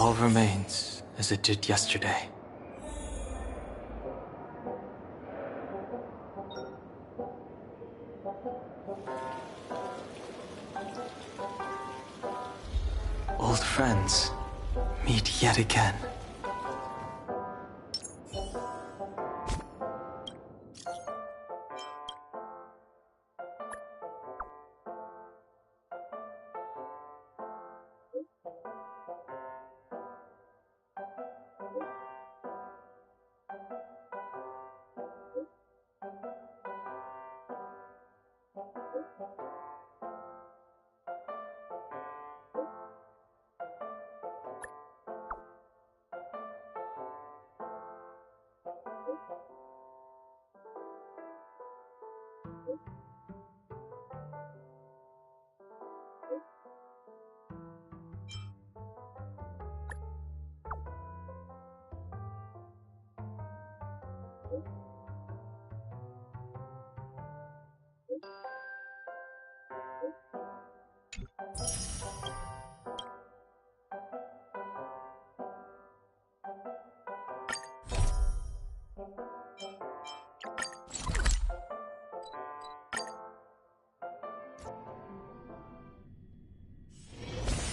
All remains as it did yesterday. Old friends meet yet again.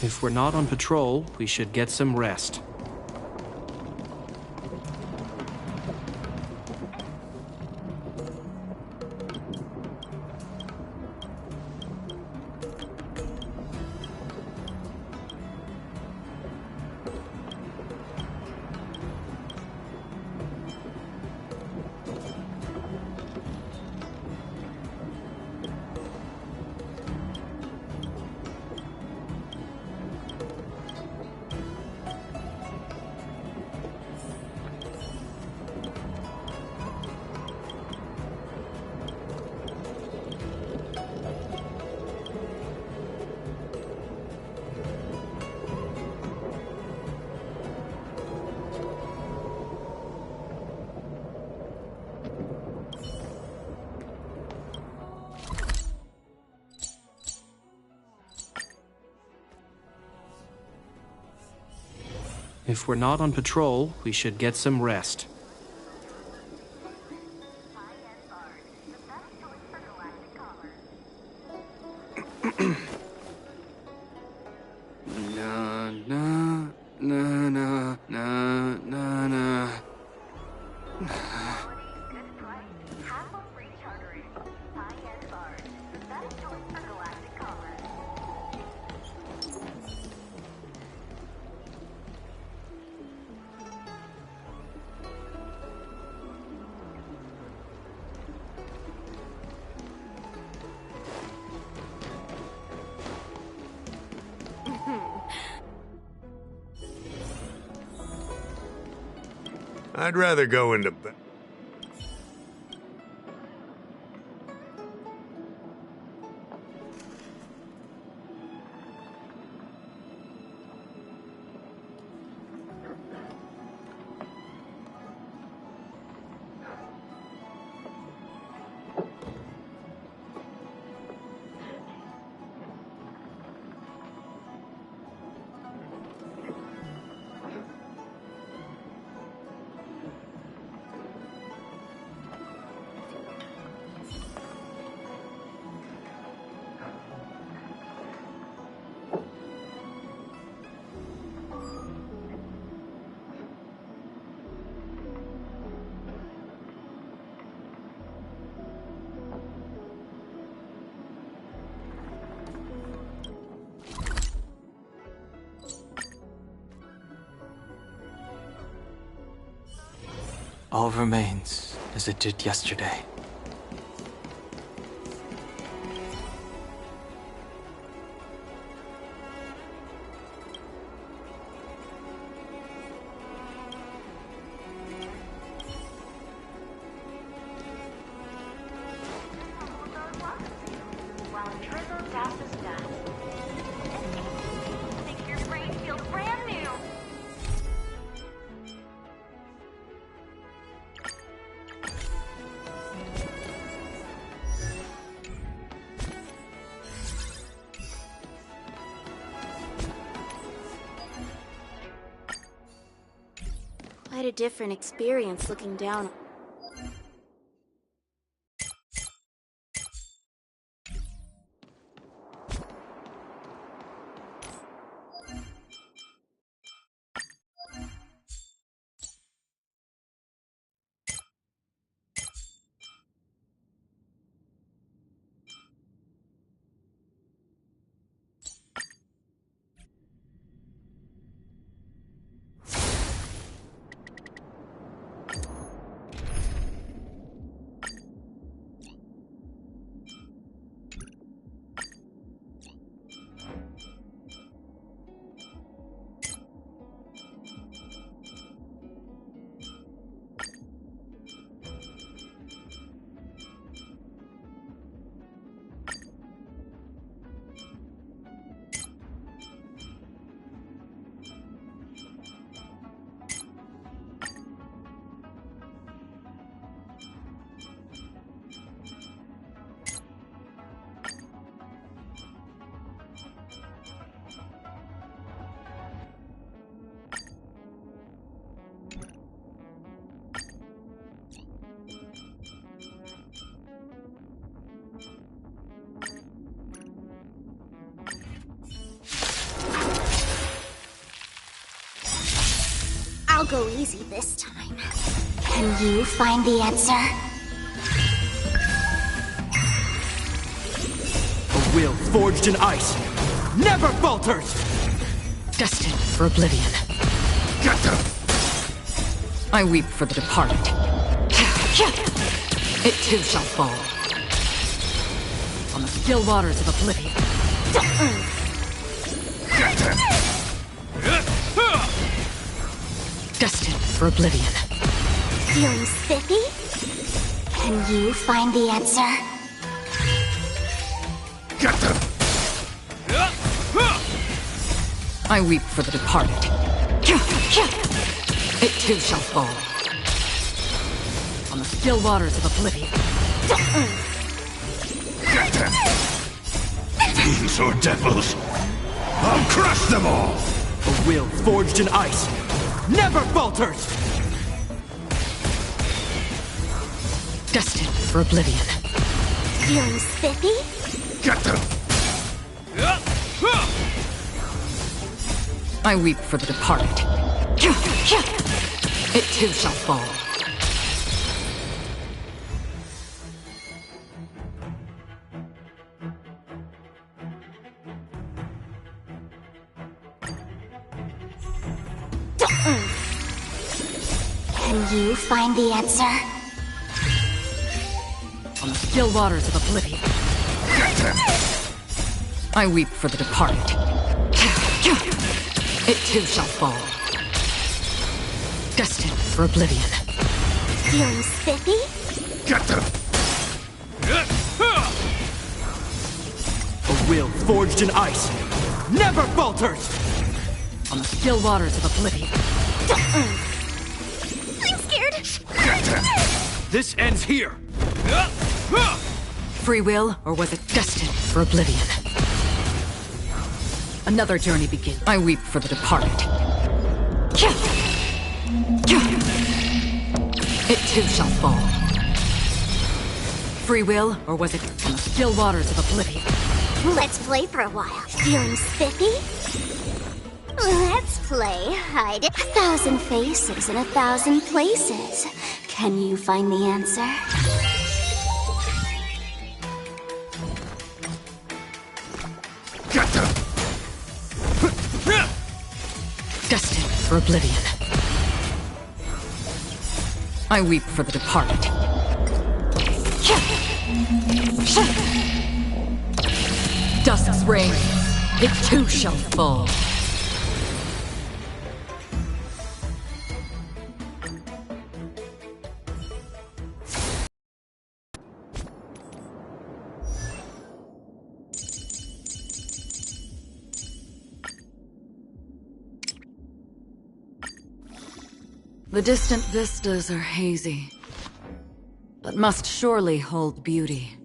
If we're not on patrol, we should get some rest. If we're not on patrol, we should get some rest. Na na na na na na na. I'd rather go into bed. All remains as it did yesterday. different experience looking down. I'll go easy this time. Can you find the answer? A will forged in ice never falters! Destined for oblivion. Get them! I weep for the departed. It too shall fall. On the still waters of oblivion. Get them! Destined for oblivion. Feeling spiffy? Can you find the answer? Get them! I weep for the departed. It too shall fall. On the still waters of oblivion. Get them! Fiends or devils! I'll crush them all! A will forged in ice never falters! Destined for oblivion. Feeling spiffy? Get them! I weep for the departed. It too shall fall. Can you find the answer? On the still waters of oblivion. Get them! I weep for the departed. It too shall fall. Destined for oblivion. Feeling spiffy? Get them! A will forged in ice never falters! On the still waters of oblivion. I'm scared. Get them! This ends here! Free will, or was it destined for oblivion? Another journey begins. I weep for the departed. It too shall fall. Free will, or was it on the still waters of oblivion? Let's play for a while. Feeling spiffy? Let's play hide 1,000 faces in 1,000 places. Can you find the answer? Get them! Destined for oblivion. I weep for the departed. Dusk's reign, it too shall fall. The distant vistas are hazy, but must surely hold beauty.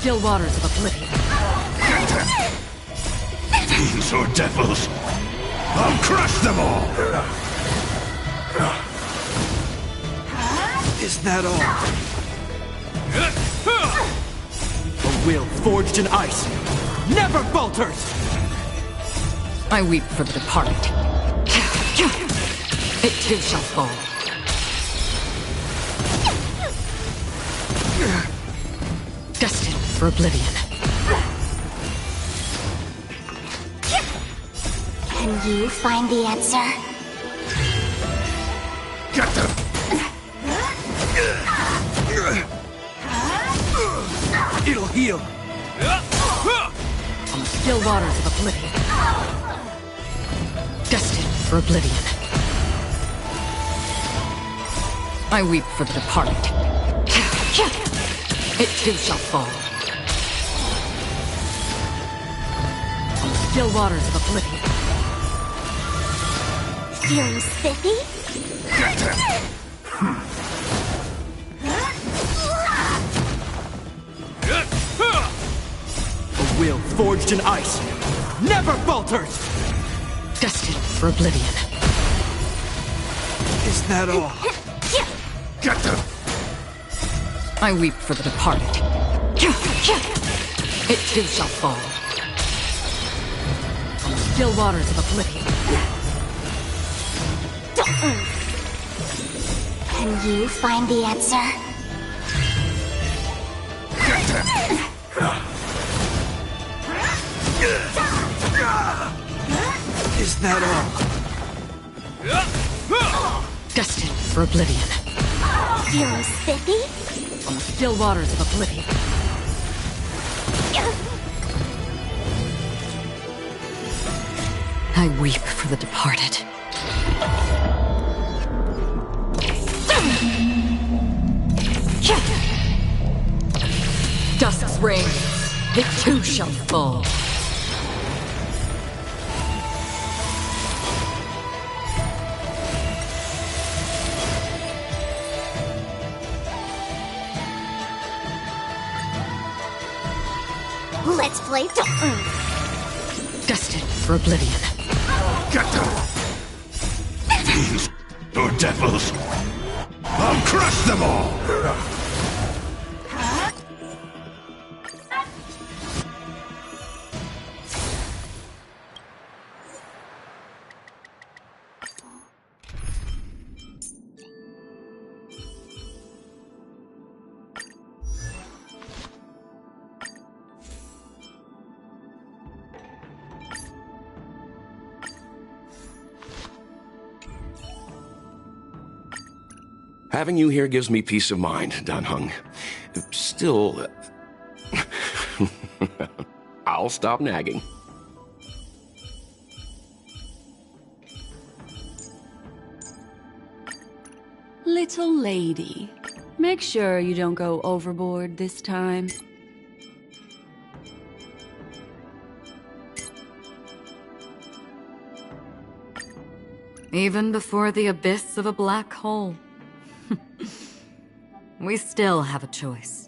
still waters of oblivion. Fiends or devils, I'll crush them all! Is that all? A will forged in ice never falters! I weep for the departed. It too shall fall. Destined for oblivion. Can you find the answer? Get them! It'll heal! On the still waters of oblivion. Destined for oblivion. I weep for the departed. It too shall fall. On the still waters of oblivion. Feeling spiffy? Get them! A will forged in ice never falters! Destined for oblivion. Is that all? Get them! I weep for the departed. It too shall fall. On the still waters of oblivion. Can you find the answer? Get them! Is that all? Destined for oblivion. Feeling spiffy? On the still waters of oblivion. I weep for the departed. Dusk's reign, it too shall fall. Let's play Destined for oblivion. Get them! Fiends or devils, I'll crush them all! Having you here gives me peace of mind, Dan Heng. Still, I'll stop nagging. Little lady, make sure you don't go overboard this time. Even before the abyss of a black hole. We still have a choice.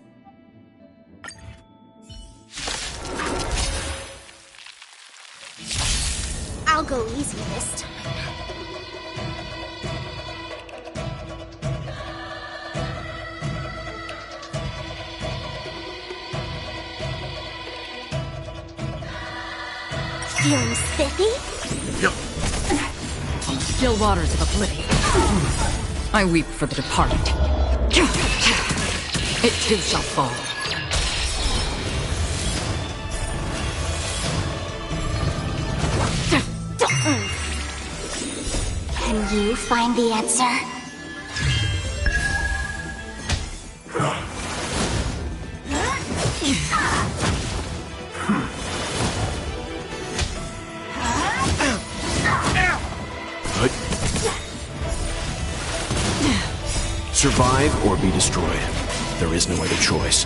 I'll go easy this time. Feeling spiffy? On the still waters of oblivion. I weep for the departed. It too shall fall. Can you find the answer? Survive or be destroyed. There is no other choice.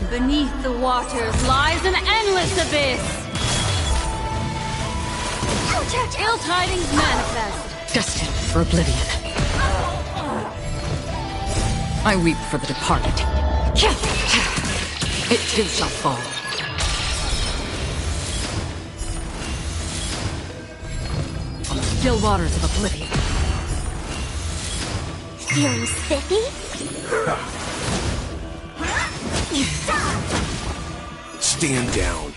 Beneath the waters lies an endless abyss. Ill tidings manifest. Destined for oblivion. I weep for the departed. It too shall fall. On the still waters of oblivion. Feeling spiffy? Stand down.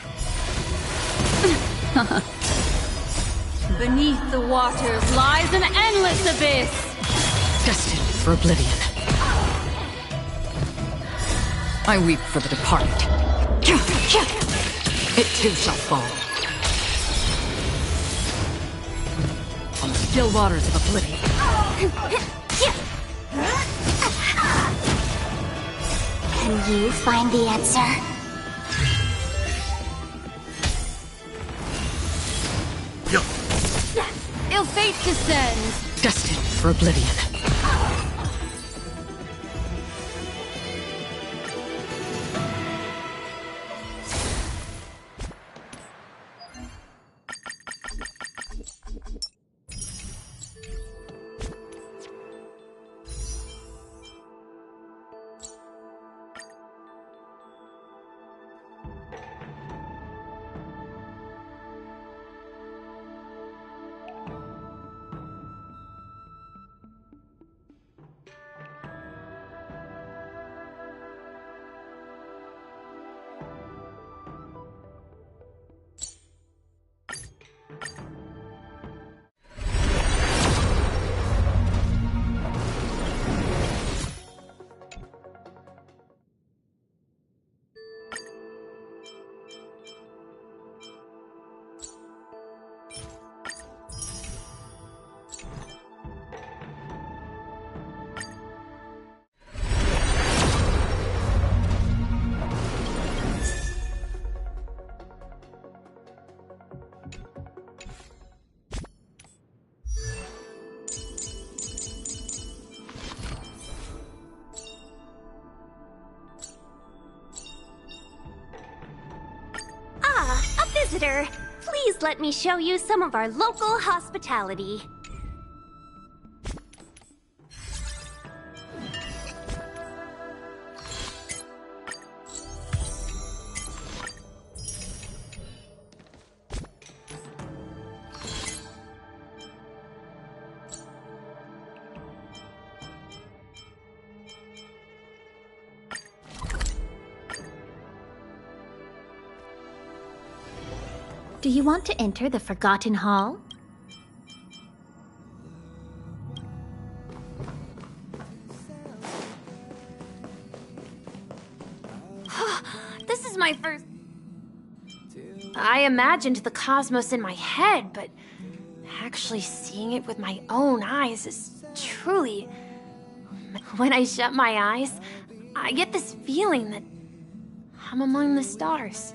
Beneath the waters lies an endless abyss! Destined for oblivion. I weep for the departed. It too shall fall. On the still waters of oblivion. Can you find the answer? Ill fate descends! Destined for oblivion. Visitor, please let me show you some of our local hospitality. Do you want to enter the Forgotten Hall? This is my first... I imagined the cosmos in my head, but actually seeing it with my own eyes is truly... When I shut my eyes, I get this feeling that I'm among the stars.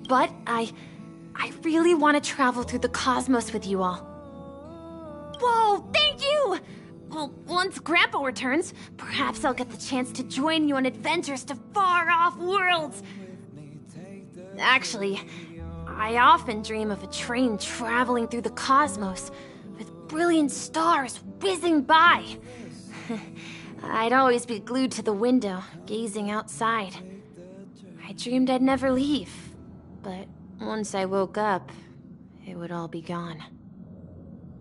But I really want to travel through the cosmos with you all. Whoa, thank you! Well, once Grandpa returns, perhaps I'll get the chance to join you on adventures to far-off worlds. Actually, I often dream of a train traveling through the cosmos, with brilliant stars whizzing by. I'd always be glued to the window, gazing outside. I dreamed I'd never leave, but once I woke up, it would all be gone.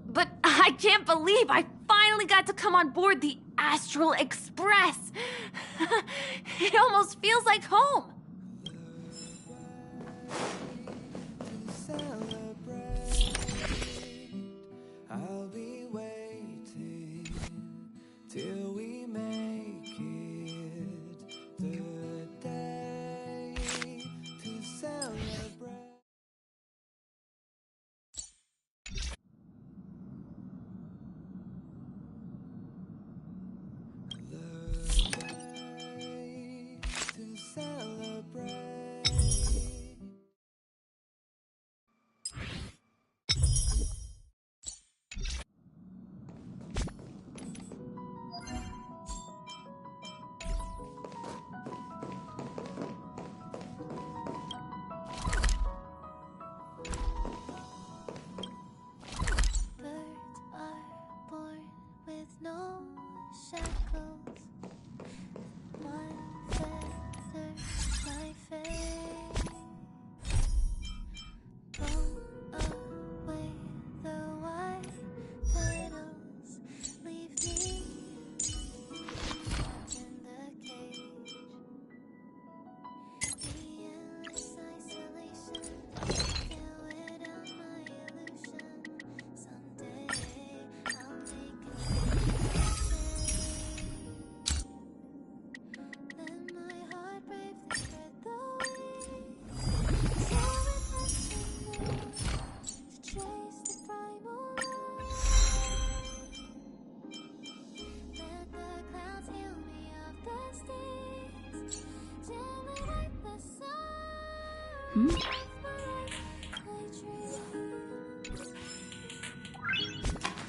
But I can't believe I finally got to come on board the Astral Express! It almost feels like home! I'll be waiting till we make it the day to celebrate. The day to celebrate.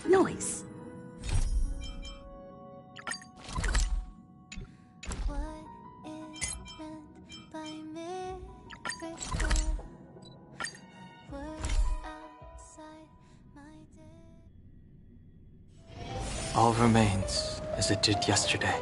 Noise. All remains as it did yesterday.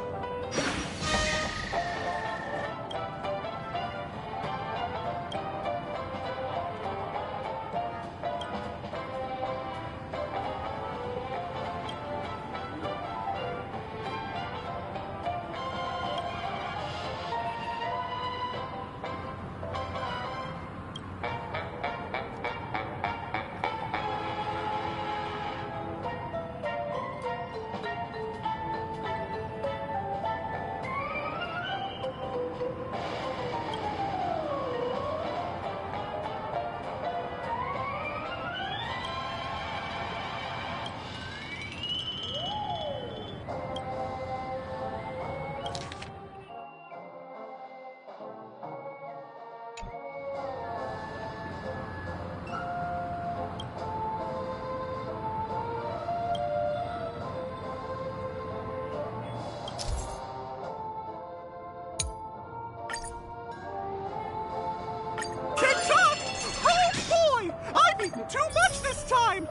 Too much this time!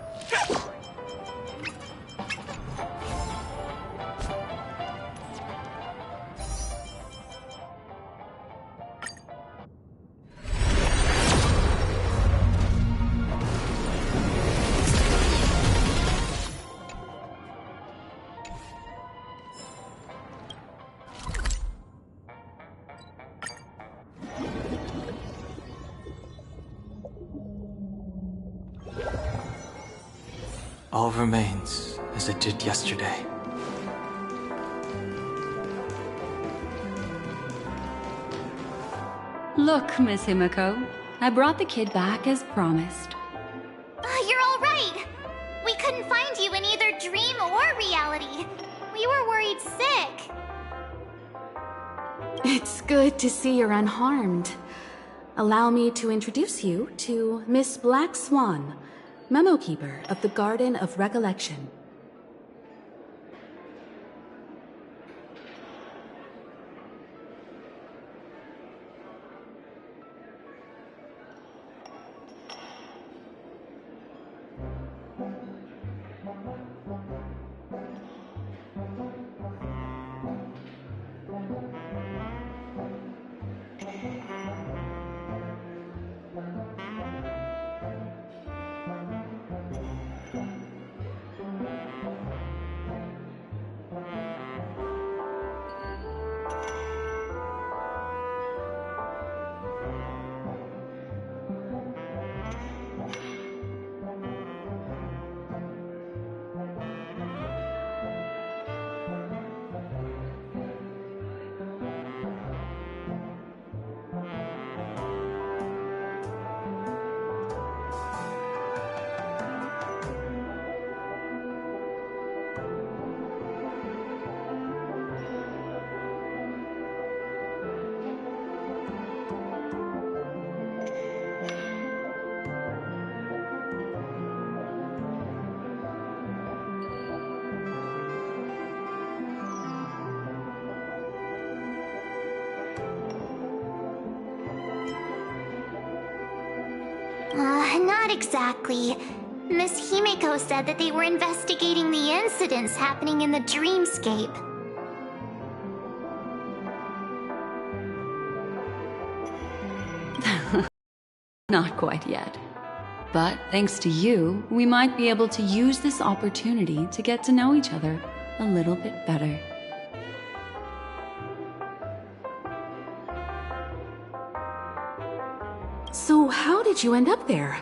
All remains as it did yesterday. Look, Miss Himiko, I brought the kid back as promised. You're all right. We couldn't find you in either dream or reality. We were worried sick. It's good to see you're unharmed. Allow me to introduce you to Miss Black Swan, Memo Keeper of the Garden of Recollection. Not exactly. Miss Himiko said that they were investigating the incidents happening in the dreamscape. Not quite yet. But thanks to you, we might be able to use this opportunity to get to know each other a little bit better. So how did you end up there?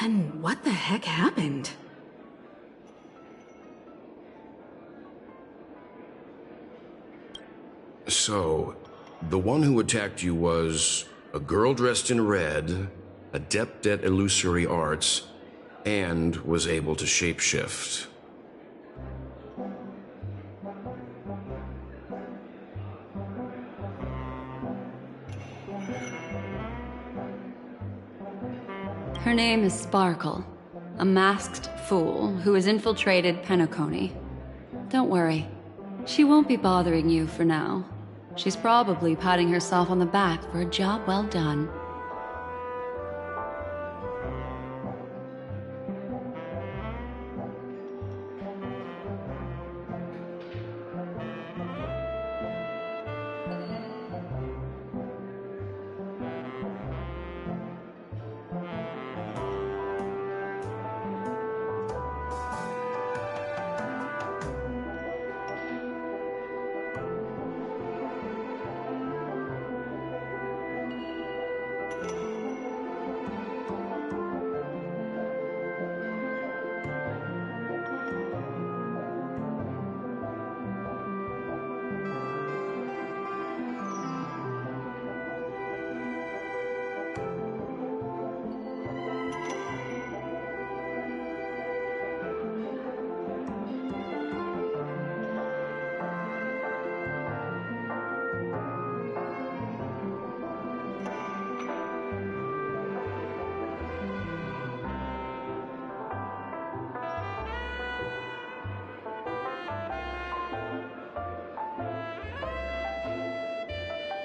And what the heck happened? So, the one who attacked you was a girl dressed in red, adept at illusory arts, and was able to shapeshift. Her name is Sparkle, a masked fool who has infiltrated Penacony. Don't worry, she won't be bothering you for now. She's probably patting herself on the back for a job well done.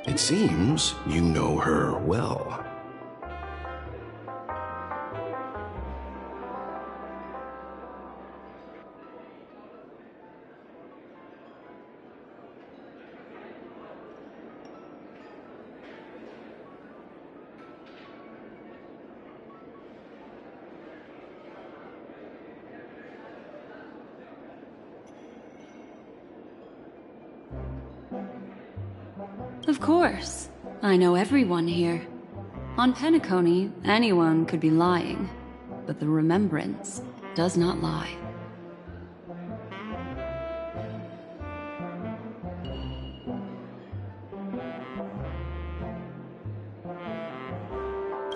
It seems you know her well. Of course. I know everyone here. On Penacony, anyone could be lying, but the Remembrance does not lie.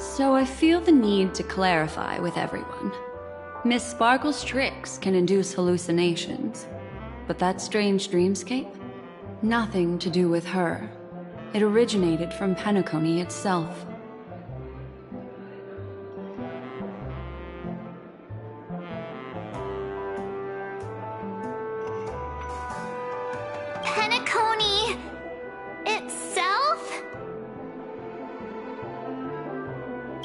So I feel the need to clarify with everyone. Miss Sparkle's tricks can induce hallucinations, but that strange dreamscape? Nothing to do with her. It originated from Penacony itself. Penacony itself?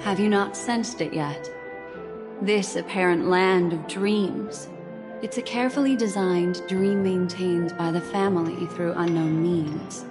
Have you not sensed it yet? This apparent land of dreams. It's a carefully designed dream maintained by the family through unknown means.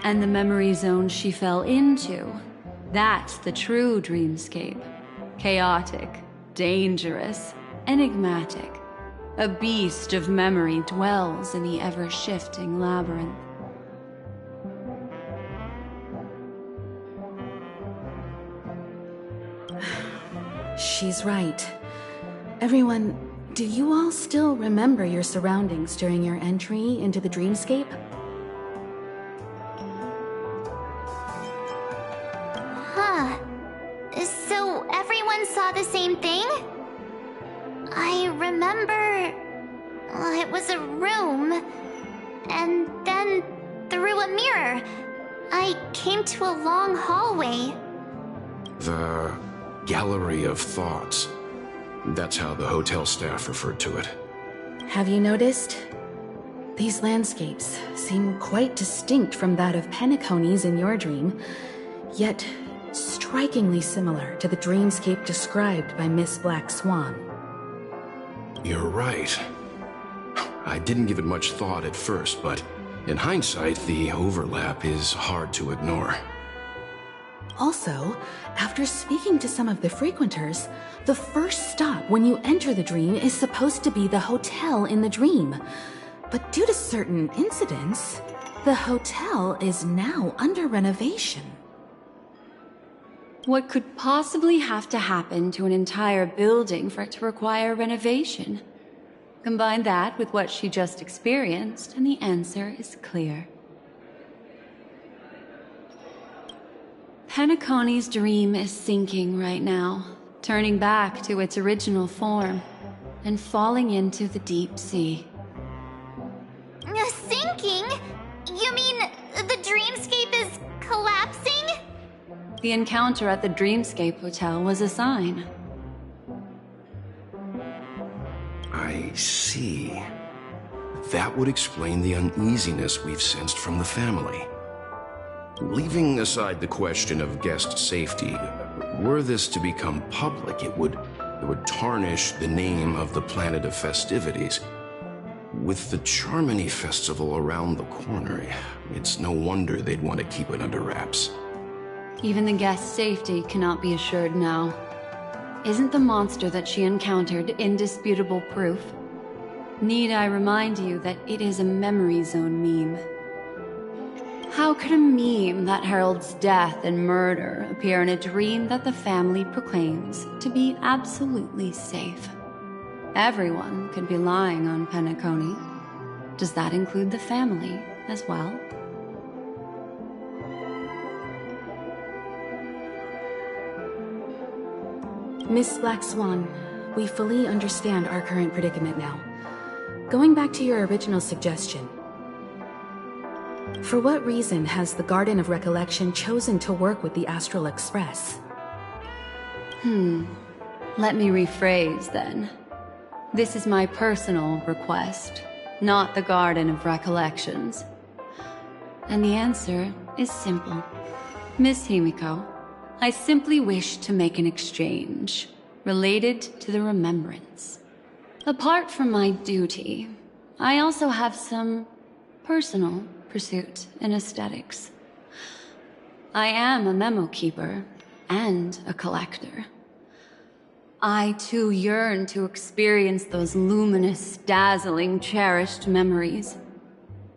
And the memory zone she fell into, that's the true dreamscape. Chaotic, dangerous, enigmatic. A beast of memory dwells in the ever-shifting labyrinth. She's right. Everyone, do you all still remember your surroundings during your entry into the dreamscape? Huh. So everyone saw the same thing? I remember... it was a room. And then, through a mirror, I came to a long hallway. The Gallery of Thoughts. That's how the hotel staff referred to it. Have you noticed? These landscapes seem quite distinct from that of Penacony's in your dream, yet strikingly similar to the dreamscape described by Miss Black Swan. You're right. I didn't give it much thought at first, but in hindsight, the overlap is hard to ignore. Also, after speaking to some of the frequenters, the first stop when you enter the dream is supposed to be the hotel in the dream. But due to certain incidents, the hotel is now under renovation. What could possibly have to happen to an entire building for it to require renovation? Combine that with what she just experienced, and the answer is clear. Penacony's dream is sinking right now, turning back to its original form, and falling into the deep sea. Sinking? You mean the dreamscape is collapsing? The encounter at the Dreamscape Hotel was a sign. I see. That would explain the uneasiness we've sensed from the family. Leaving aside the question of guest safety, were this to become public, it would tarnish the name of the planet of festivities. With the Charmony Festival around the corner, it's no wonder they'd want to keep it under wraps. Even the guest's safety cannot be assured now. Isn't the monster that she encountered indisputable proof? Need I remind you that it is a memory zone meme? How could a meme that heralds death and murder appear in a dream that the family proclaims to be absolutely safe? Everyone could be lying on Penacony. Does that include the family as well? Miss Black Swan, we fully understand our current predicament now. Going back to your original suggestion, for what reason has the Garden of Recollection chosen to work with the Astral Express? Let me rephrase then. This is my personal request, not the Garden of Recollections. And the answer is simple. Miss Himiko, I simply wish to make an exchange related to the remembrance. Apart from my duty, I also have some personal pursuit in aesthetics. I am a memo keeper and a collector. I too yearn to experience those luminous, dazzling, cherished memories.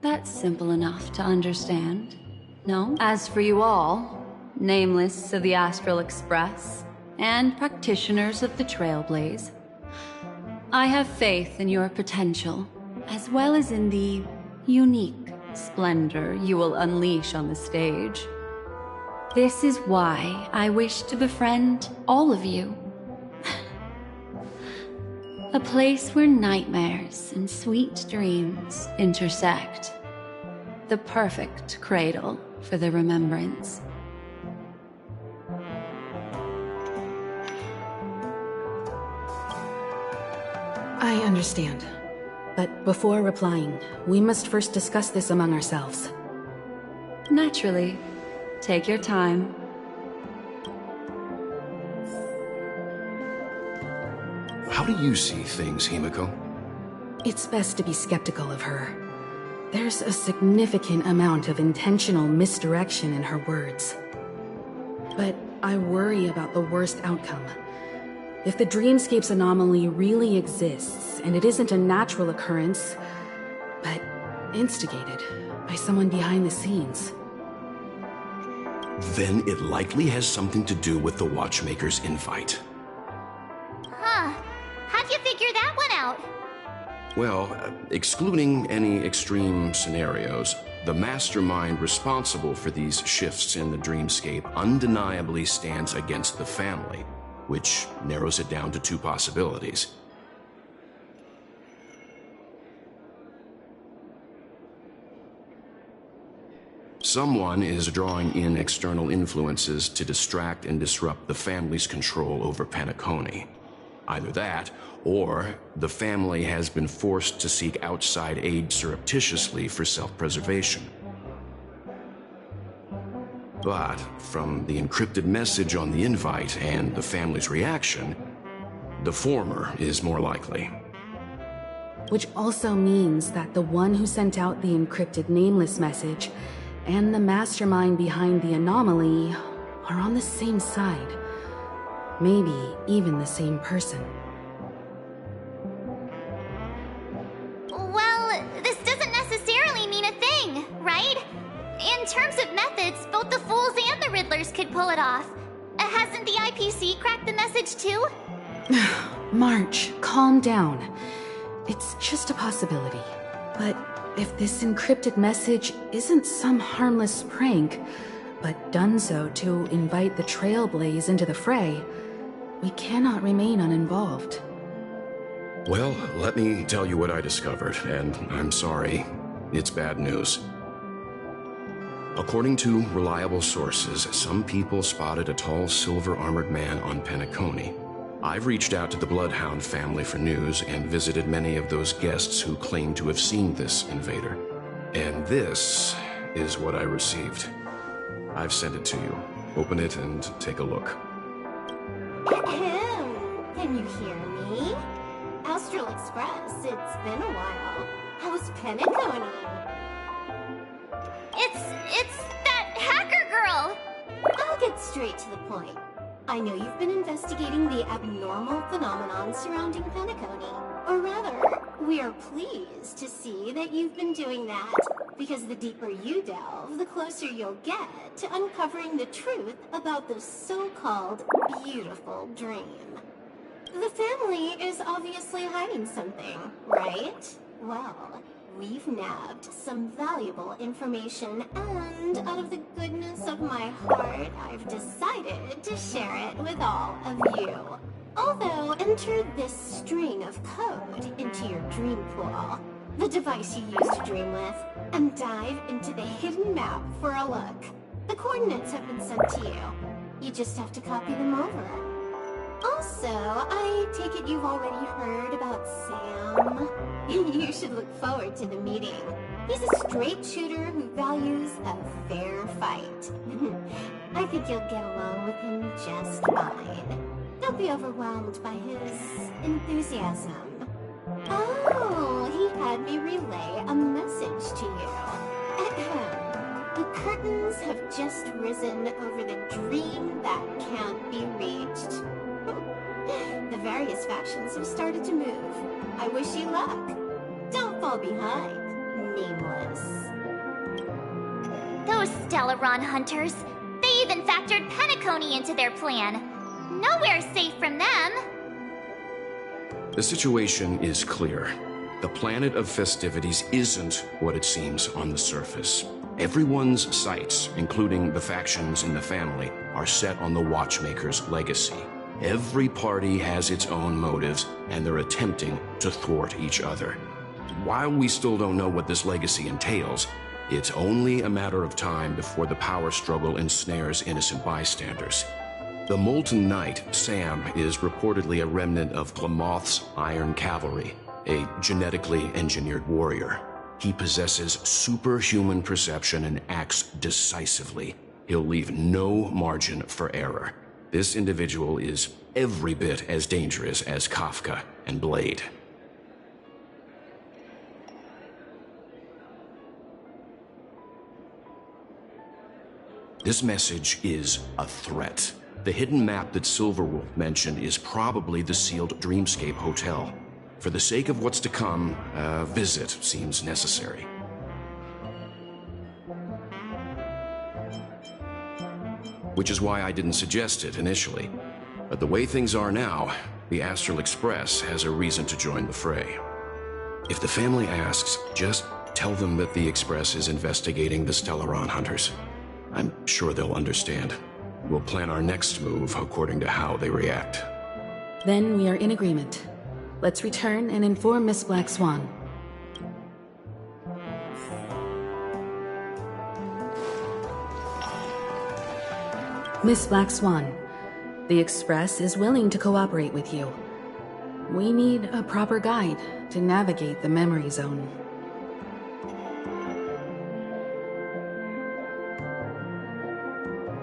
That's simple enough to understand. No? As for you all, nameless of the Astral Express, and practitioners of the Trailblaze, I have faith in your potential, as well as in the unique splendor you will unleash on the stage. This is why I wish to befriend all of you. A place where nightmares and sweet dreams intersect. The perfect cradle for the remembrance. I understand. But before replying, we must first discuss this among ourselves. Naturally. Take your time. How do you see things, Himiko? It's best to be skeptical of her. There's a significant amount of intentional misdirection in her words. But I worry about the worst outcome. If the Dreamscape's anomaly really exists, and it isn't a natural occurrence, but instigated by someone behind the scenes, then it likely has something to do with the Watchmaker's invite. Huh. How'd you figure that one out? Well, excluding any extreme scenarios, the mastermind responsible for these shifts in the Dreamscape undeniably stands against the family, which narrows it down to two possibilities. Someone is drawing in external influences to distract and disrupt the family's control over Penacony. Either that, or the family has been forced to seek outside aid surreptitiously for self-preservation. But from the encrypted message on the invite and the family's reaction, the former is more likely. which also means that the one who sent out the encrypted nameless message and the mastermind behind the anomaly are on the same side. Maybe even the same person. Well, this doesn't necessarily mean a thing, right? In terms of methods, both the Fools and the Riddlers could pull it off. Hasn't the IPC cracked the message too? March, calm down. It's just a possibility. But if this encrypted message isn't some harmless prank, but done so to invite the Trailblaze into the fray, we cannot remain uninvolved. Well, let me tell you what I discovered, and I'm sorry, it's bad news. According to reliable sources, some people spotted a tall silver-armored man on Penacony. I've reached out to the Bloodhound family for news and visited many of those guests who claim to have seen this invader. And this is what I received. I've sent it to you. Open it and take a look. Ahem. Can you hear me? Astral Express, it's been a while. How's Penacony? It's that hacker girl! I'll get straight to the point. I know you've been investigating the abnormal phenomenon surrounding Penacony. Or rather, we are pleased to see that you've been doing that, because the deeper you delve, the closer you'll get to uncovering the truth about this so-called beautiful dream. The family is obviously hiding something, right? Well, we've nabbed some valuable information, and out of the goodness of my heart, I've decided to share it with all of you. Although, enter this string of code into your dream pool, the device you use to dream with, and dive into the hidden map for a look. The coordinates have been sent to you. You just have to copy them over. Also, I take it you've already heard about Sam? You should look forward to the meeting. He's a straight shooter who values a fair fight. I think you'll get along with him just fine. Don't be overwhelmed by his enthusiasm. Oh, he had me relay a message to you. The curtains have just risen over the dream that can't be reached. The various factions have started to move. I wish you luck. Don't fall behind, Nameless. Those Stellaron hunters, they even factored Penacony into their plan. Nowhere's safe from them. The situation is clear. The planet of festivities isn't what it seems on the surface. Everyone's sights, including the factions in the family, are set on the Watchmaker's legacy. Every party has its own motives, and they're attempting to thwart each other. While we still don't know what this legacy entails, it's only a matter of time before the power struggle ensnares innocent bystanders. The Molten Knight, Sam, is reportedly a remnant of Glamoth's Iron Cavalry, a genetically engineered warrior. He possesses superhuman perception and acts decisively. He'll leave no margin for error. This individual is every bit as dangerous as Kafka and Blade. This message is a threat. The hidden map that Silverwolf mentioned is probably the sealed Dreamscape Hotel. For the sake of what's to come, a visit seems necessary. Which is why I didn't suggest it initially. But the way things are now, the Astral Express has a reason to join the fray. If the family asks, just tell them that the Express is investigating the Stellaron hunters. I'm sure they'll understand. We'll plan our next move according to how they react. Then we are in agreement. Let's return and inform Miss Black Swan. Miss Black Swan, the Express is willing to cooperate with you. We need a proper guide to navigate the Memory Zone.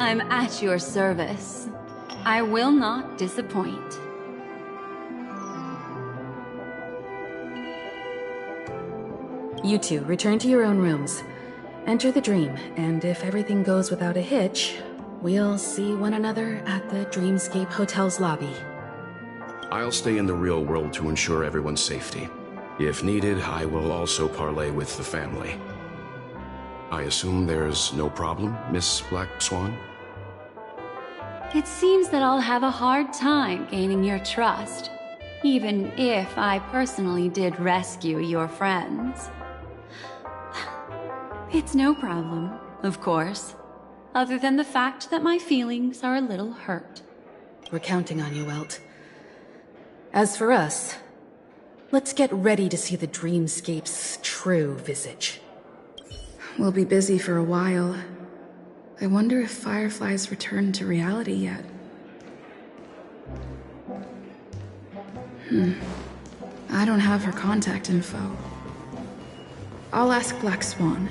I'm at your service. I will not disappoint. You two, return to your own rooms. Enter the dream, and if everything goes without a hitch, we'll see one another at the Dreamscape Hotel's lobby. I'll stay in the real world to ensure everyone's safety. If needed, I will also parley with the family. I assume there's no problem, Miss Black Swan? It seems that I'll have a hard time gaining your trust, even if I personally did rescue your friends. It's no problem, of course, other than the fact that my feelings are a little hurt. We're counting on you, Welt. As for us, let's get ready to see the Dreamscape's true visage. We'll be busy for a while. I wonder if Firefly's returned to reality yet. I don't have her contact info. I'll ask Black Swan.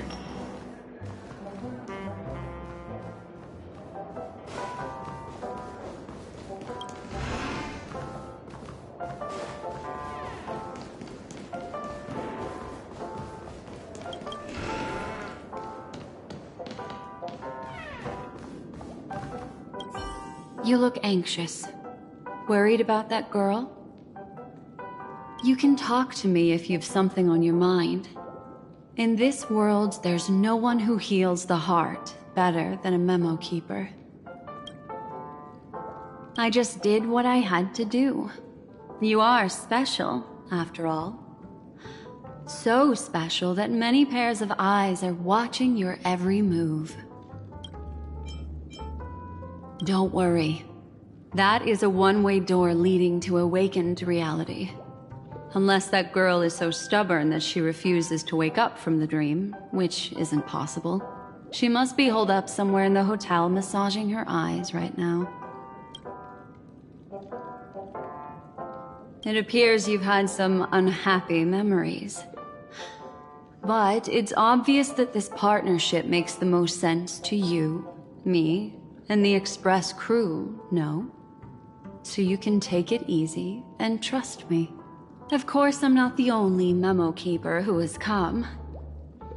You look anxious. Worried about that girl? You can talk to me if you've something on your mind. In this world, there's no one who heals the heart better than a memo keeper. I just did what I had to do. You are special, after all. So special that many pairs of eyes are watching your every move. Don't worry. That is a one-way door leading to awakened reality. Unless that girl is so stubborn that she refuses to wake up from the dream, which isn't possible. She must be holed up somewhere in the hotel massaging her eyes right now. It appears you've had some unhappy memories. But it's obvious that this partnership makes the most sense to you, me, and the Express crew, no? So you can take it easy and trust me. Of course, I'm not the only memo keeper who has come.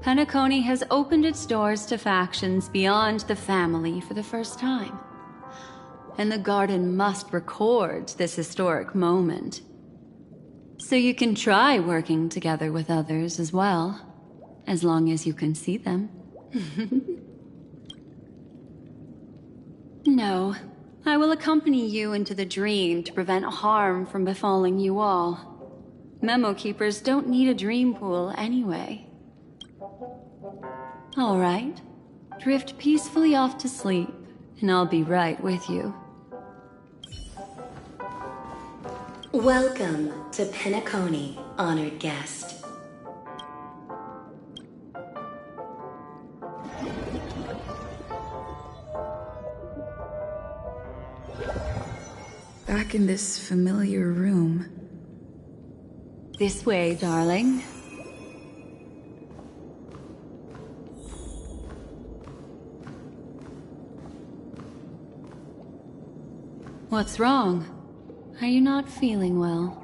Penacony has opened its doors to factions beyond the family for the first time. and the garden must record this historic moment. So you can try working together with others as well, as long as you can see them. No, I will accompany you into the dream to prevent harm from befalling you all. Memo keepers don't need a dream pool anyway. All right, drift peacefully off to sleep, and I'll be right with you. Welcome to Penacony, honored guest. Back in this familiar room. This way, darling. What's wrong? Are you not feeling well?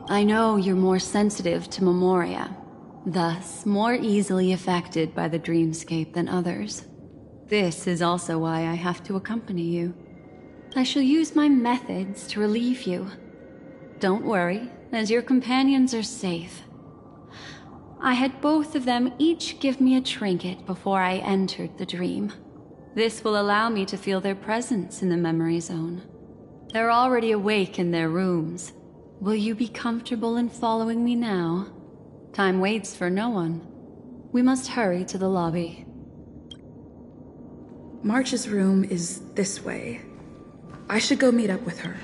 I know you're more sensitive to Memoria, thus more easily affected by the dreamscape than others. This is also why I have to accompany you. I shall use my methods to relieve you. Don't worry, as your companions are safe. I had both of them each give me a trinket before I entered the dream. This will allow me to feel their presence in the memory zone. They're already awake in their rooms. Will you be comfortable in following me now? Time waits for no one. We must hurry to the lobby. March's room is this way. I should go meet up with her.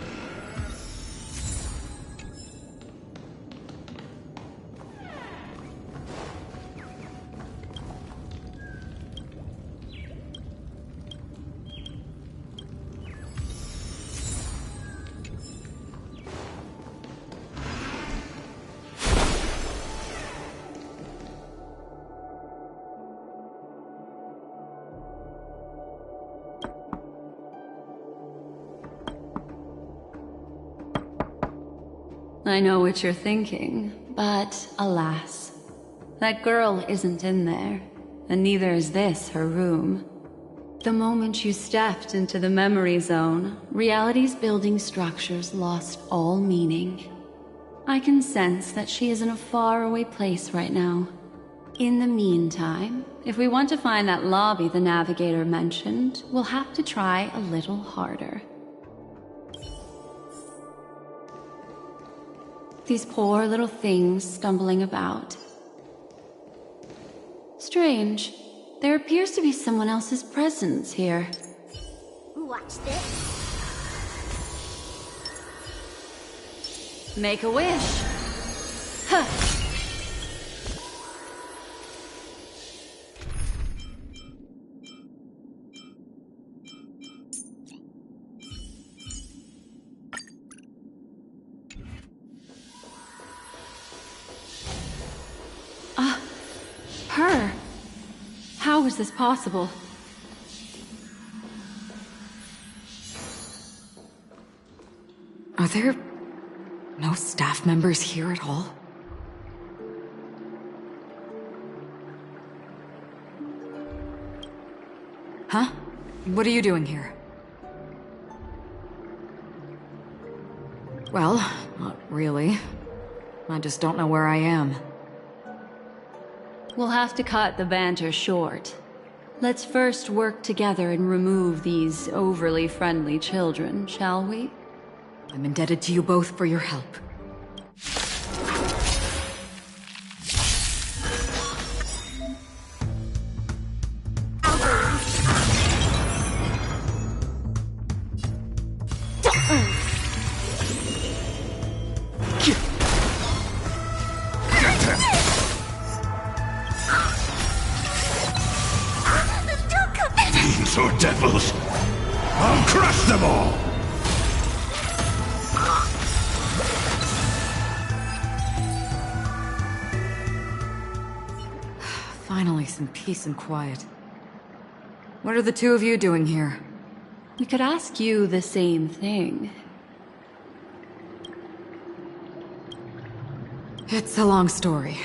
I know what you're thinking, but alas, that girl isn't in there, and neither is this her room. The moment you stepped into the memory zone, reality's building structures lost all meaning. I can sense that she is in a faraway place right now. In the meantime, if we want to find that lobby the Navigator mentioned, we'll have to try a little harder. These poor little things stumbling about. Strange. There appears to be someone else's presence here. Watch this. Make a wish. Huh. Her? How is this possible? Are there no staff members here at all? Huh? What are you doing here? Well, not really. I just don't know where I am. We'll have to cut the banter short. Let's first work together and remove these overly friendly children, shall we? I'm indebted to you both for your help. Or devils! I'll crush them all! Finally, some peace and quiet. What are the two of you doing here? We could ask you the same thing. It's a long story.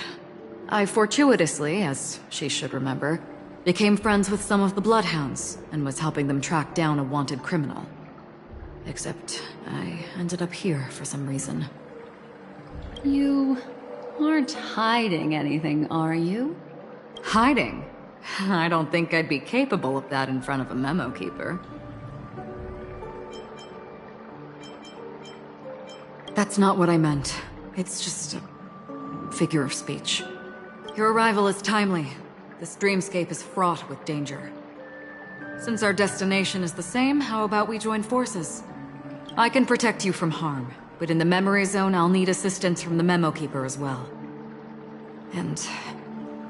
I fortuitously, as she should remember, Became friends with some of the Bloodhounds, and was helping them track down a wanted criminal. Except, I ended up here for some reason. You aren't hiding anything, are you? Hiding? I don't think I'd be capable of that in front of a memo keeper. That's not what I meant. It's just a figure of speech. Your arrival is timely. This dreamscape is fraught with danger. Since our destination is the same, how about we join forces? I can protect you from harm, but in the memory zone I'll need assistance from the memo keeper as well. And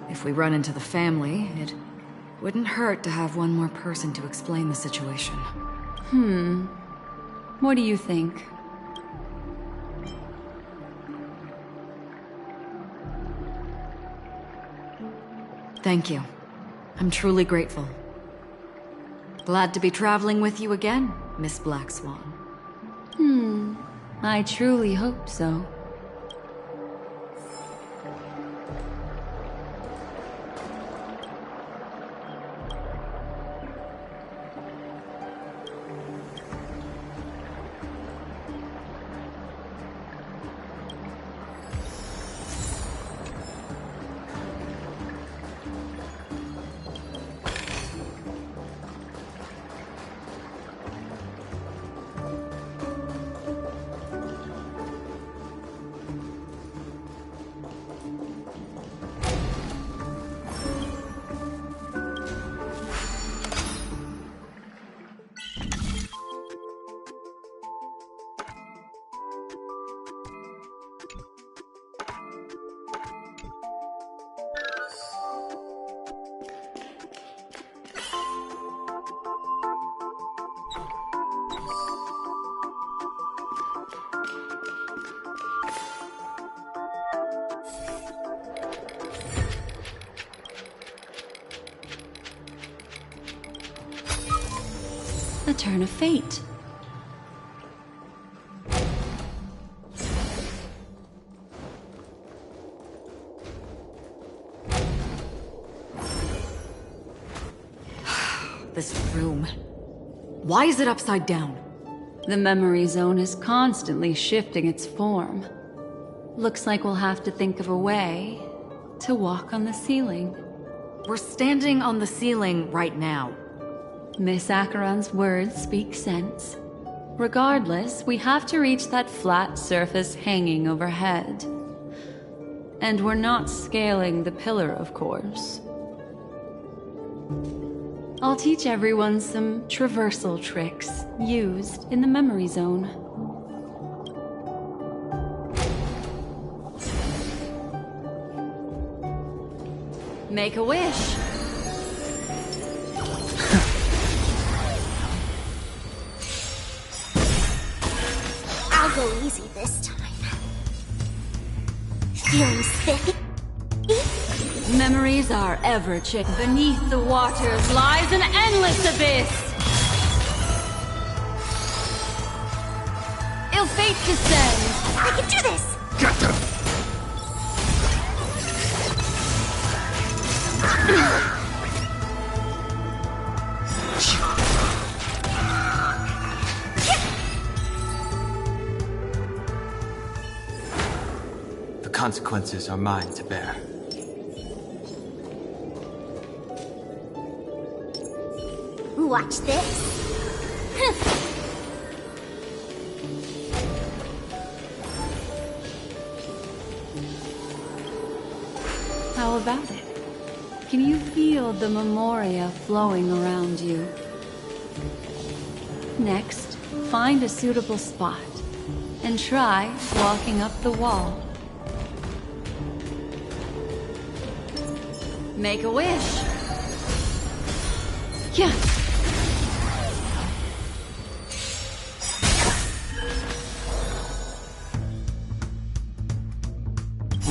if we run into the family, it wouldn't hurt to have one more person to explain the situation. What do you think? Thank you. I'm truly grateful. Glad to be traveling with you again, Miss Black Swan. I truly hope so. A turn of fate. This room. Why is it upside down? The memory zone is constantly shifting its form. Looks like we'll have to think of a way to walk on the ceiling. We're standing on the ceiling right now. Miss Acheron's words speak sense. Regardless, we have to reach that flat surface hanging overhead. And we're not scaling the pillar, of course. I'll teach everyone some traversal tricks used in the memory zone. Make a wish. I'll go easy this time. Feeling spiffy? Memories are ever-changing. Beneath the waters lies an endless abyss. Ill fate descends. I can do this! Get them! The consequences are mine to bear. Watch this. How about it? Can you feel the memoria flowing around you? Next, find a suitable spot and try walking up the wall. Make a wish. Yeah.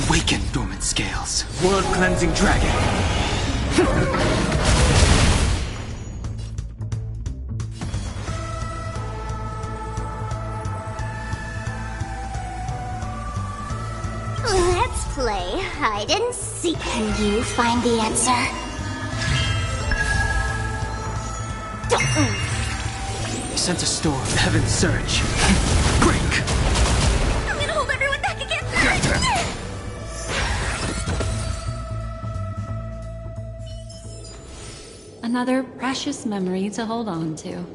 Awaken, dormant scales. World-cleansing dragon. Let's play hide and seek. Can you find the answer? sense a storm. Heaven surge. Break! I'm gonna hold everyone back again! Another precious memory to hold on to.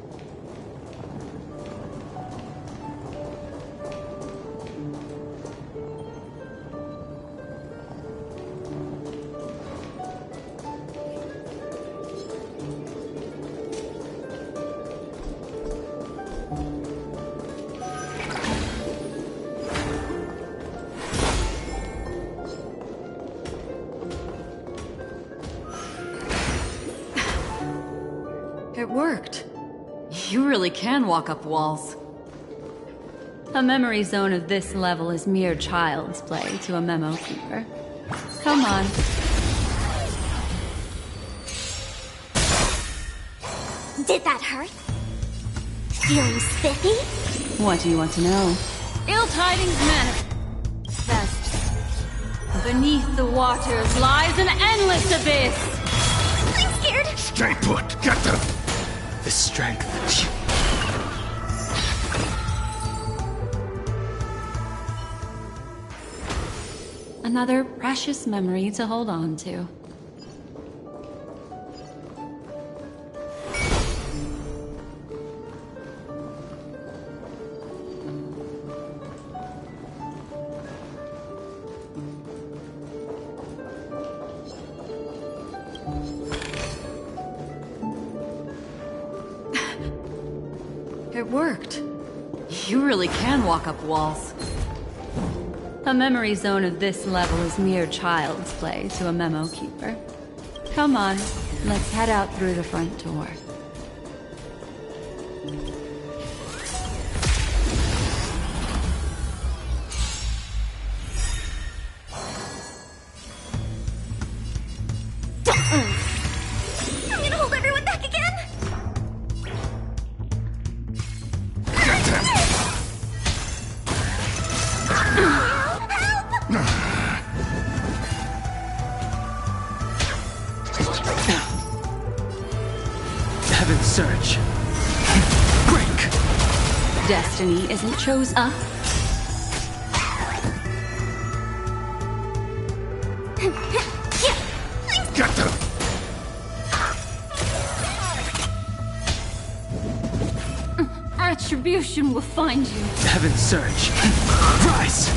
It worked. You really can walk up walls. A memory zone of this level is mere child's play to a memo keeper. Come on. Did that hurt? Feeling spiffy? What do you want to know? Ill tidings manifest. Beneath the waters lies an endless abyss. I'm scared. Stay put. Get them. The strength. Another precious memory to hold on to. It worked. You really can walk up walls. A memory zone of this level is mere child's play to a memo keeper. Come on, let's head out through the front door. I'm gonna hold everyone back again! Heaven surge. Break! Destiny isn't chose up. Get them. Attribution will find you. Heaven surge. Rise!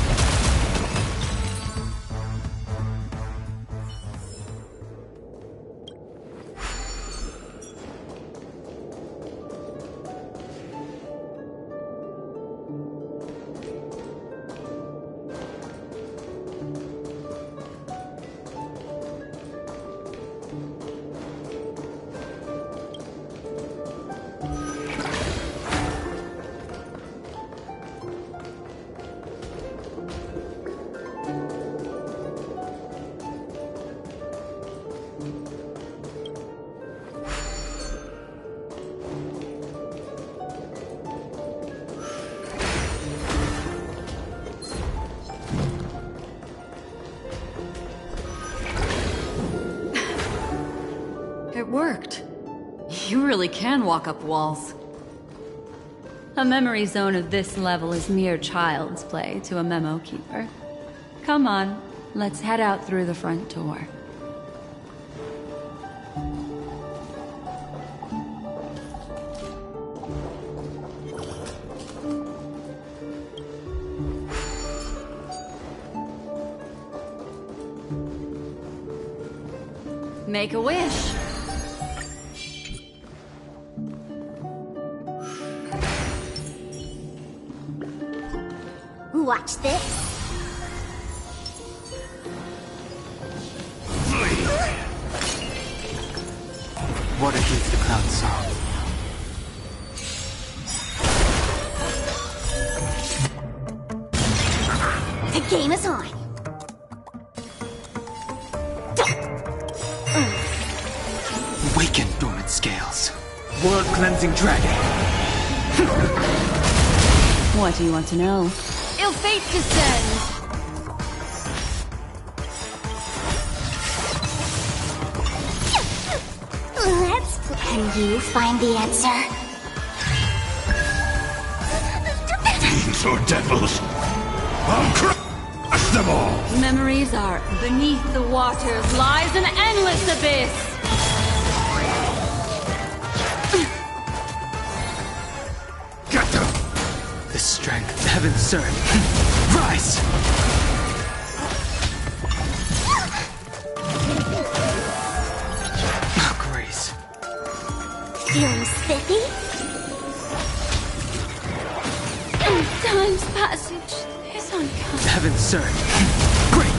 It worked. You really can walk up walls. A memory zone of this level is mere child's play to a memo keeper. Come on, let's head out through the front door. Make a wish. Watch this. Water heeds the cloud song. The game is on. Awaken, dormant scales. World-cleansing dragon. What do you want to know? Ill fate descends! Can you find the answer? Fiends or devils, I'll crush them all! Memories are beneath the waters lies an endless abyss. Get them! The strength heaven served. Rise! Oh, Grace. Feeling spiffy? Time's passage is uncommon. Heaven served. Break!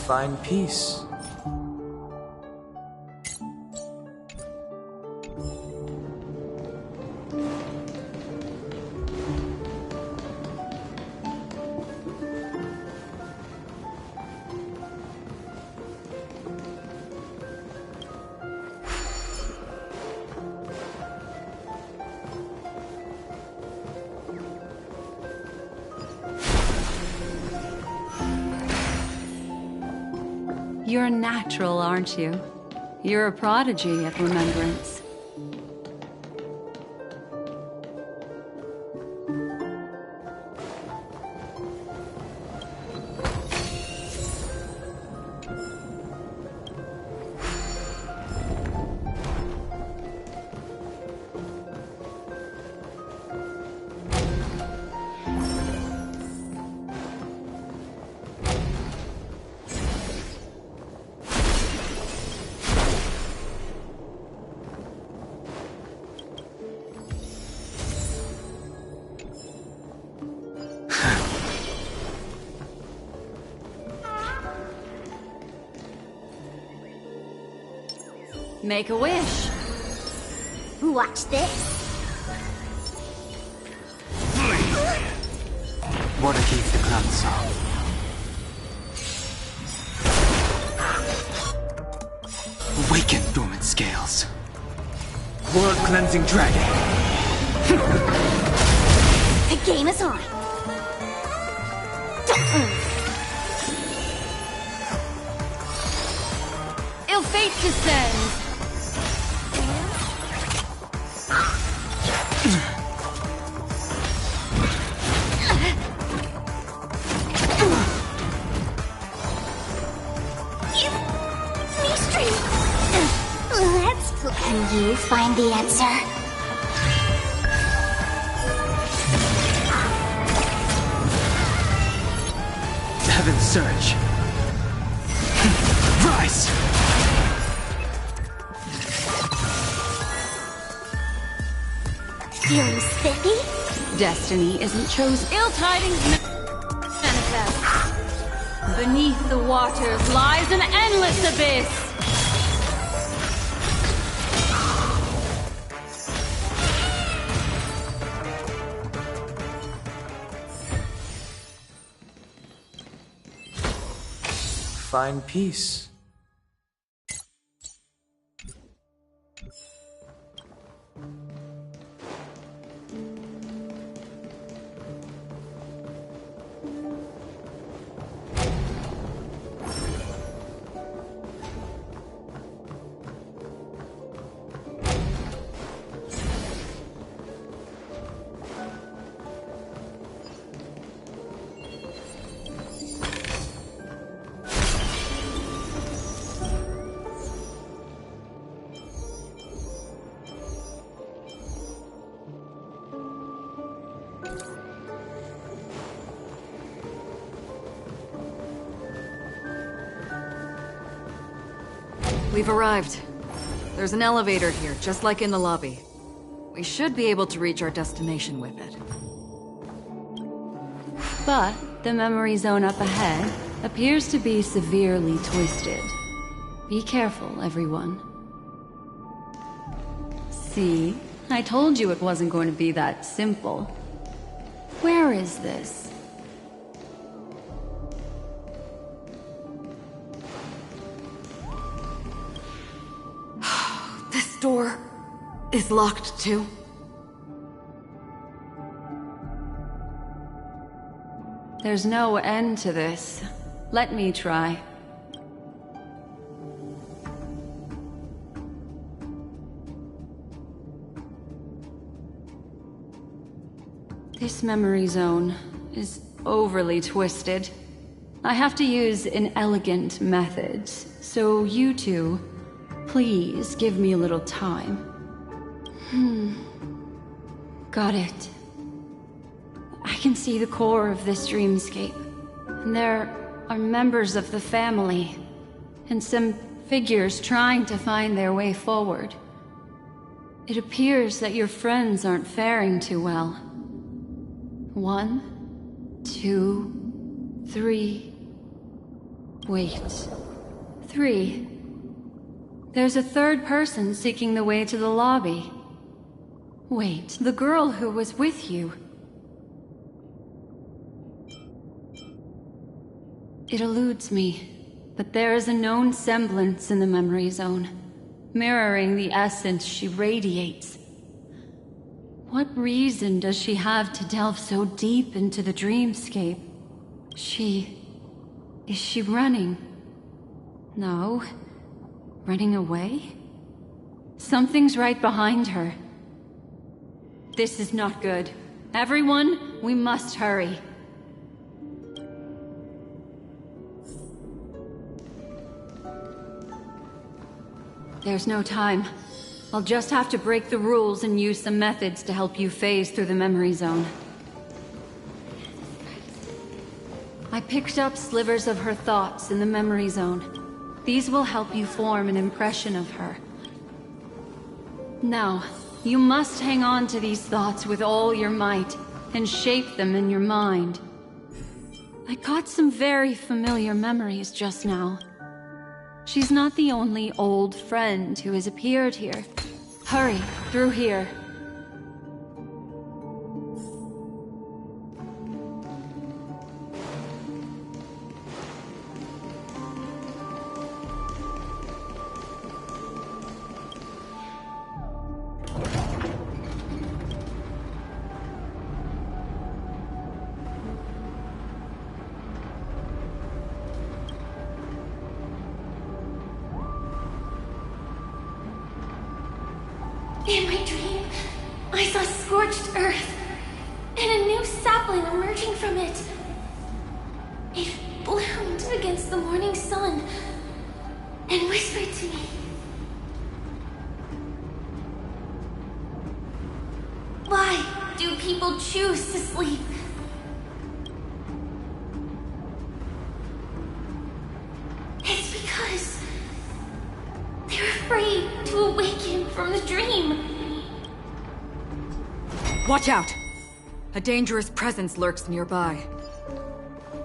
Find peace. You're natural, aren't you? You're a prodigy at remembrance. Make a wish. Watch this. Waterkeep the Cloud Song. Awaken dormant scales. World cleansing dragon. The game is on. Ill fate descends. Can you find the answer? Heaven surge. Rise! Feeling spiffy? Destiny isn't chosen. Ill tidings manifest. Beneath the waters lies an endless abyss. Find peace. We've arrived. There's an elevator here, just like in the lobby. We should be able to reach our destination with it. But the memory zone up ahead appears to be severely twisted. Be careful, everyone. See? I told you it wasn't going to be that simple. Where is this? This door is locked too. There's no end to this. Let me try. This memory zone is overly twisted. I have to use inelegant methods, so you two, please give me a little time. Got it. I can see the core of this dreamscape. And there are members of the family, and some figures trying to find their way forward. It appears that your friends aren't faring too well. 1, 2, 3. Wait. 3. There's a third person seeking the way to the lobby. Wait, the girl who was with you. It eludes me, but there is a known semblance in the memory zone, mirroring the essence she radiates. What reason does she have to delve so deep into the dreamscape? Is she running? No. Running away? Something's right behind her. This is not good. Everyone, we must hurry. There's no time. I'll just have to break the rules and use some methods to help you phase through the memory zone. I picked up slivers of her thoughts in the memory zone. These will help you form an impression of her. Now, you must hang on to these thoughts with all your might and shape them in your mind. I got some very familiar memories just now. She's not the only old friend who has appeared here. Hurry, through here. In my dream, I saw scorched earth, and a new sapling emerging from it. It bloomed against the morning sun, and whispered to me. Why do people choose to sleep? It's because they're afraid to awaken from the dream. Watch out! A dangerous presence lurks nearby.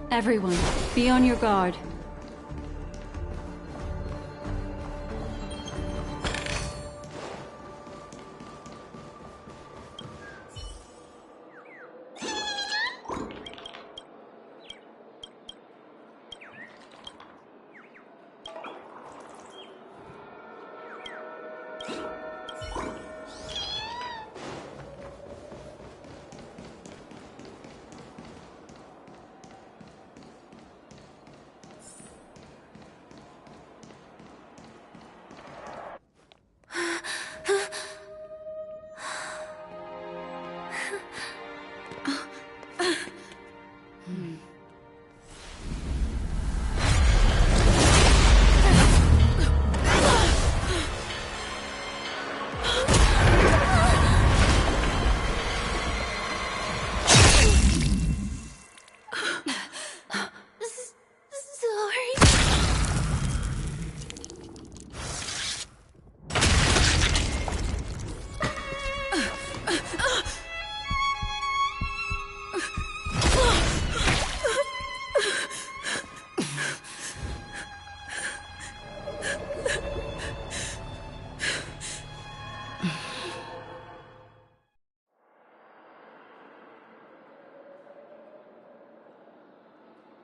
Everyone, be on your guard.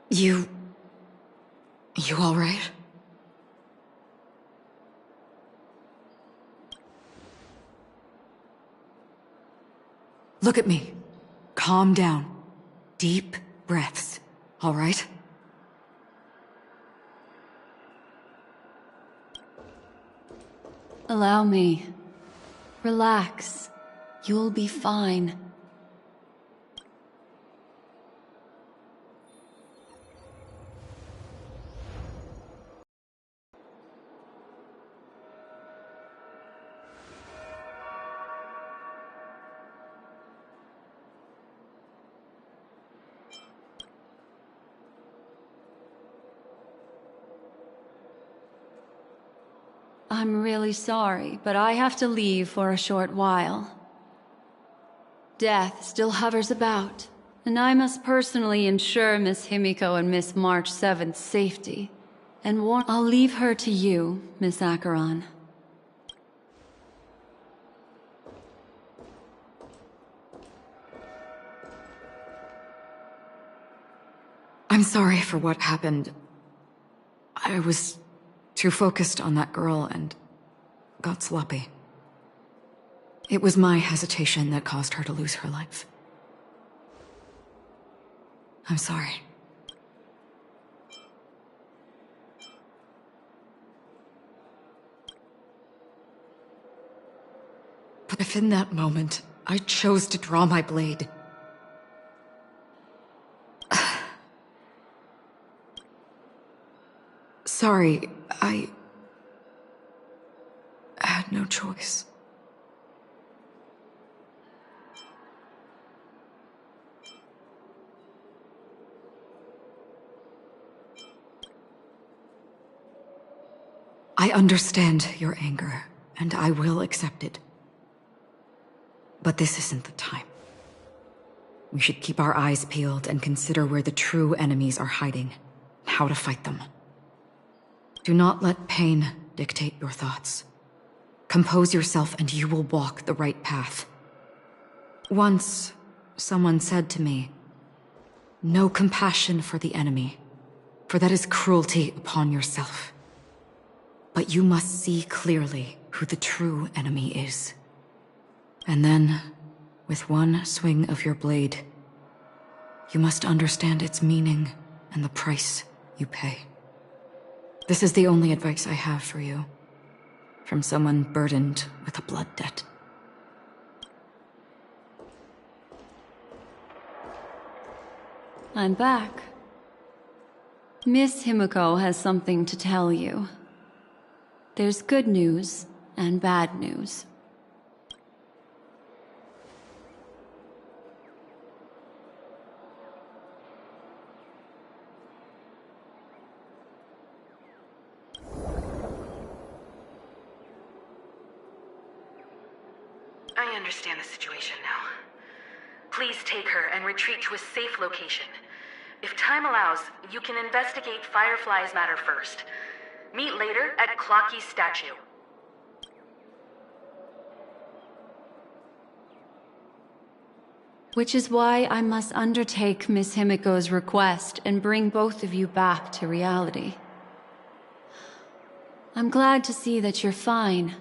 You all right? Look at me. Calm down. Deep breaths, all right? Allow me. Relax. You'll be fine. I'm really sorry, but I have to leave for a short while. Death still hovers about, and I must personally ensure Miss Himiko and Miss March 7th's safety. And I'll leave her to you, Miss Acheron. I'm sorry for what happened. I was too focused on that girl and got sloppy. It was my hesitation that caused her to lose her life. I'm sorry. But if in that moment I chose to draw my blade, sorry, I had no choice. I understand your anger, and I will accept it. But this isn't the time. We should keep our eyes peeled and consider where the true enemies are hiding, and how to fight them. Do not let pain dictate your thoughts. Compose yourself and you will walk the right path. Once, someone said to me, "No compassion for the enemy, for that is cruelty upon yourself. But you must see clearly who the true enemy is. And then, with one swing of your blade, you must understand its meaning and the price you pay." This is the only advice I have for you, from someone burdened with a blood debt. I'm back. Miss Himiko has something to tell you. There's good news and bad news. I understand the situation now. Please take her and retreat to a safe location. If time allows, you can investigate Firefly's matter first. Meet later at Clocky's statue. Which is why I must undertake Miss Himiko's request and bring both of you back to reality. I'm glad to see that you're fine.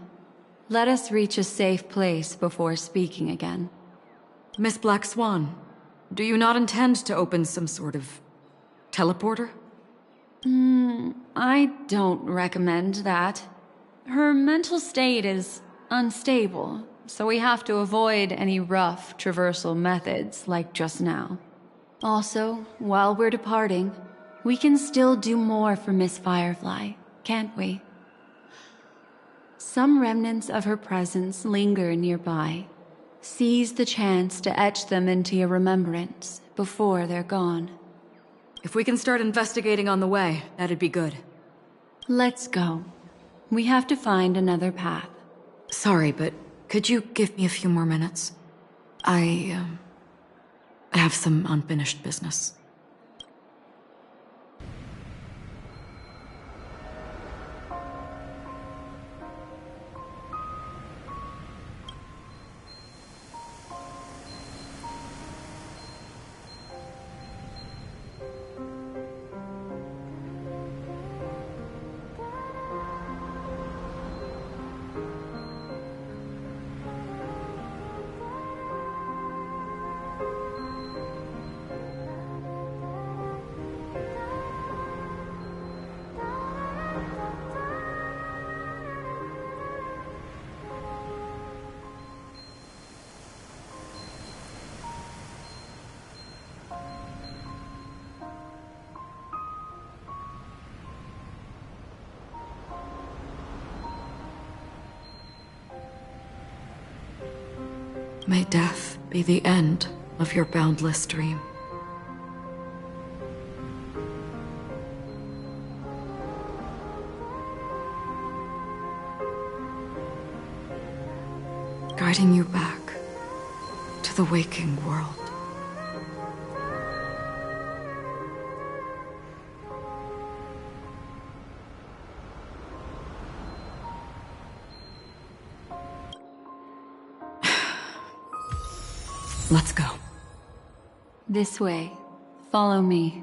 Let us reach a safe place before speaking again. Miss Black Swan, do you not intend to open some sort of teleporter? I don't recommend that. Her mental state is unstable, so we have to avoid any rough traversal methods like just now. Also, while we're departing, we can still do more for Miss Firefly, can't we? Some remnants of her presence linger nearby. Seize the chance to etch them into your remembrance before they're gone. If we can start investigating on the way, that'd be good. Let's go. We have to find another path. Sorry, but could you give me a few more minutes? I have some unfinished business. May death be the end of your boundless dream. Guiding you back to the waking world. Let's go. This way. Follow me.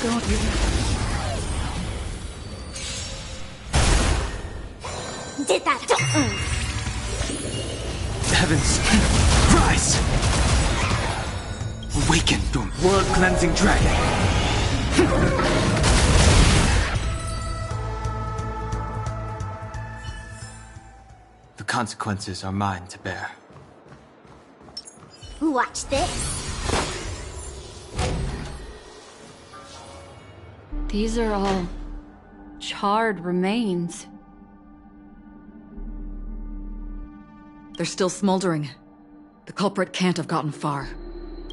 Don't you... Did that... Heavens, rise! Awaken your world-cleansing dragon! The consequences are mine to bear. Watch this. These are all charred remains. They're still smoldering. The culprit can't have gotten far.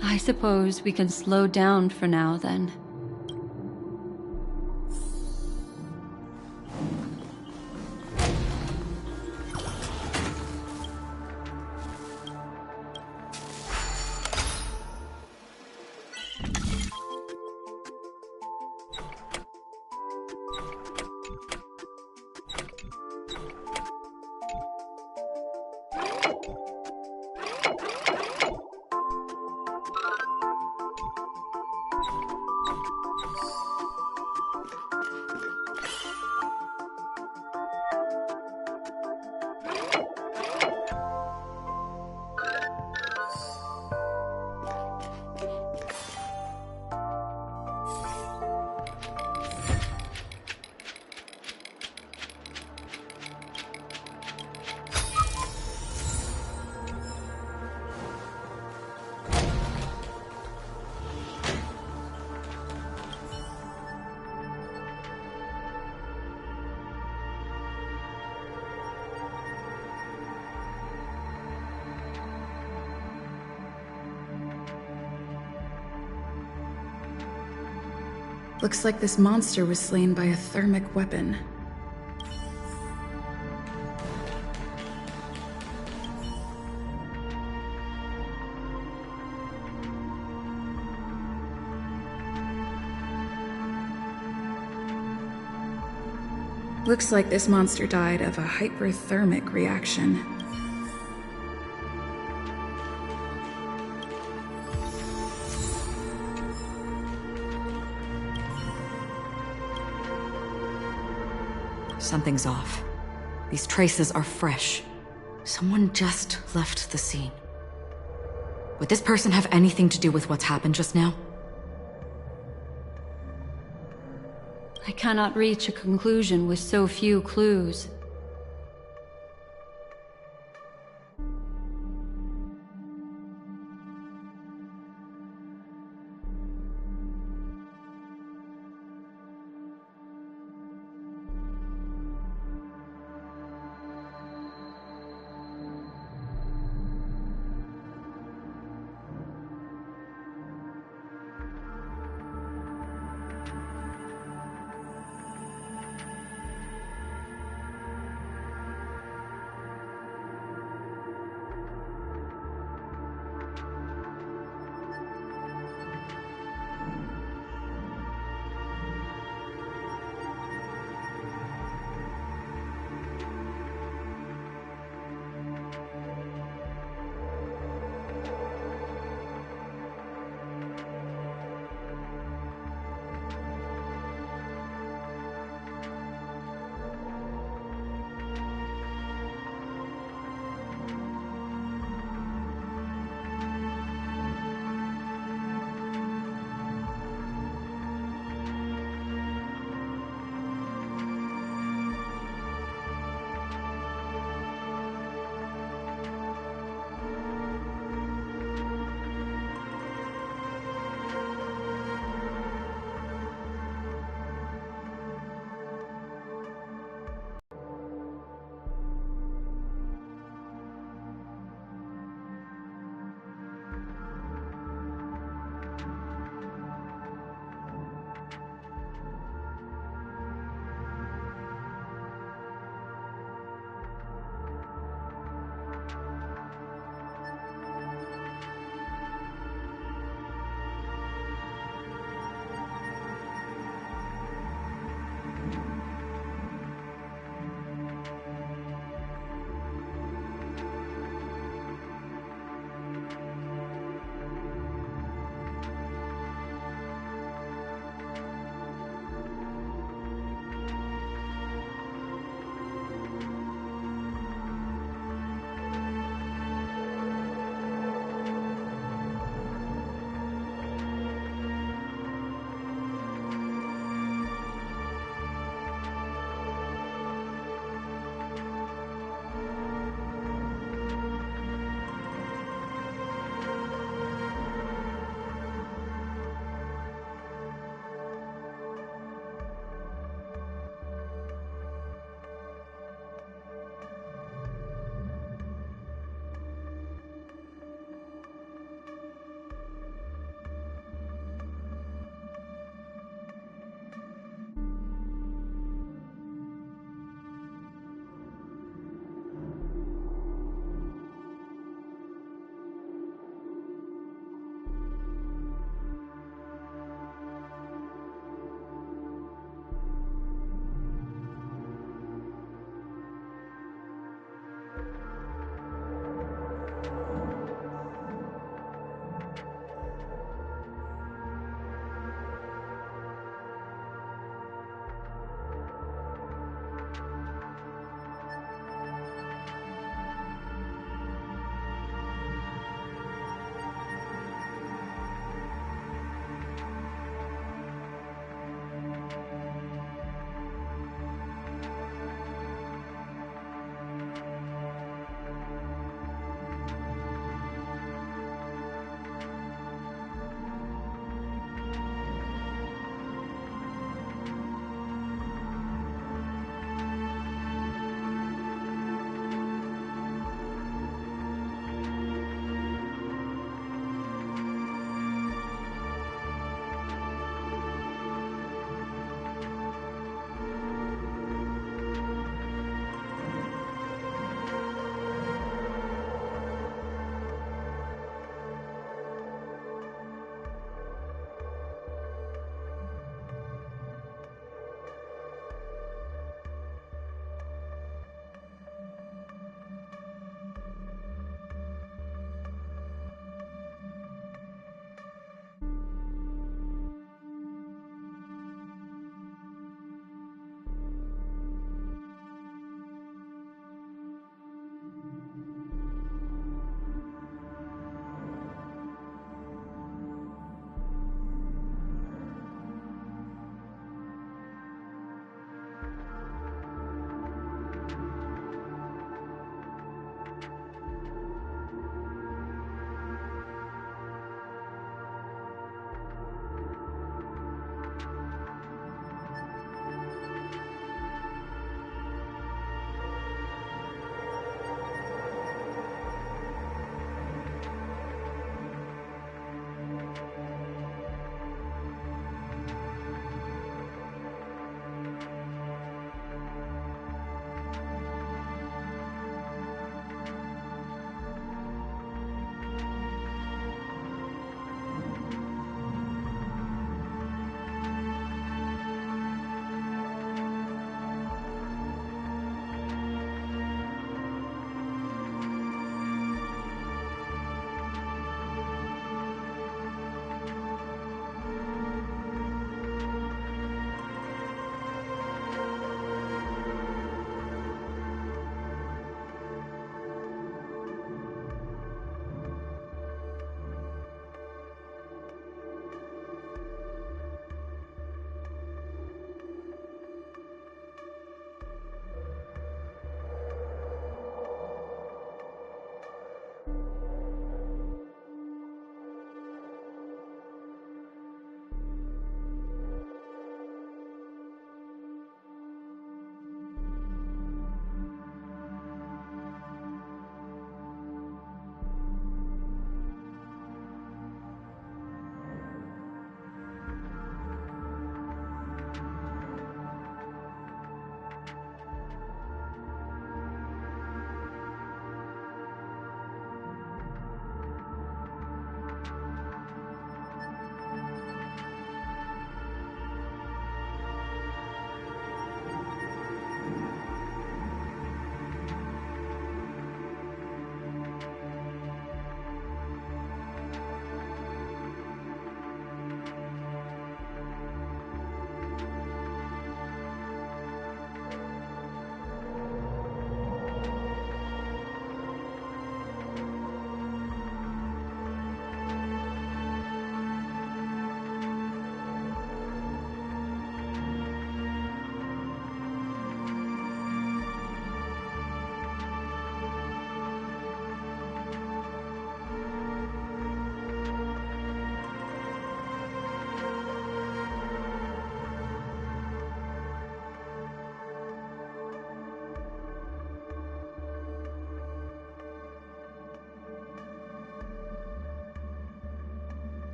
I suppose we can slow down for now, then. Looks like this monster was slain by a thermic weapon. Looks like this monster died of a hyperthermic reaction. Something's off. These traces are fresh. Someone just left the scene. Would this person have anything to do with what's happened just now? I cannot reach a conclusion with so few clues.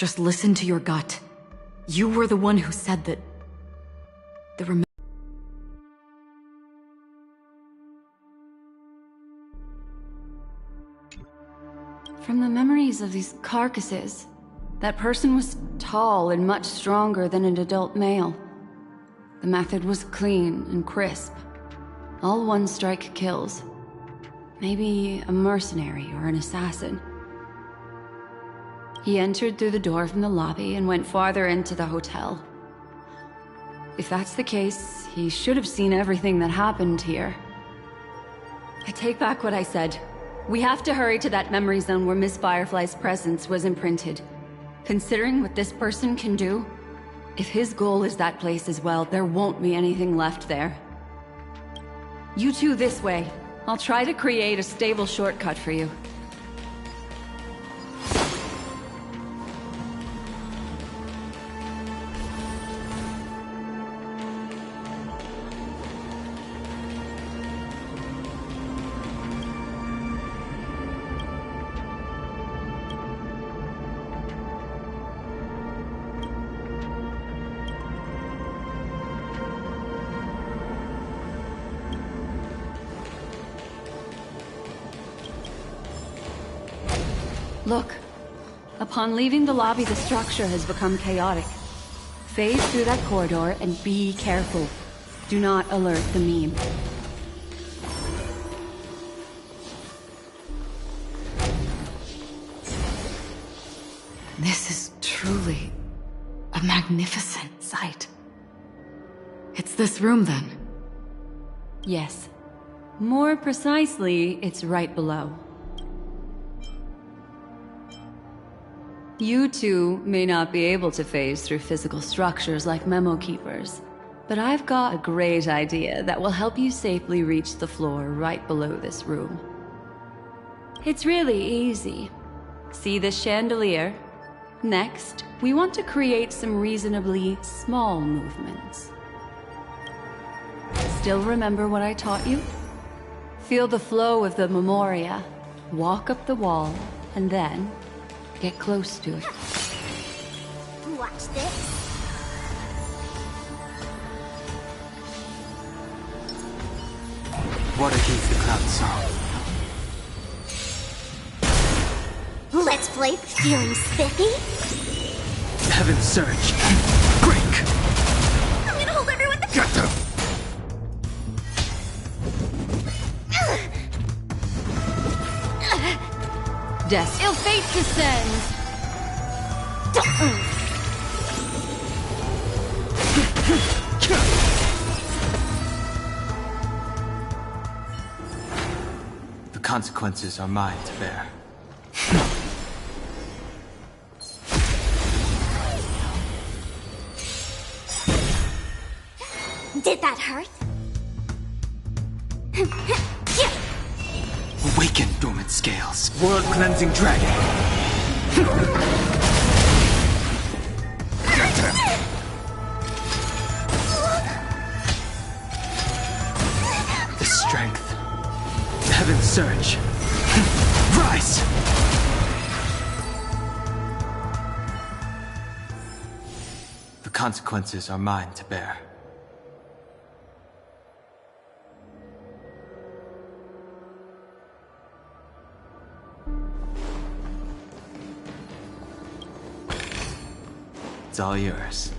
Just listen to your gut. You were the one who said that... From the memories of these carcasses, that person was tall and much stronger than an adult male. The method was clean and crisp. All one-strike kills. Maybe a mercenary or an assassin. He entered through the door from the lobby and went farther into the hotel. If that's the case, he should have seen everything that happened here. I take back what I said. We have to hurry to that memory zone where Miss Firefly's presence was imprinted. Considering what this person can do, if his goal is that place as well, there won't be anything left there. You two this way. I'll try to create a stable shortcut for you. Look. Upon leaving the lobby, the structure has become chaotic. Phase through that corridor and be careful. Do not alert the meme. This is truly a magnificent sight. It's this room, then? Yes. More precisely, it's right below. You two may not be able to phase through physical structures like Memo Keepers, but I've got a great idea that will help you safely reach the floor right below this room. It's really easy. See this chandelier? Next, we want to create some reasonably small movements. Still remember what I taught you? Feel the flow of the Memoria, walk up the wall, and then get close to it. Watch this. Water keeps the cloud song. Let's play feeling spiffy? Heaven's surge. Break! I'm gonna hold everyone the— Get them! Death. Ill fate descends! The consequences are mine to bear. Did that hurt? Awaken, dormant scales. World-cleansing dragon. The strength. Heaven's surge. Rise! The consequences are mine to bear. It's all yours.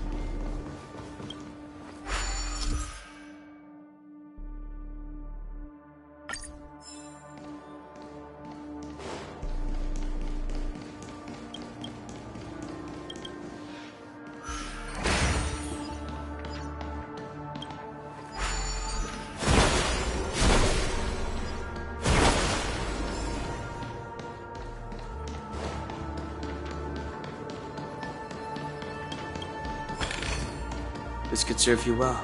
This could serve you well.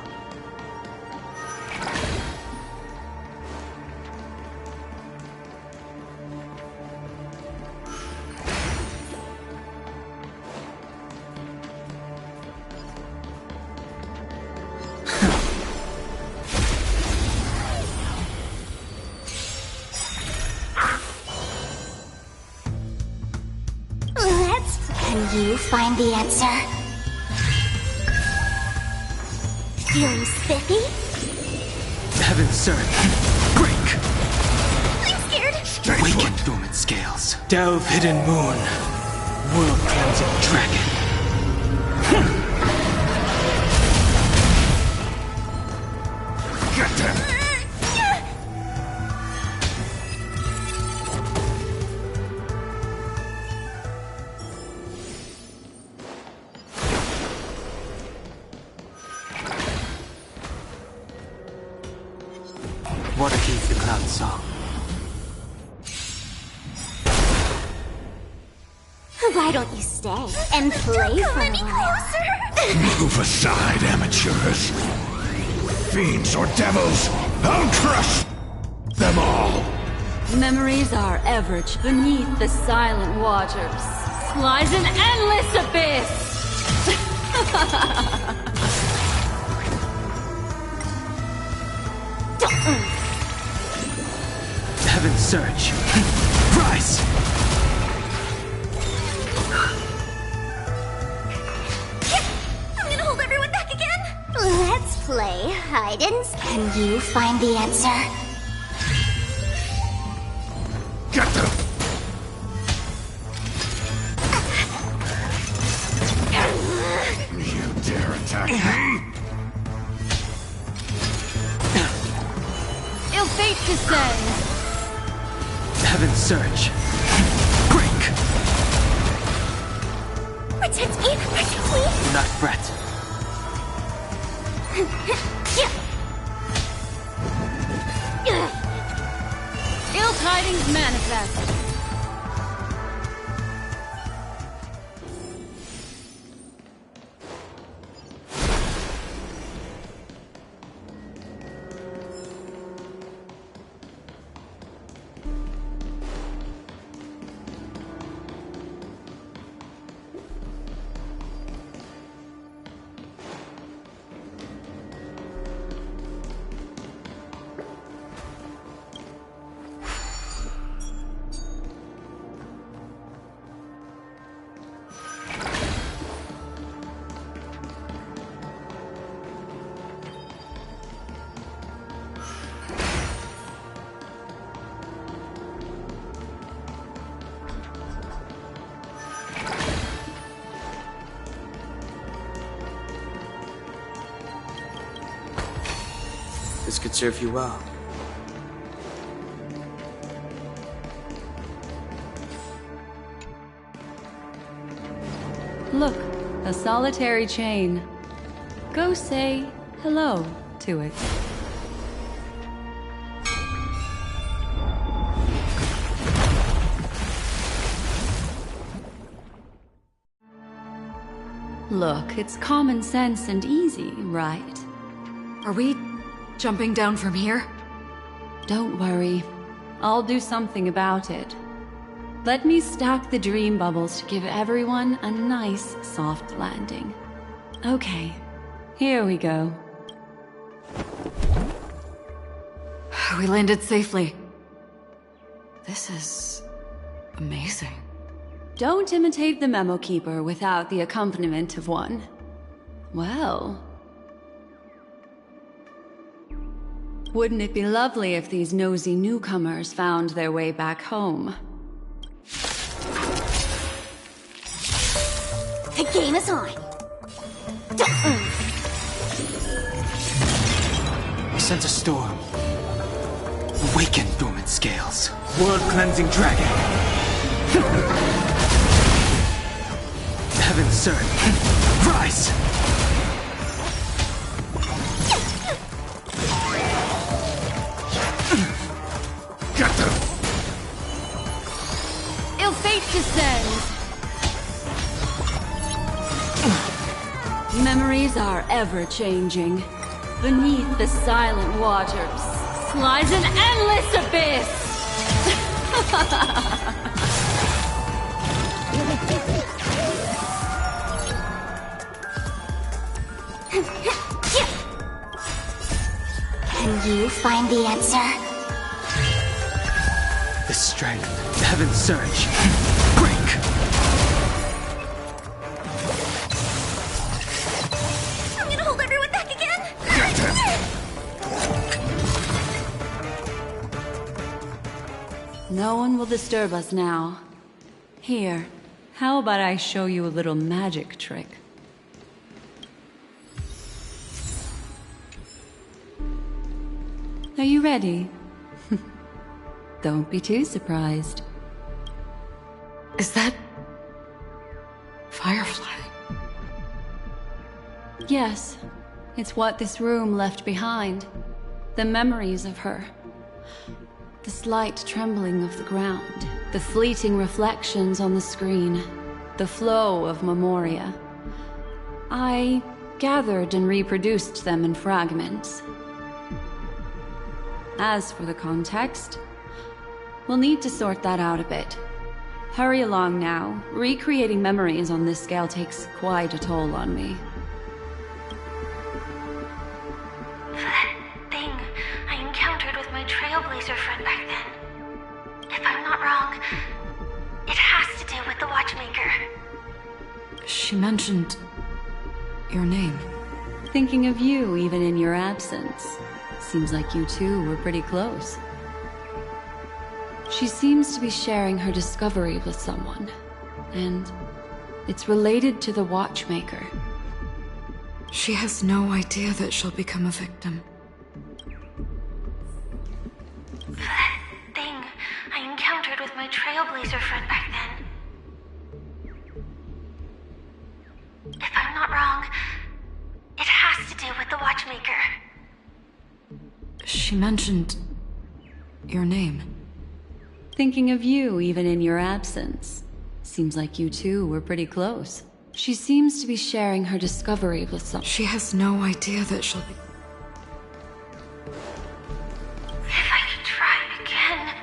Let's Can you find the answer? Feeling spiffy? Heaven surge. Break! I'm scared! Awaken dormant scales. Delve hidden moon. World cleansing dragon. Get them! Water keys the cloud song. Why don't you stay and play for a while? Move aside, amateurs. Fiends or devils, I'll crush them all. Memories are ever beneath the silent waters. Lies an endless abyss! Heaven surge. Rise! I'm gonna hold everyone back again! Let's play hide and seek. Can you find the answer? Get them! You dare attack me? Ill fate descends! Heaven surge. Break! Protect me! Protect me! Do not fret. Ill tidings manifest! This could serve you well. Look, a solitary chain. Go say hello to it. Look, it's common sense and easy, right? Are we jumping down from here? Don't worry. I'll do something about it. Let me stack the dream bubbles to give everyone a nice, soft landing. Okay, here we go. We landed safely. This is amazing. Don't imitate the Memo Keeper without the accompaniment of one. Well... wouldn't it be lovely if these nosy newcomers found their way back home? The game is on! I sense a storm. Awaken dormant scales. World cleansing dragon. Heaven surge. Rise! Get them! Ill fate descends! Memories are ever-changing. Beneath the silent waters lies an endless abyss! Can you find the answer? The strength. Heaven surge. Break! No one will disturb us now. Here, how about I show you a little magic trick? Are you ready? Don't be too surprised. Is that... Firefly? Yes, it's what this room left behind. The memories of her. The slight trembling of the ground. The fleeting reflections on the screen. The flow of memoria. I gathered and reproduced them in fragments. As for the context, we'll need to sort that out a bit. Hurry along now. Recreating memories on this scale takes quite a toll on me. That thing I encountered with my Trailblazer friend back then. If I'm not wrong, it has to do with the Watchmaker. She mentioned... your name. Thinking of you even in your absence. Seems like you two were pretty close. She seems to be sharing her discovery with someone, and it's related to the Watchmaker. She has no idea that she'll become a victim. That thing I encountered with my Trailblazer friend back then. If I'm not wrong, it has to do with the Watchmaker. She mentioned... your name. Thinking of you even in your absence. Seems like you two were pretty close. She seems to be sharing her discovery with someone. She has no idea that she'll be... If I could try again...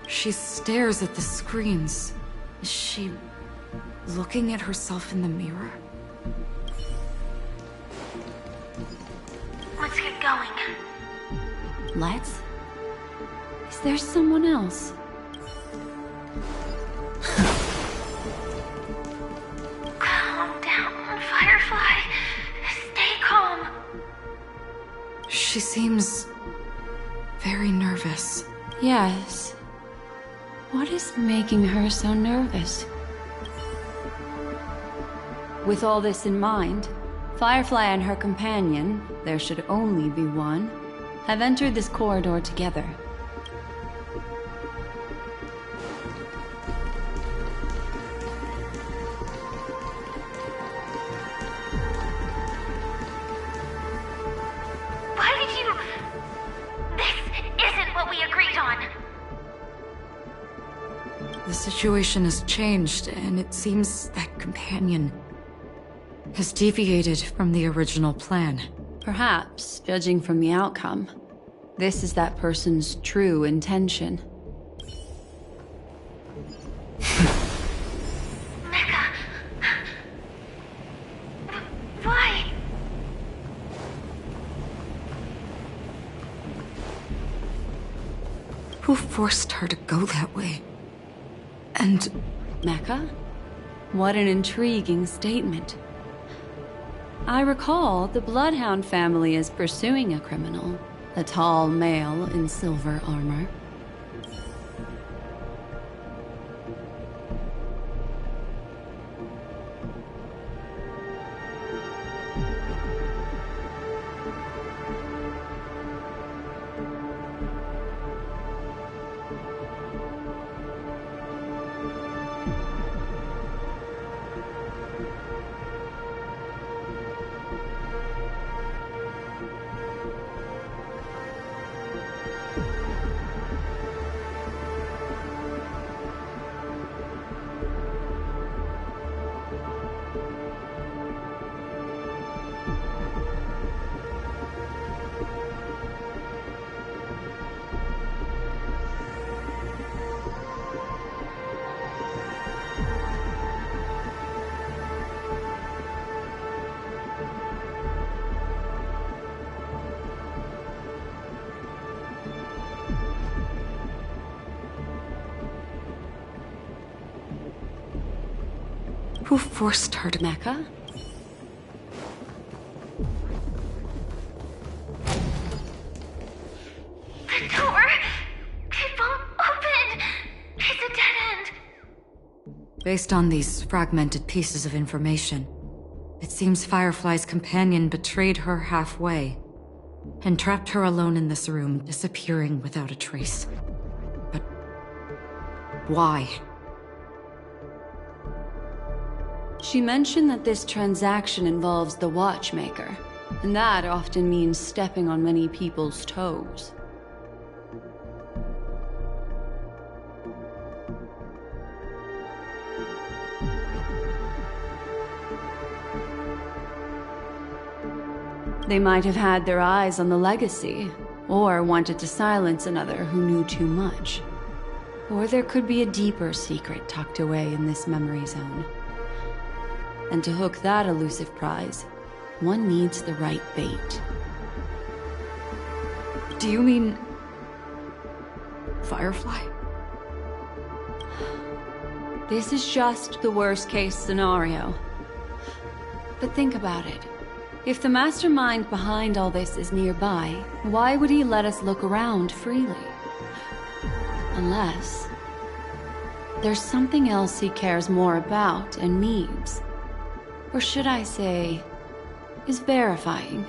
She stares at the screens. Is she... looking at herself in the mirror? Let's get going. Let's? Is there someone else? Calm down, Firefly. Stay calm. She seems... very nervous. Yes. What is making her so nervous? With all this in mind, Firefly and her companion, there should only be one, have entered this corridor together. Why did you... This isn't what we agreed on. The situation has changed, and it seems that companion has deviated from the original plan. Perhaps, judging from the outcome, this is that person's true intention. Mecha... Why? Who forced her to go that way? And... Mecha? What an intriguing statement. I recall the Bloodhound family is pursuing a criminal, a tall male in silver armor. Who forced her to... Mecha? The door... It won't Based on these fragmented pieces of information, it seems Firefly's companion betrayed her halfway and trapped her alone in this room, disappearing without a trace. But why? She mentioned that this transaction involves the Watchmaker, and that often means stepping on many people's toes. They might have had their eyes on the legacy, or wanted to silence another who knew too much. Or there could be a deeper secret tucked away in this memory zone. And to hook that elusive prize, one needs the right bait. Do you mean... Firefly? This is just the worst-case scenario. But think about it. If the mastermind behind all this is nearby, why would he let us look around freely? Unless... there's something else he cares more about and needs. Or should I say, is verifying.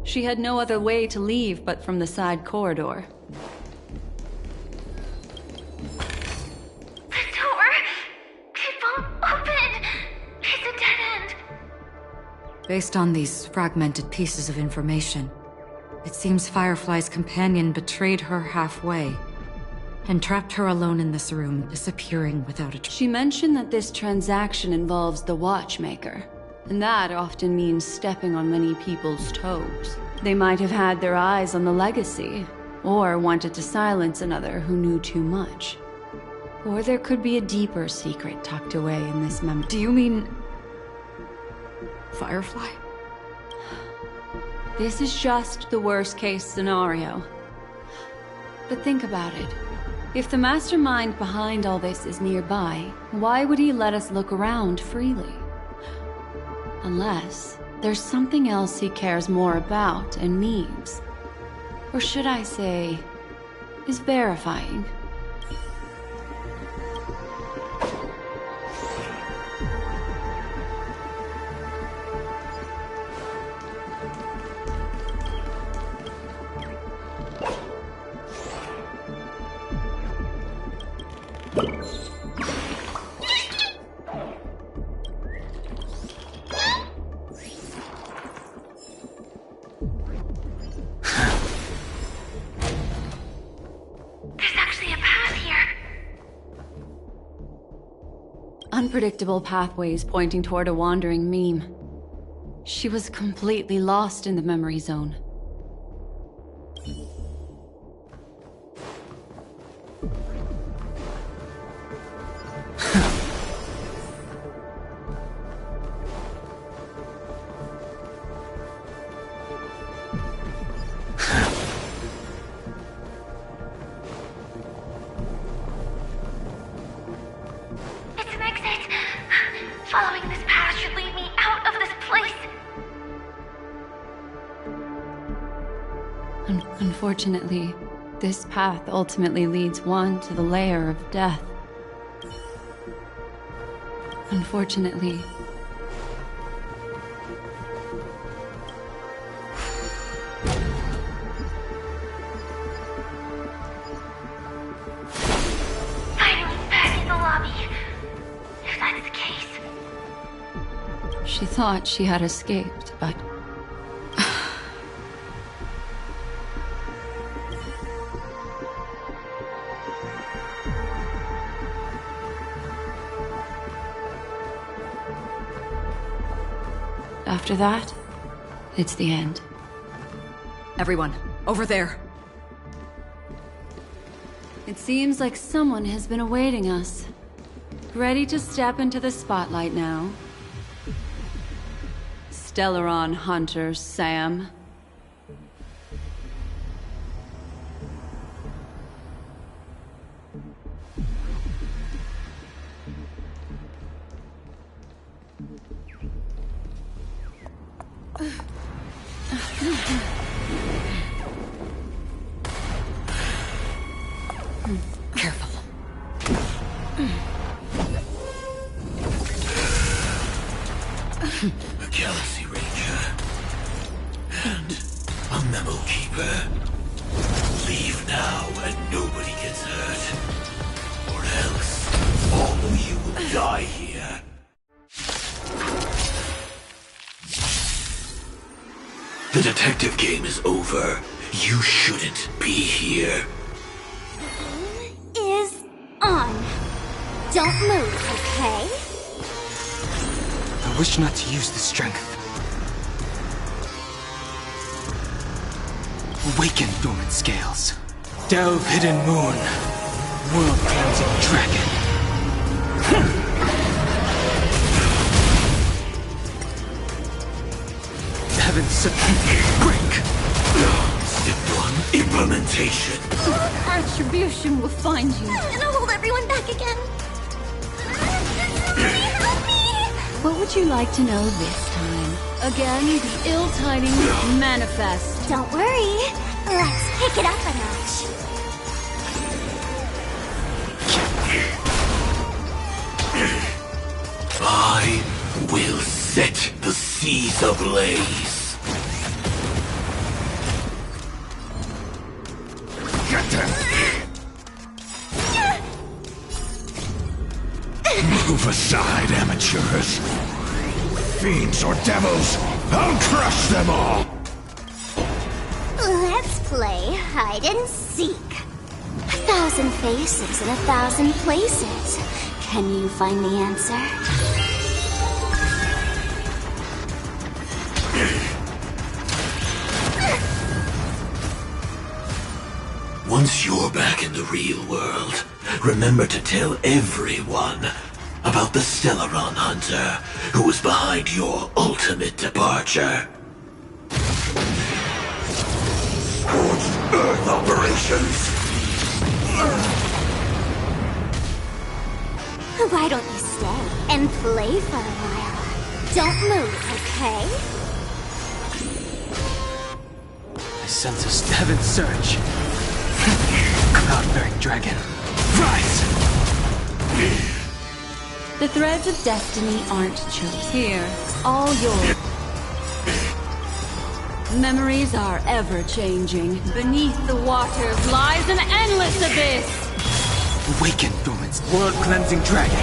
She had no other way to leave but from the side corridor. The door! It won't open! It's a dead end! Based on these fragmented pieces of information, it seems Firefly's companion betrayed her halfway and trapped her alone in this room, disappearing without a trace. She mentioned that this transaction involves the Watchmaker, and that often means stepping on many people's toes. They might have had their eyes on the legacy, or wanted to silence another who knew too much. Or there could be a deeper secret tucked away in this memory. Do you mean... Firefly? This is just the worst-case scenario. But think about it. If the mastermind behind all this is nearby, why would he let us look around freely? Unless there's something else he cares more about and needs. Or should I say, is verifying. Unpredictable pathways pointing toward a wandering meme. She was completely lost in the memory zone. Following this path should lead me out of this place. Unfortunately, this path ultimately leads one to the lair of death. Unfortunately. Finally back in the lobby. If that's the case. She thought she had escaped, but... After that, it's the end. Everyone, over there. It seems like someone has been awaiting us. Ready to step into the spotlight now. Stellaron Hunter Sam. Careful. A Galaxy Ranger. And a Memo Keeper. Leave now and nobody gets hurt. Or else, all of you will die here. The detective game is over. You shouldn't be here. Is on. Don't move, okay? I wish not to use the strength. Awaken, dormant scales. Delve, hidden moon. World cleansing dragon. Heaven's break. Step 1, implementation. Attribution will find you. And I'll hold everyone back again. Help me! What would you like to know this time? Again, the ill tidings manifest. Don't worry. Let's pick it up a notch. I will set the seas ablaze. Get them! Move aside, amateurs. Fiends or devils, I'll crush them all! Let's play hide and seek. 1,000 faces in 1,000 places. Can you find the answer? Once you're back in the real world, remember to tell everyone about the Stellaron Hunter who was behind your ultimate departure. Scorched Earth operations! Why don't you stay and play for a while? Don't move, okay? I sense a heaven surge. Cloud-bearing dragon. Rise! The threads of destiny aren't chosen. Here, all yours. Memories are ever-changing. Beneath the waters lies an endless abyss. Awaken, dormant world-cleansing dragon.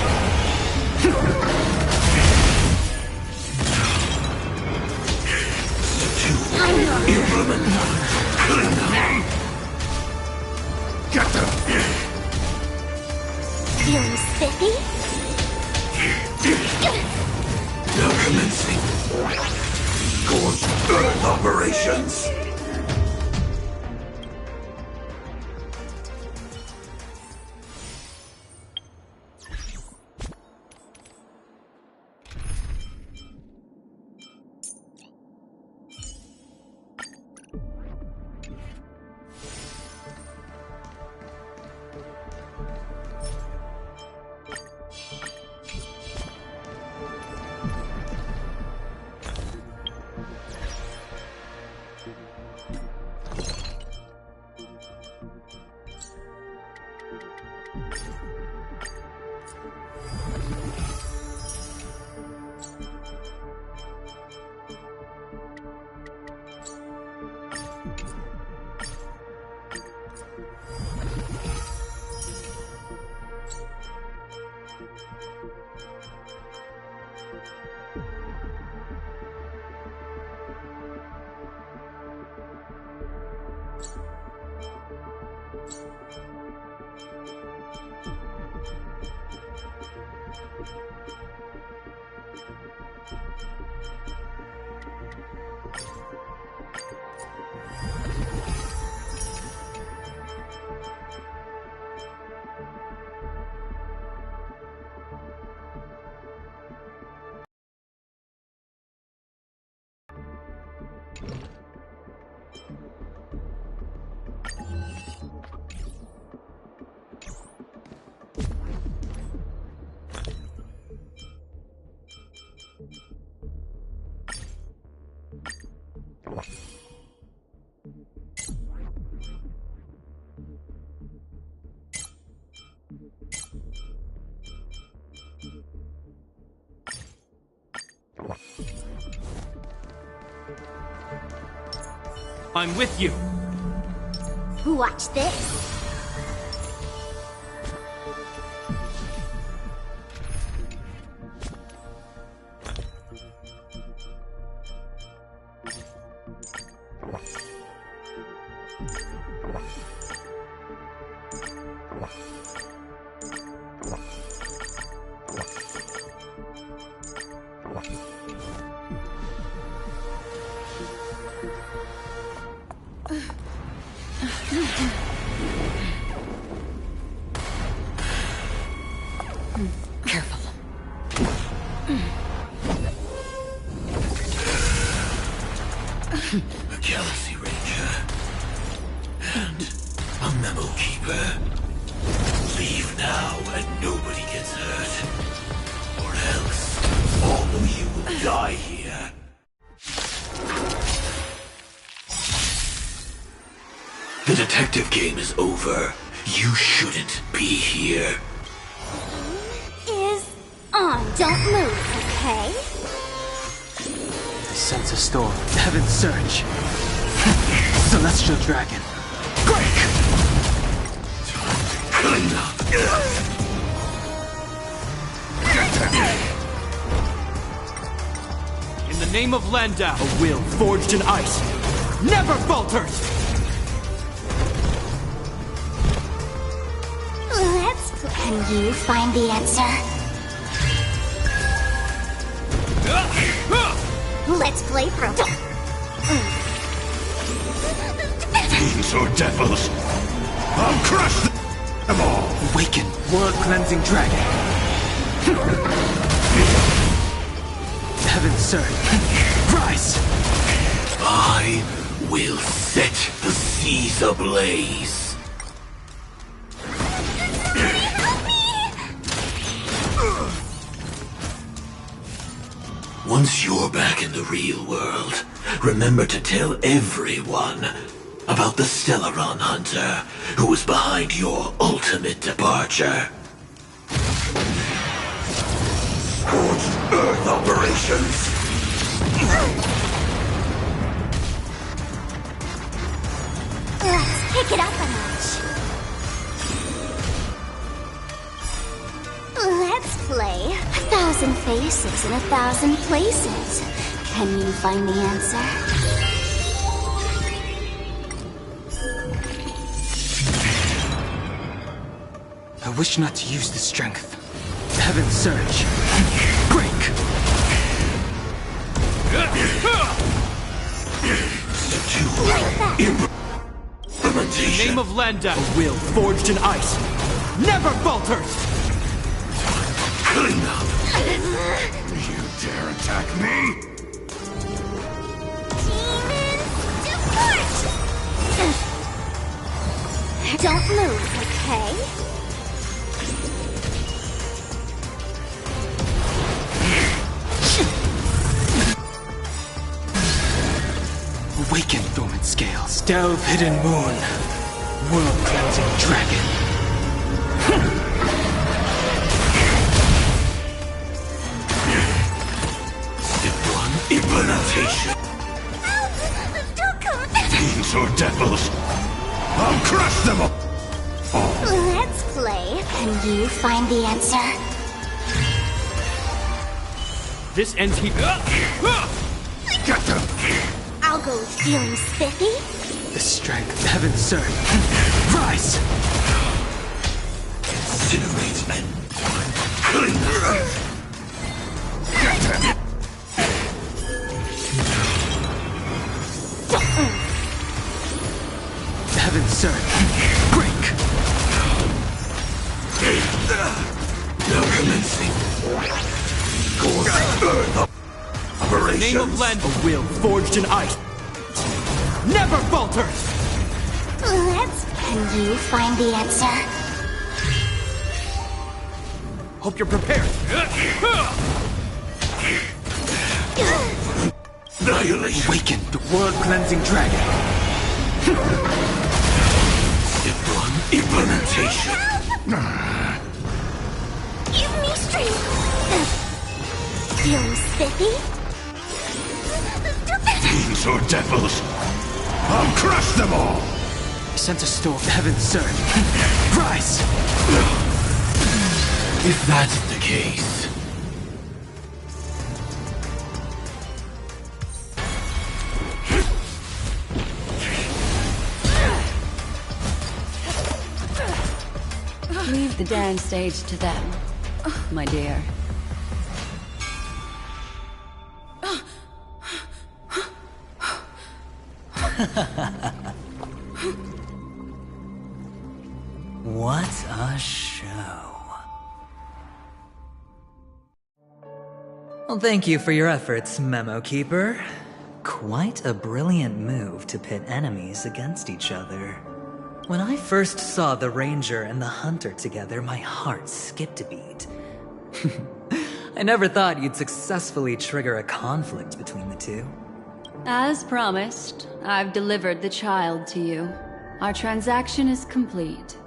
Implement. Get them. Feeling spiffy? Now commencing. Scorched Earth operations. I'm with you. Watch this. Careful. A Galaxy Ranger and a Memo Keeper. Leave now and nobody gets hurt, or else all of you will die here. The detective game is over. You shouldn't be here. Is on. Don't move, okay? I sense a storm. Heaven's surge. Celestial dragon. Break! Clean up. In the name of Landau, a will forged in ice never falters! Can you find the answer? Let's play from. Fiends or devils, I'll crush them all. Awaken, world-cleansing dragon. Heaven's surge. Rise! I will set the seas ablaze. Once you're back in the real world, remember to tell everyone about the Stellaron Hunter who was behind your ultimate departure. Scorched Earth operations. Let's pick it up a notch. Let's play 1,000 faces in 1,000 places. Can you find the answer? I wish not to use the strength. Heaven's surge. Break! In the name of Landau, a will forged in ice never falters! Clean up! You dare attack me? Don't move, okay? Awaken, dormant scales. Delve, hidden moon. World-cleansing dragon. Step 1, implementation. Fiends or devils, I'll crush them all. Let's play. Can you find the answer? This ends here. Get them! I'll go feeling spiffy. The strength, heaven's surge. Rise! Incinerate and clean up! Get them! Heaven's surge. Break! Now commencing. Scorched Earth operations. In the name of Landau, a will forged in ice never falters! Can you find the answer? Hope you're prepared. Annihilation. Awaken the world-cleansing dragon. Implementation. Give me strength. Feeling spiffy? Fiends or devils, I'll crush them all. I sense a storm. Heaven surge. Rise! If that's the case. Leave the dance stage to them, my dear. What a show. Well, thank you for your efforts, Memo Keeper. Quite a brilliant move to pit enemies against each other. When I first saw the Ranger and the Hunter together, my heart skipped a beat. I never thought you'd successfully trigger a conflict between the two. As promised, I've delivered the child to you. Our transaction is complete.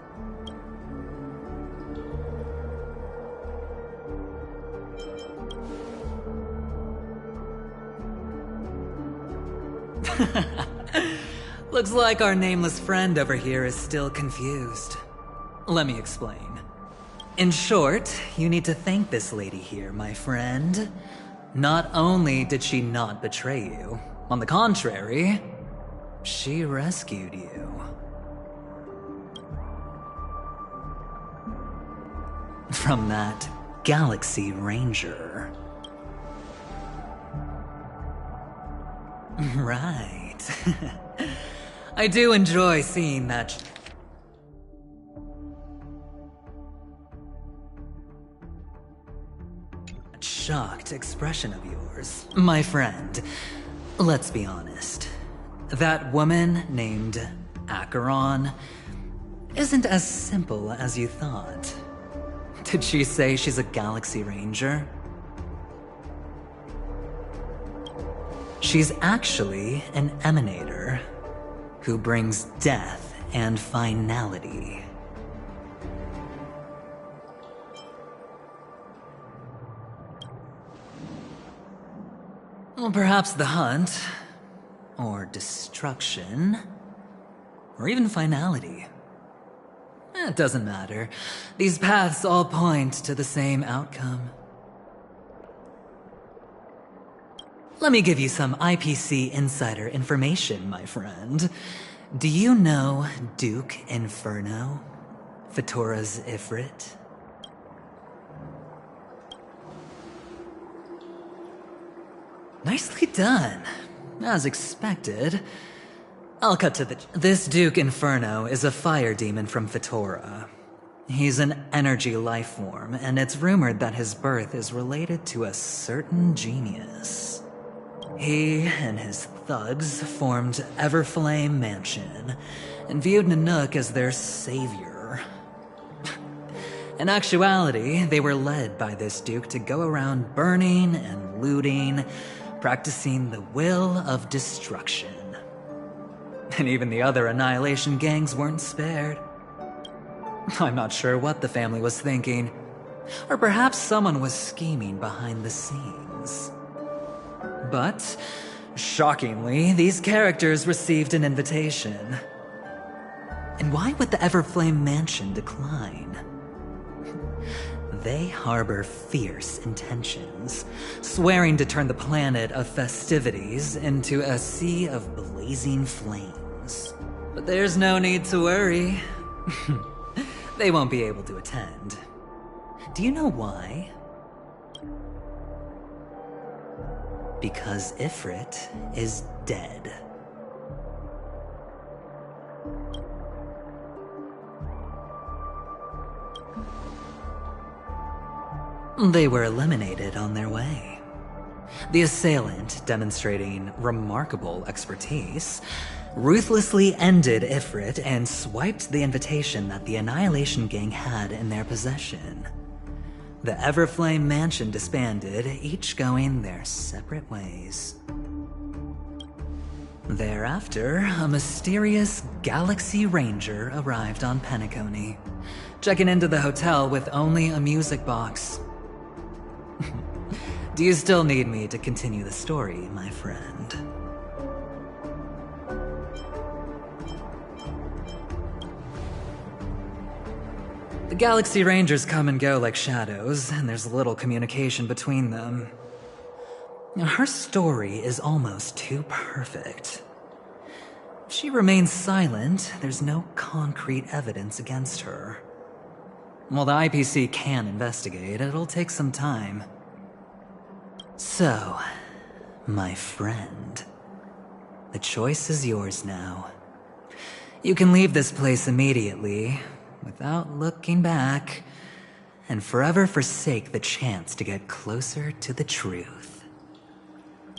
Looks like our nameless friend over here is still confused. Let me explain. In short, you need to thank this lady here, my friend. Not only did she not betray you, on the contrary, she rescued you. From that Galaxy Ranger. Right. I do enjoy seeing that shocked expression of yours. My friend, let's be honest. That woman named Acheron isn't as simple as you thought. Did she say she's a Galaxy Ranger? She's actually an emanator who brings death and finality. Well, perhaps the hunt, or destruction, or even finality. It doesn't matter. These paths all point to the same outcome. Let me give you some IPC insider information, my friend. Do you know Duke Inferno? Fatora's Ifrit? Nicely done. As expected. I'll cut to this Duke Inferno is a fire demon from Fatora. He's an energy life form, and it's rumored that his birth is related to a certain genius. He and his thugs formed Everflame Mansion, and viewed Nanook as their savior. In actuality, they were led by this Duke to go around burning and looting, practicing the will of destruction. And even the other Annihilation gangs weren't spared. I'm not sure what the family was thinking, or perhaps someone was scheming behind the scenes. But, shockingly, these characters received an invitation. And why would the Everflame Mansion decline? They harbor fierce intentions, swearing to turn the planet of festivities into a sea of blazing flames. But there's no need to worry. They won't be able to attend. Do you know why? Because Ifrit is dead. They were eliminated on their way. The assailant, demonstrating remarkable expertise, ruthlessly ended Ifrit and swiped the invitation that the Annihilation Gang had in their possession. The Everflame Mansion disbanded, each going their separate ways. Thereafter, a mysterious Galaxy Ranger arrived on Penacony, checking into the hotel with only a music box. Do you still need me to continue the story, my friend? The Galaxy Rangers come and go like shadows, and there's little communication between them. Her story is almost too perfect. If she remains silent, there's no concrete evidence against her. While the IPC can investigate, it'll take some time. So, my friend, the choice is yours now. You can leave this place immediately, without looking back, and forever forsake the chance to get closer to the truth.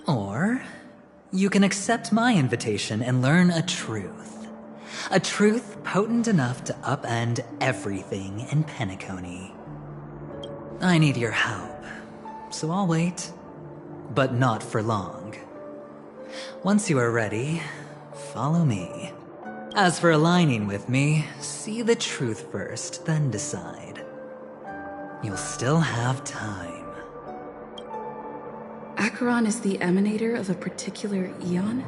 Or, you can accept my invitation and learn a truth. A truth potent enough to upend everything in Penacony. I need your help, so I'll wait. But not for long. Once you are ready, follow me. As for aligning with me, see the truth first, then decide. You'll still have time. Acheron is the emanator of a particular eon?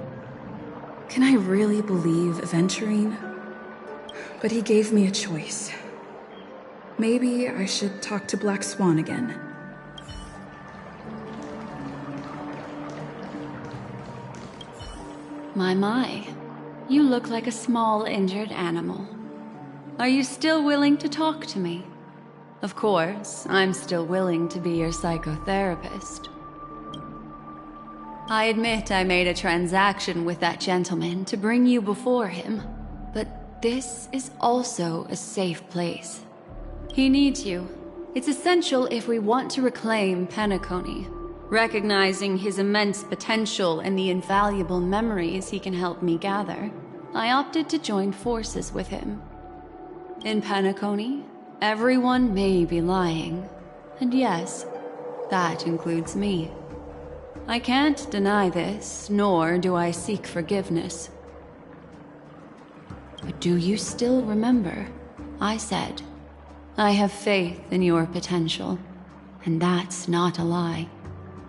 Can I really believe Aventurine? But he gave me a choice. Maybe I should talk to Black Swan again. My. You look like a small, injured animal. Are you still willing to talk to me? Of course, I'm still willing to be your psychotherapist. I admit I made a transaction with that gentleman to bring you before him, but this is also a safe place. He needs you. It's essential if we want to reclaim Penacony. Recognizing his immense potential and the invaluable memories he can help me gather, I opted to join forces with him. In Penacony, everyone may be lying, and yes, that includes me. I can't deny this, nor do I seek forgiveness. But do you still remember? I said, I have faith in your potential, and that's not a lie.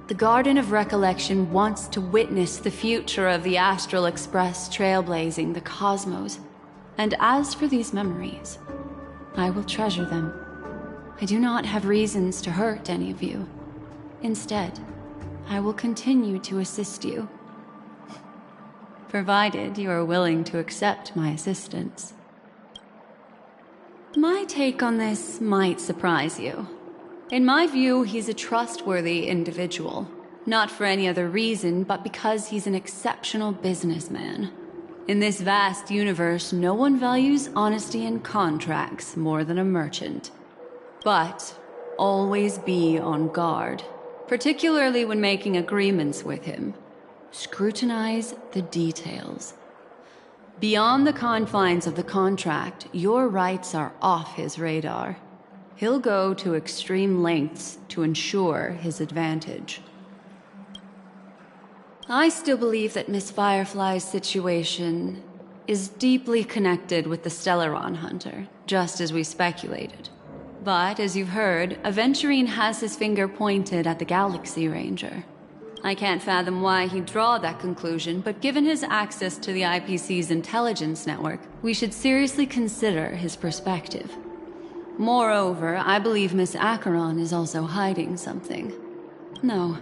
The Garden of Recollection wants to witness the future of the Astral Express trailblazing the cosmos. And as for these memories, I will treasure them. I do not have reasons to hurt any of you. Instead, I will continue to assist you. Provided you are willing to accept my assistance. My take on this might surprise you. In my view, he's a trustworthy individual. Not for any other reason, but because he's an exceptional businessman. In this vast universe, no one values honesty in contracts more than a merchant. But always be on guard, particularly when making agreements with him. Scrutinize the details. Beyond the confines of the contract, your rights are off his radar. He'll go to extreme lengths to ensure his advantage. I still believe that Miss Firefly's situation is deeply connected with the Stellaron Hunter, just as we speculated. But, as you've heard, Aventurine has his finger pointed at the Galaxy Ranger. I can't fathom why he'd draw that conclusion, but given his access to the IPC's intelligence network, we should seriously consider his perspective. Moreover, I believe Miss Acheron is also hiding something. No.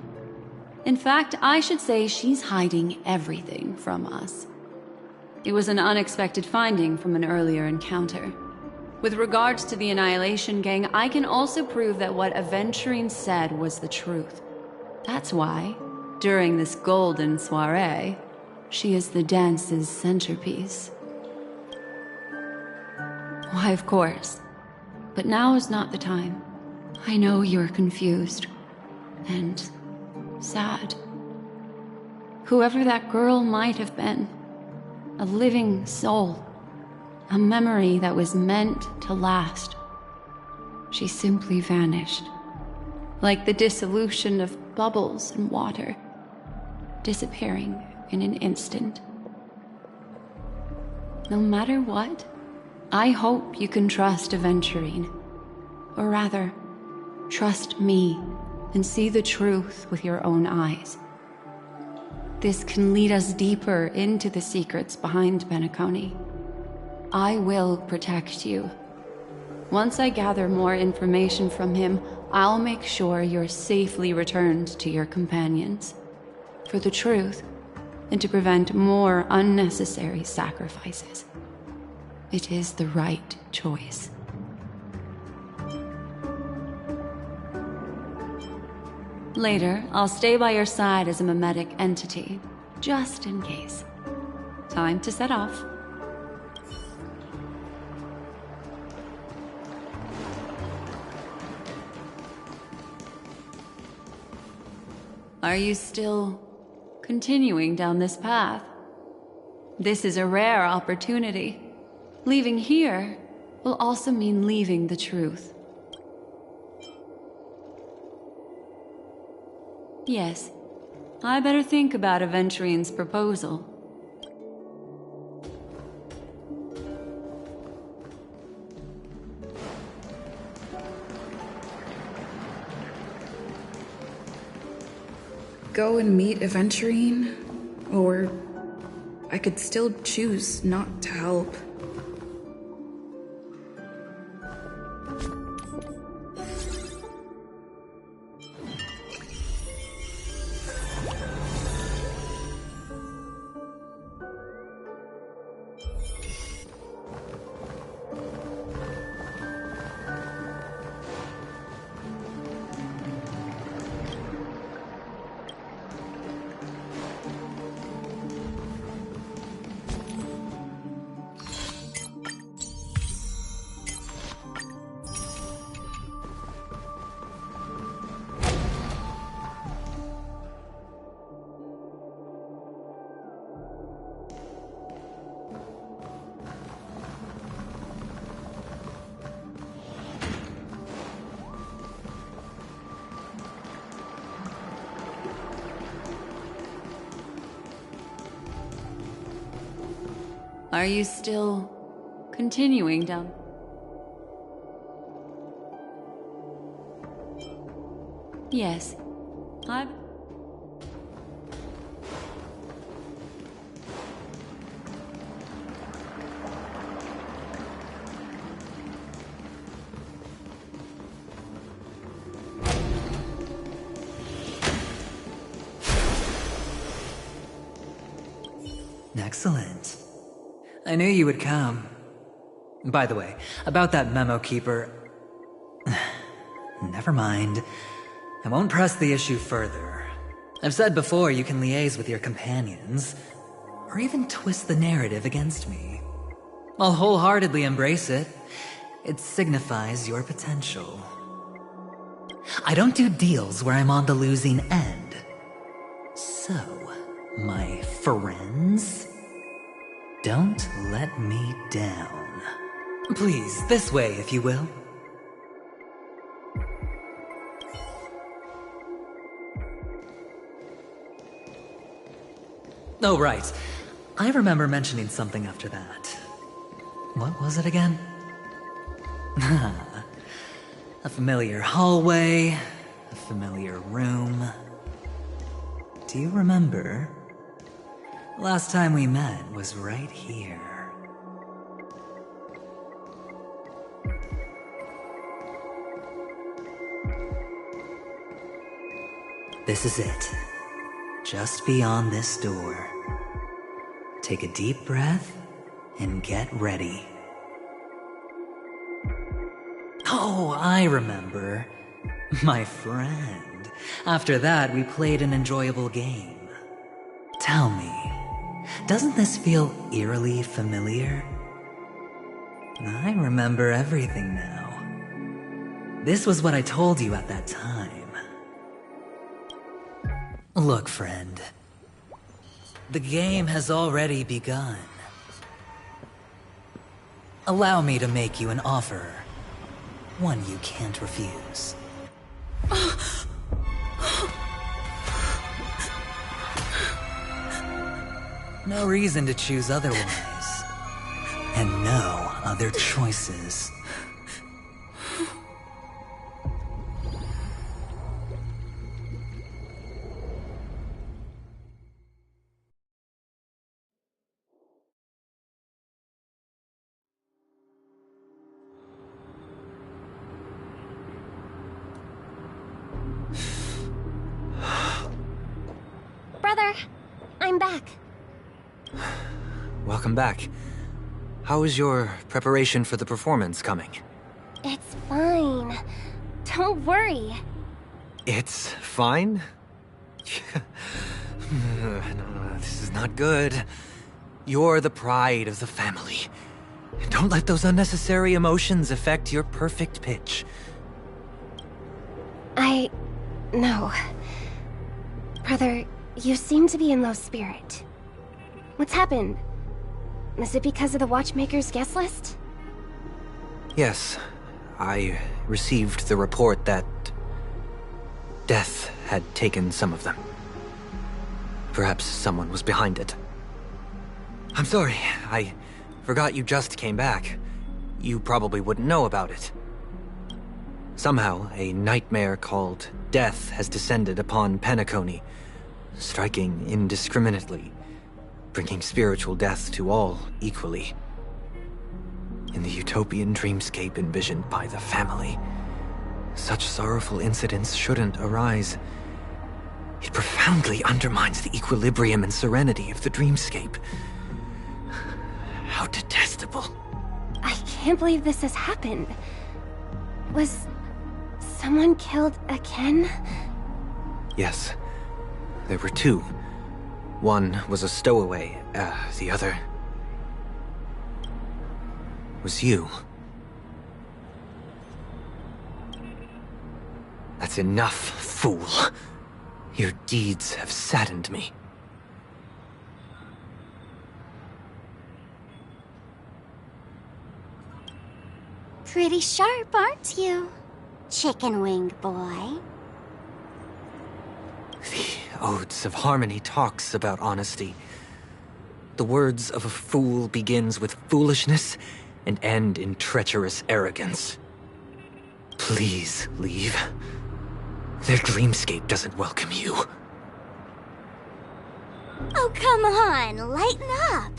In fact, I should say she's hiding everything from us. It was an unexpected finding from an earlier encounter. With regards to the Annihilation Gang, I can also prove that what Aventurine said was the truth. That's why, during this golden soiree, she is the dance's centerpiece. Why, of course. But now is not the time. I know you're confused. And sad. Whoever that girl might have been. A living soul. A memory that was meant to last. She simply vanished. Like the dissolution of bubbles in water. Disappearing in an instant. No matter what, I hope you can trust Aventurine. Or rather, trust me and see the truth with your own eyes. This can lead us deeper into the secrets behind Penacony. I will protect you. Once I gather more information from him, I'll make sure you're safely returned to your companions. For the truth, and to prevent more unnecessary sacrifices. It is the right choice. Later, I'll stay by your side as a mimetic entity, just in case. Time to set off. Are you still continuing down this path? This is a rare opportunity. Leaving here will also mean leaving the truth. Yes, I better think about Aventurine's proposal. Go and meet Aventurine, or I could still choose not to help. Are you still continuing down? Yes, I've... Excellent. I knew you would come. By the way, about that memo keeper... Never mind. I won't press the issue further. I've said before you can liaise with your companions, or even twist the narrative against me. I'll wholeheartedly embrace it. It signifies your potential. I don't do deals where I'm on the losing end. So, my friends... don't let me down. Please, this way, if you will. Oh, right. I remember mentioning something after that. What was it again? A familiar hallway, a familiar room. Do you remember? Last time we met was right here. This is it. Just beyond this door. Take a deep breath and get ready. Oh, I remember. My friend. After that, we played an enjoyable game. Tell me, doesn't this feel eerily familiar? I remember everything now. This was what I told you at that time. Look, friend. The game has already begun. Allow me to make you an offer. One you can't refuse. No reason to choose otherwise. and no other choices. Brother, I'm back. Welcome back. How is your preparation for the performance coming? It's fine. Don't worry. It's fine? No, this is not good. You're the pride of the family. Don't let those unnecessary emotions affect your perfect pitch. No. Brother, you seem to be in low spirit. What's happened? Is it because of the Watchmaker's guest list? Yes, I received the report that Death had taken some of them. Perhaps someone was behind it. I'm sorry, I forgot you just came back. You probably wouldn't know about it. Somehow, a nightmare called Death has descended upon Penacony, striking indiscriminately, bringing spiritual death to all equally. In the utopian dreamscape envisioned by the family, such sorrowful incidents shouldn't arise. It profoundly undermines the equilibrium and serenity of the dreamscape. How detestable. I can't believe this has happened. Was someone killed again? Yes. There were two. One was a stowaway, the other was you. That's enough, fool. Your deeds have saddened me. Pretty sharp, aren't you, chicken wing boy? The Odes of Harmony talks about honesty. The words of a fool begins with foolishness and end in treacherous arrogance. Please leave. Their dreamscape doesn't welcome you. Oh, come on, lighten up.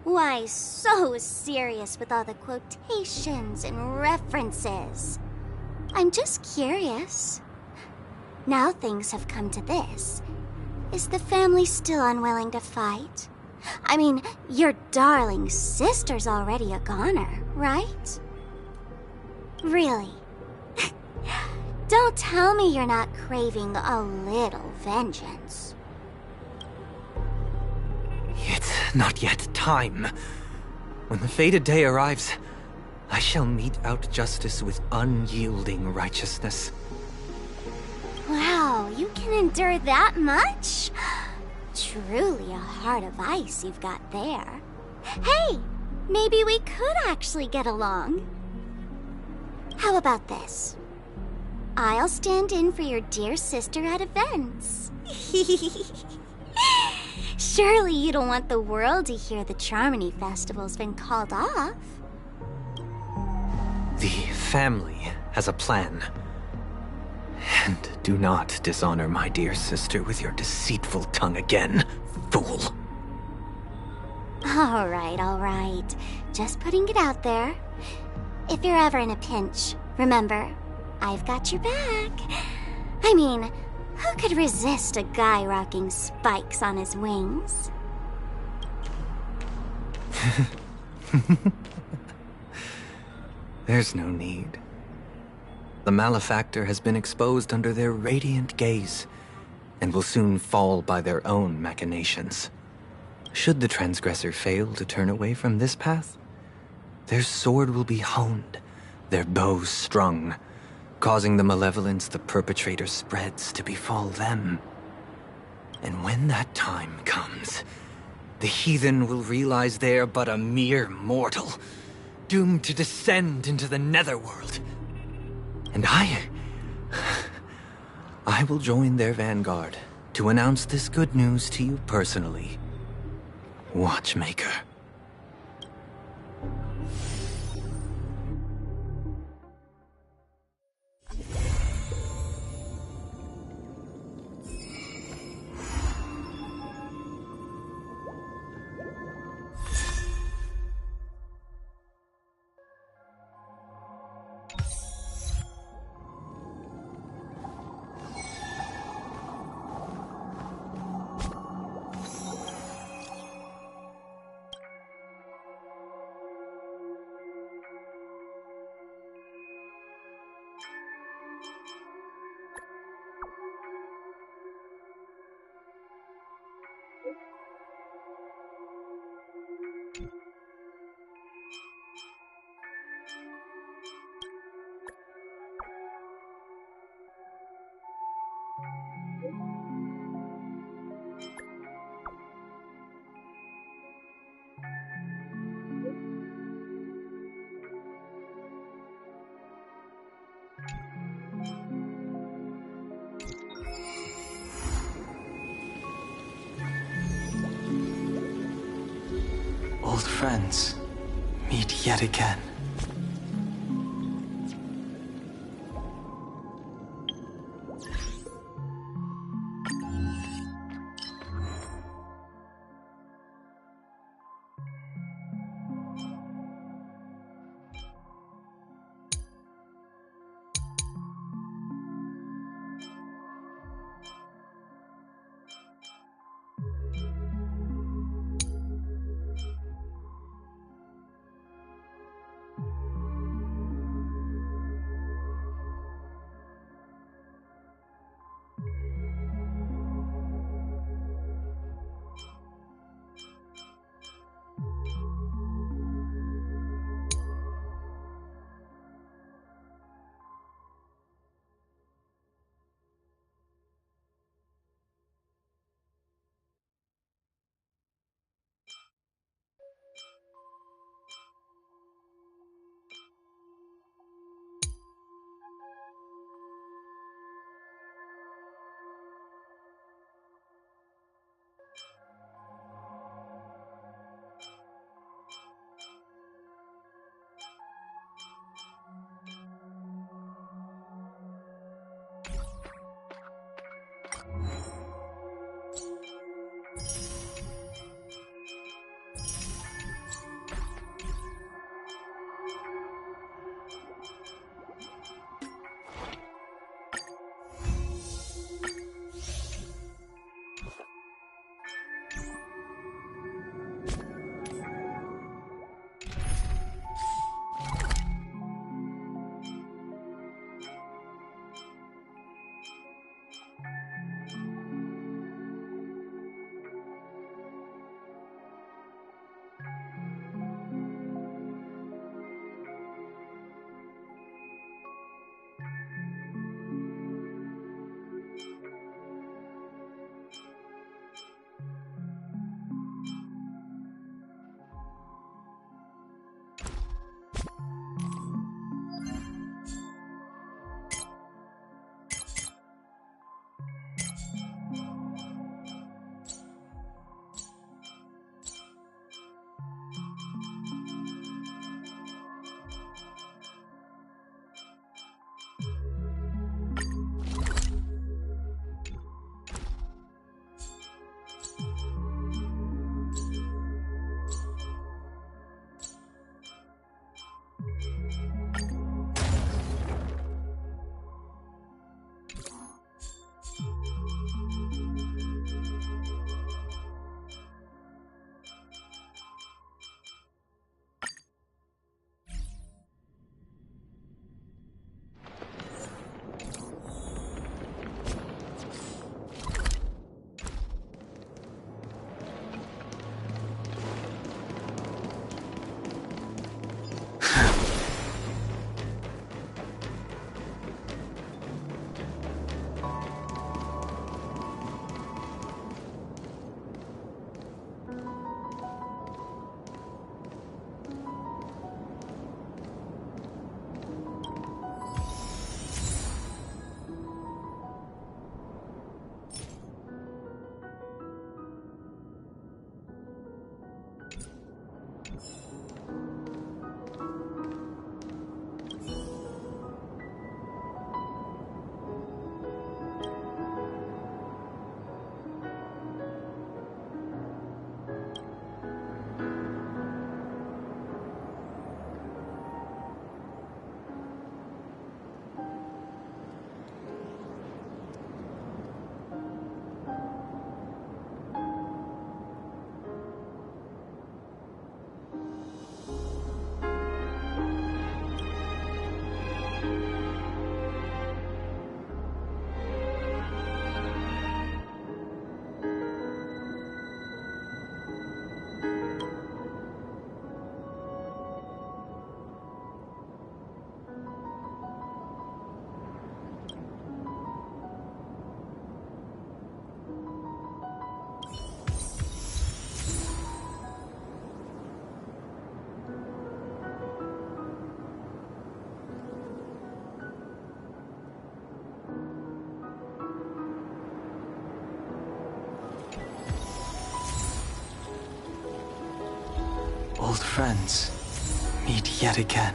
Why so serious with all the quotations and references? I'm just curious. Now things have come to this. Is the family still unwilling to fight? I mean, your darling sister's already a goner, right? Really? Don't tell me you're not craving a little vengeance. It's not yet time. When the fated day arrives, I shall mete out justice with unyielding righteousness. Wow, you can endure that much? Truly a heart of ice you've got there. Hey, maybe we could actually get along. How about this? I'll stand in for your dear sister at events. Surely you don't want the world to hear the Charmony Festival's been called off. The family has a plan. And do not dishonor my dear sister with your deceitful tongue again, fool. All right. Just putting it out there. If you're ever in a pinch, remember, I've got your back. I mean, who could resist a guy rocking spikes on his wings? There's no need. The malefactor has been exposed under their radiant gaze, and will soon fall by their own machinations. Should the transgressor fail to turn away from this path, their sword will be honed, their bow strung, causing the malevolence the perpetrator spreads to befall them. And when that time comes, the heathen will realize they're but a mere mortal, doomed to descend into the netherworld. And I will join their vanguard to announce this good news to you personally, Watchmaker. Old friends meet yet again. Old friends meet yet again.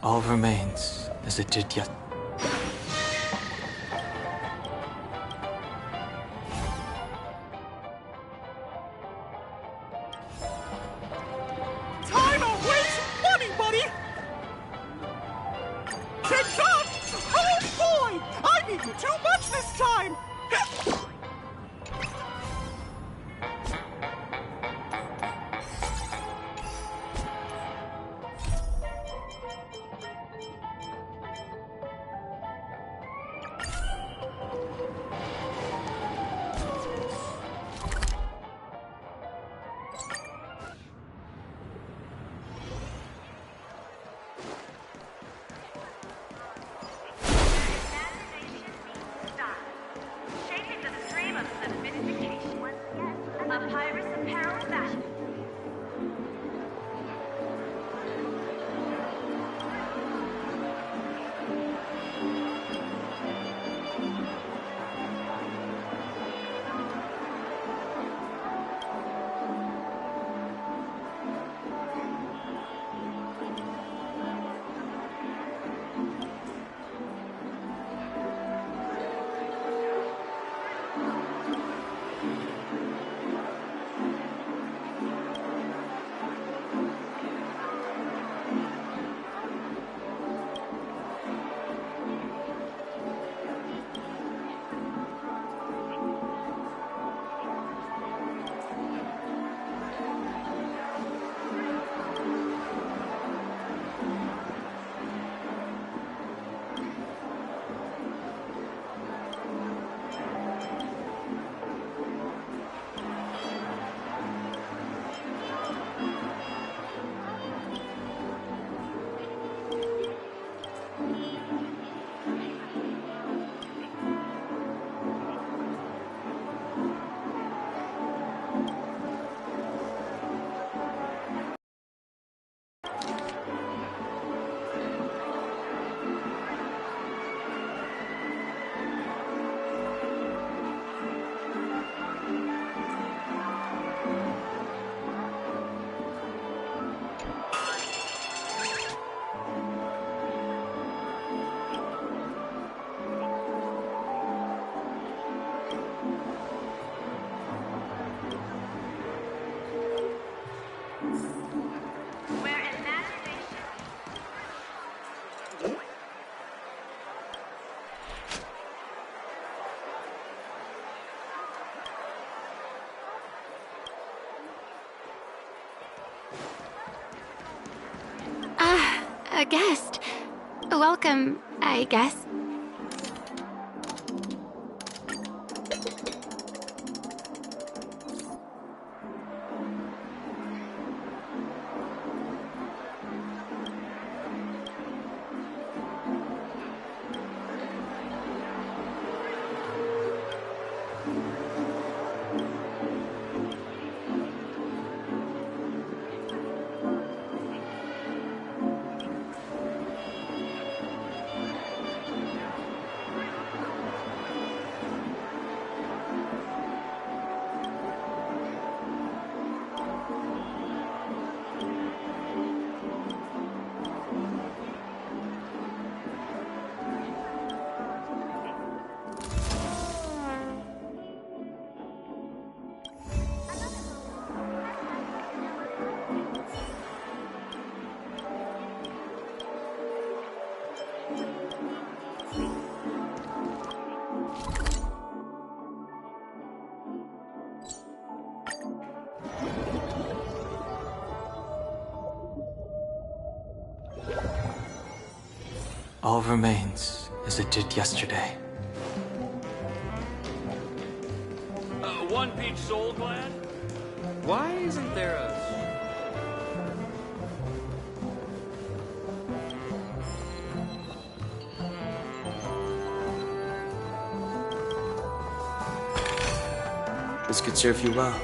All remains as it did yet. Time to waste money, buddy! Kicked off! Oh boy! I beat you too much this time! A guest. Welcome, I guess. All remains as it did yesterday. One Peach Soul Gland? Why isn't there a... This could serve you well.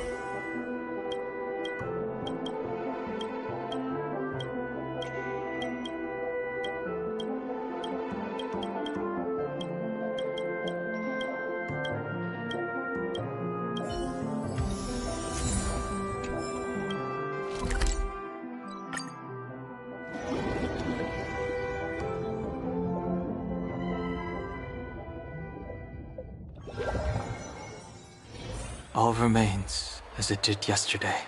All remains as it did yesterday.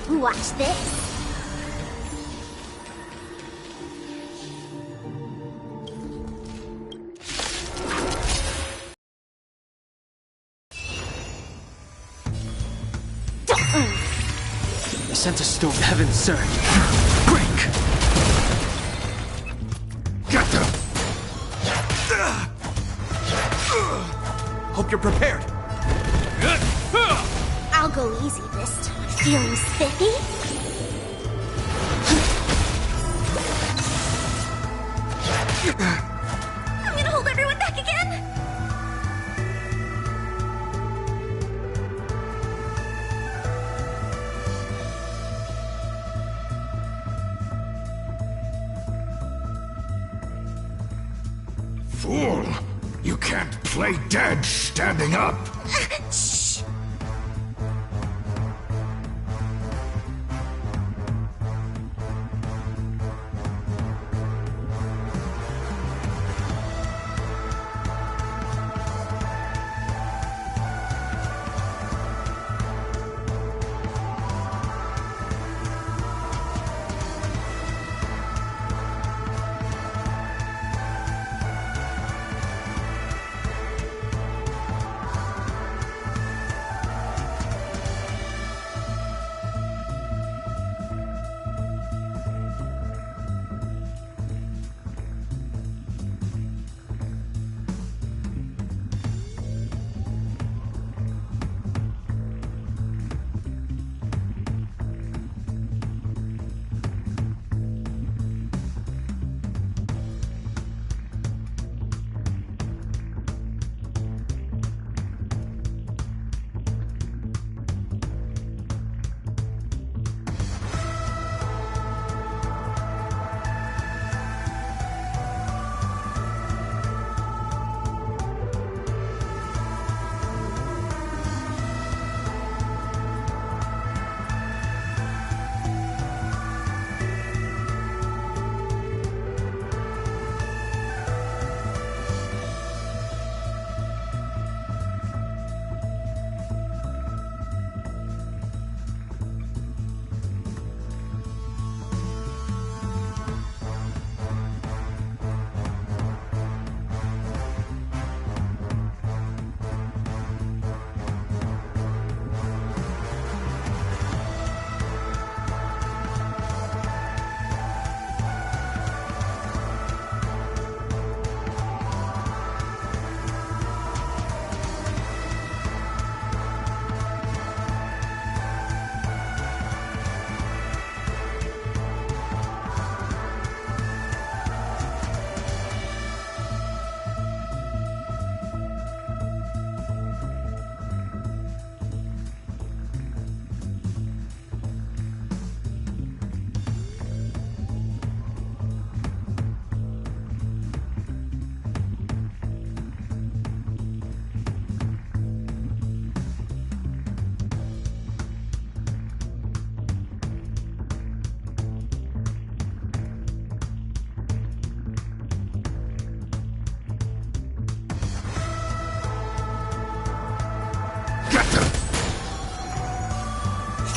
Watch this. I sent a storm. Heaven surge. Break! Get them! Hope you're prepared. I'll go easy this time. Feeling spiffy? I'm gonna hold everyone back again! Fool! You can't play dead standing up! Shh!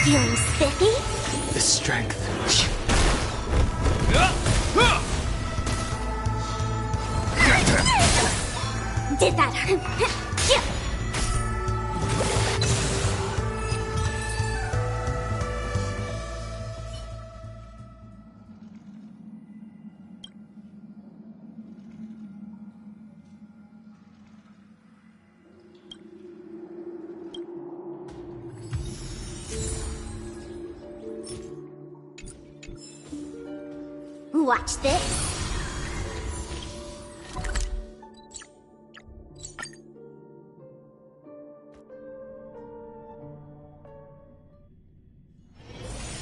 Feeling spiffy? The strength. Did that hurt? Watch this.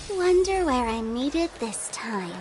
Wonder where I'm needed this time.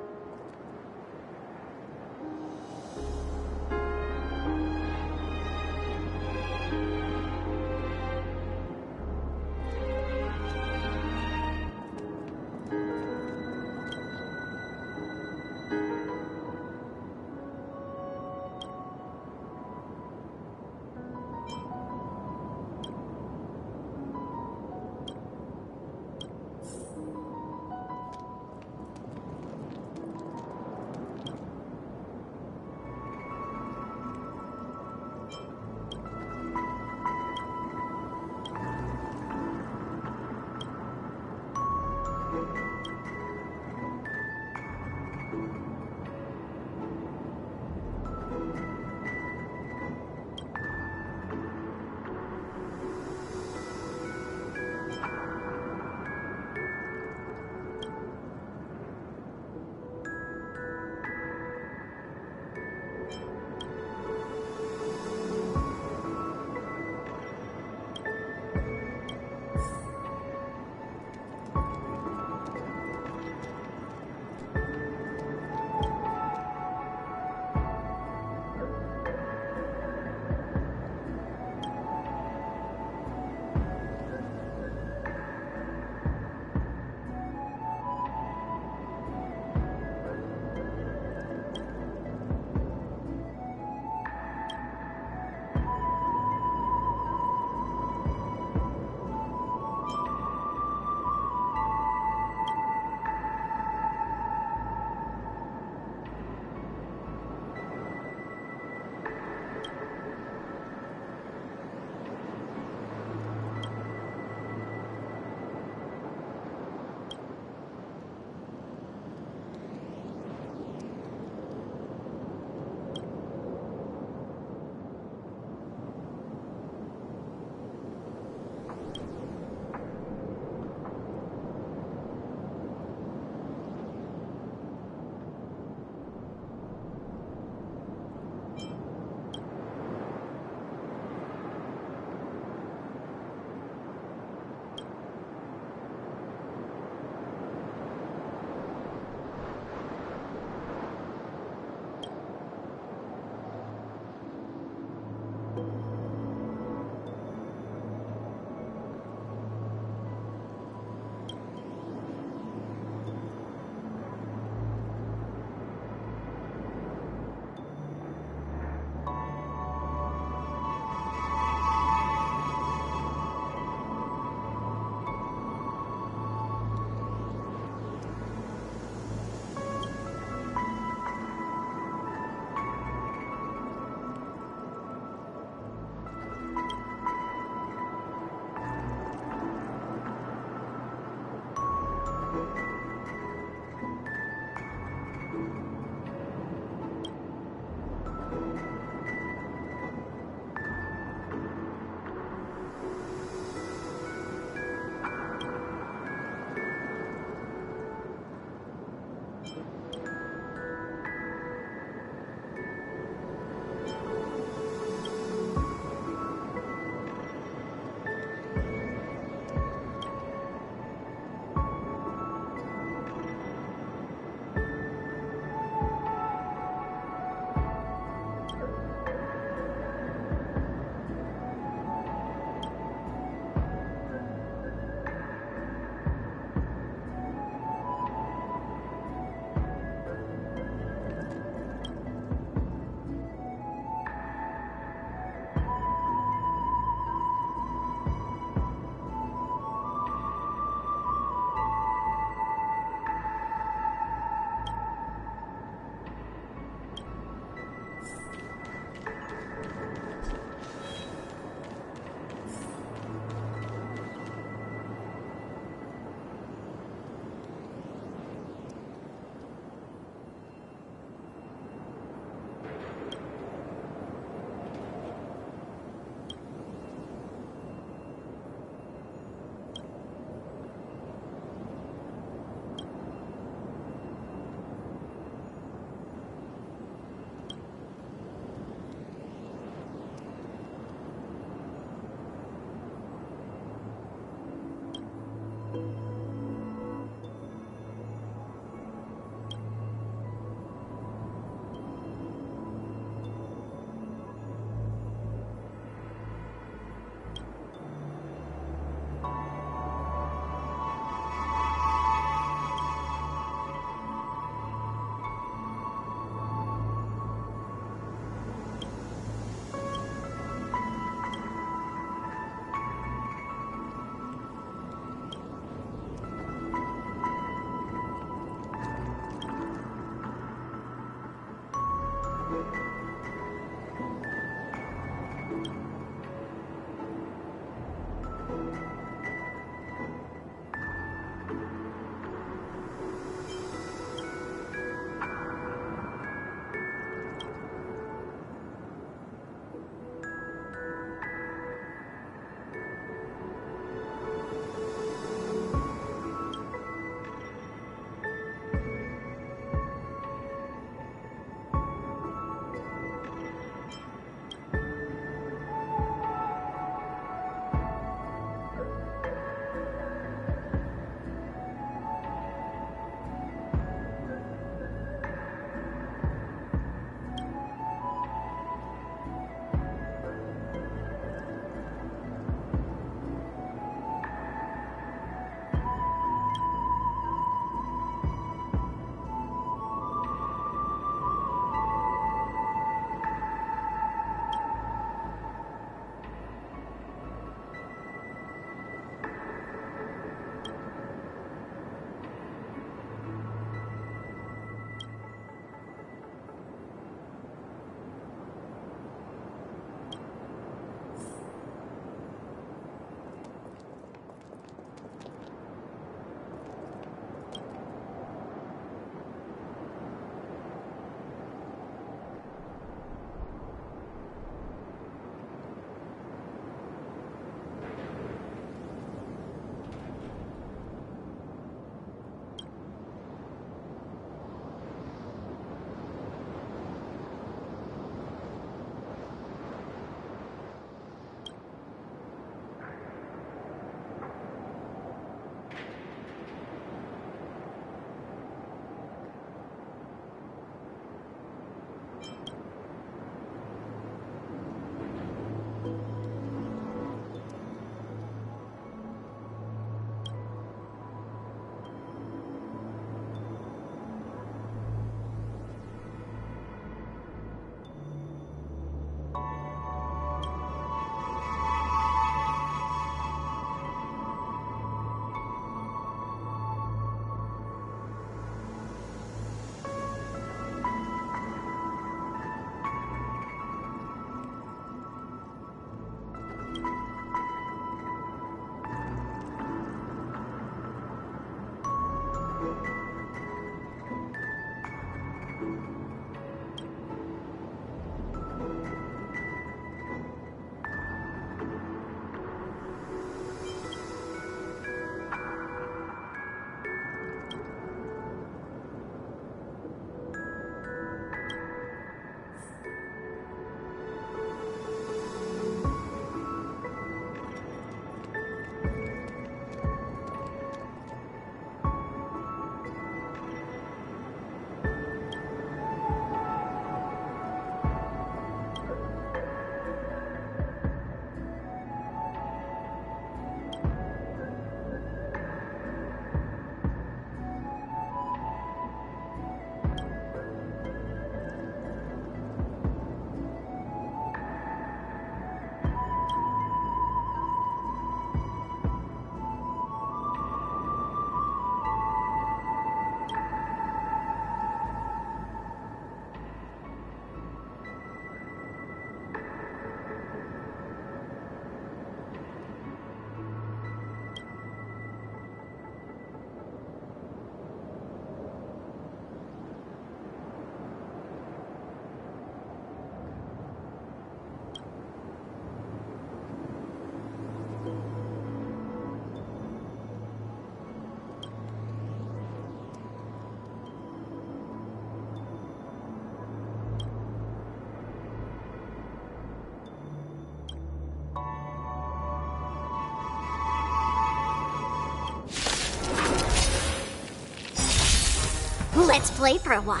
Let's play for a while.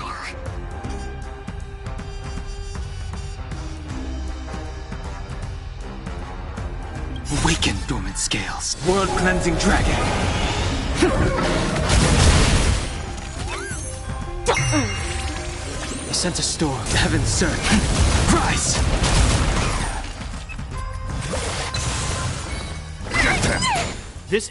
Awaken, dormant scales. World-cleansing dragon. I sense a storm. Heaven's surge. Rise! This...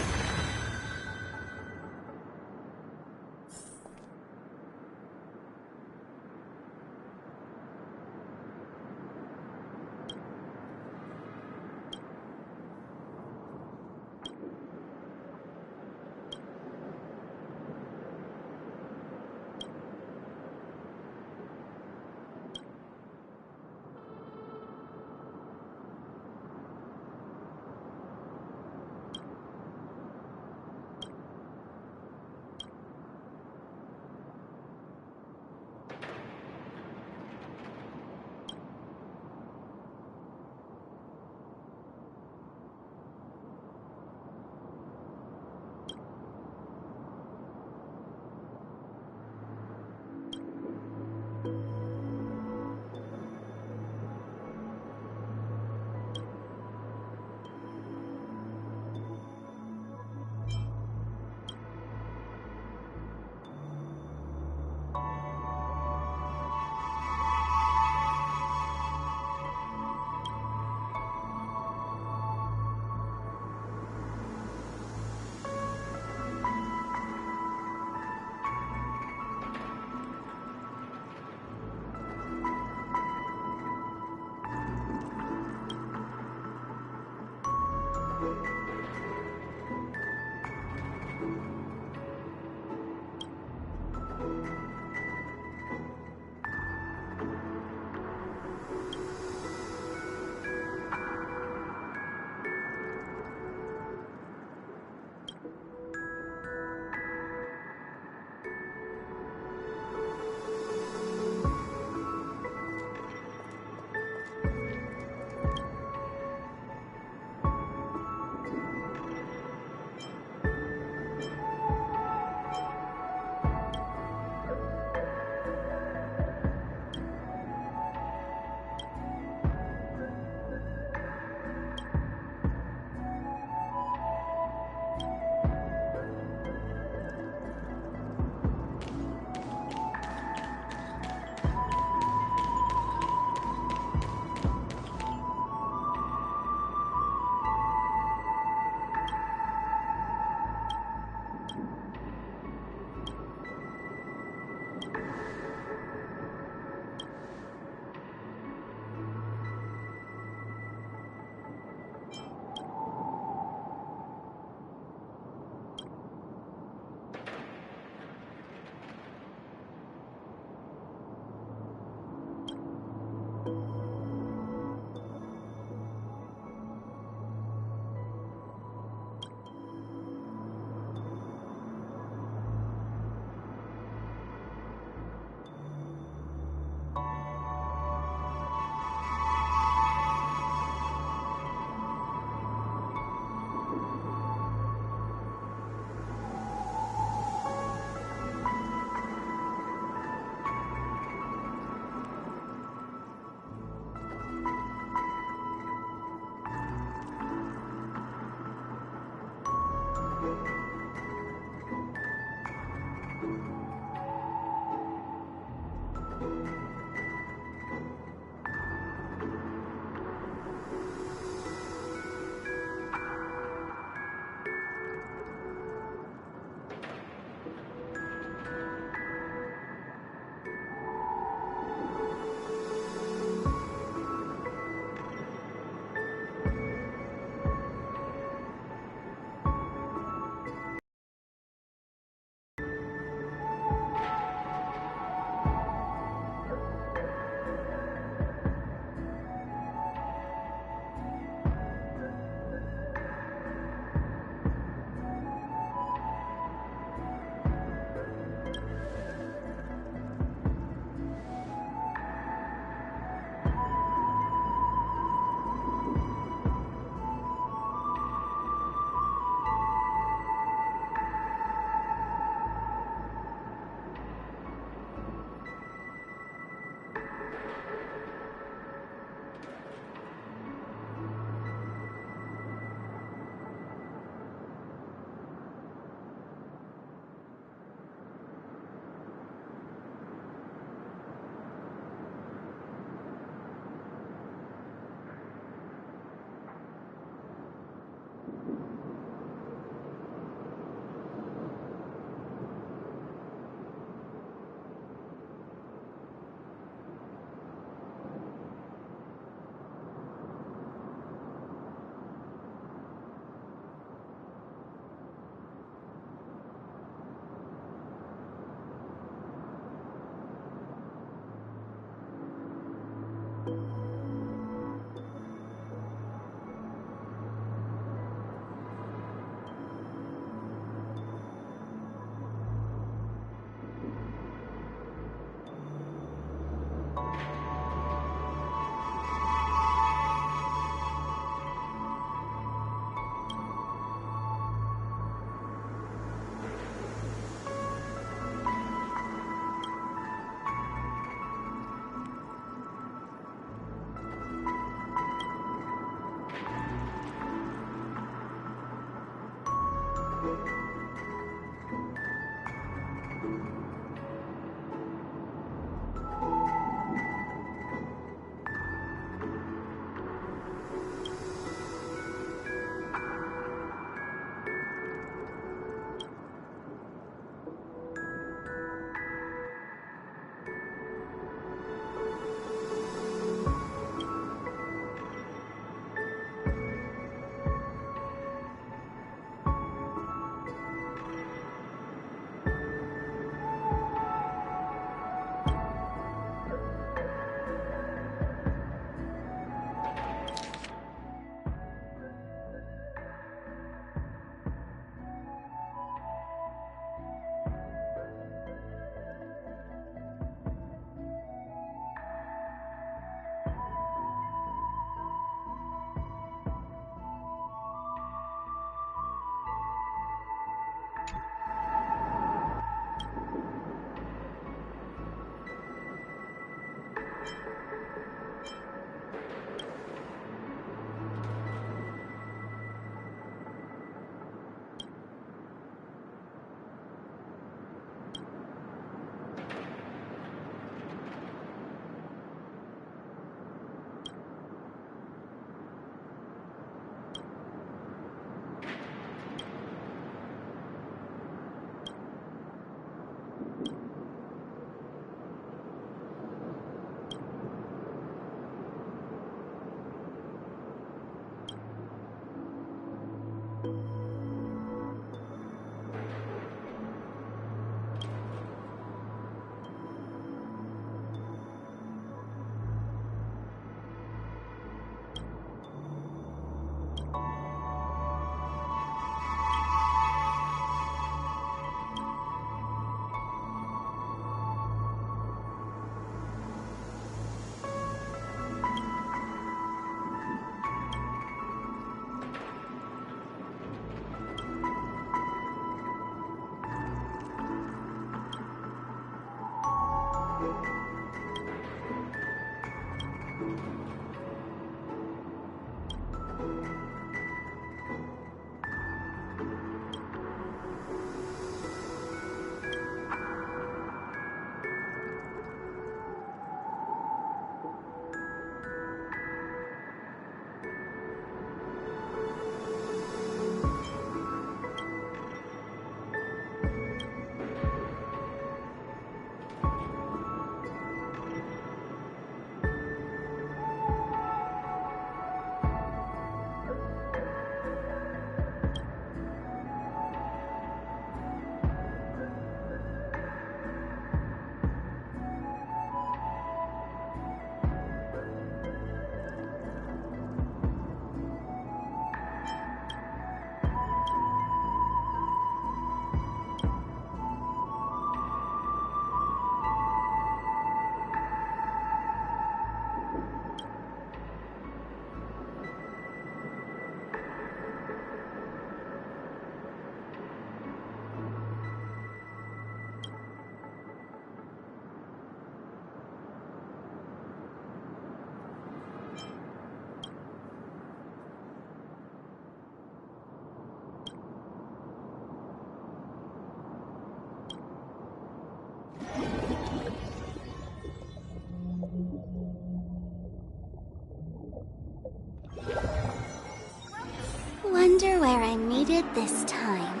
Wonder where I'm needed this time.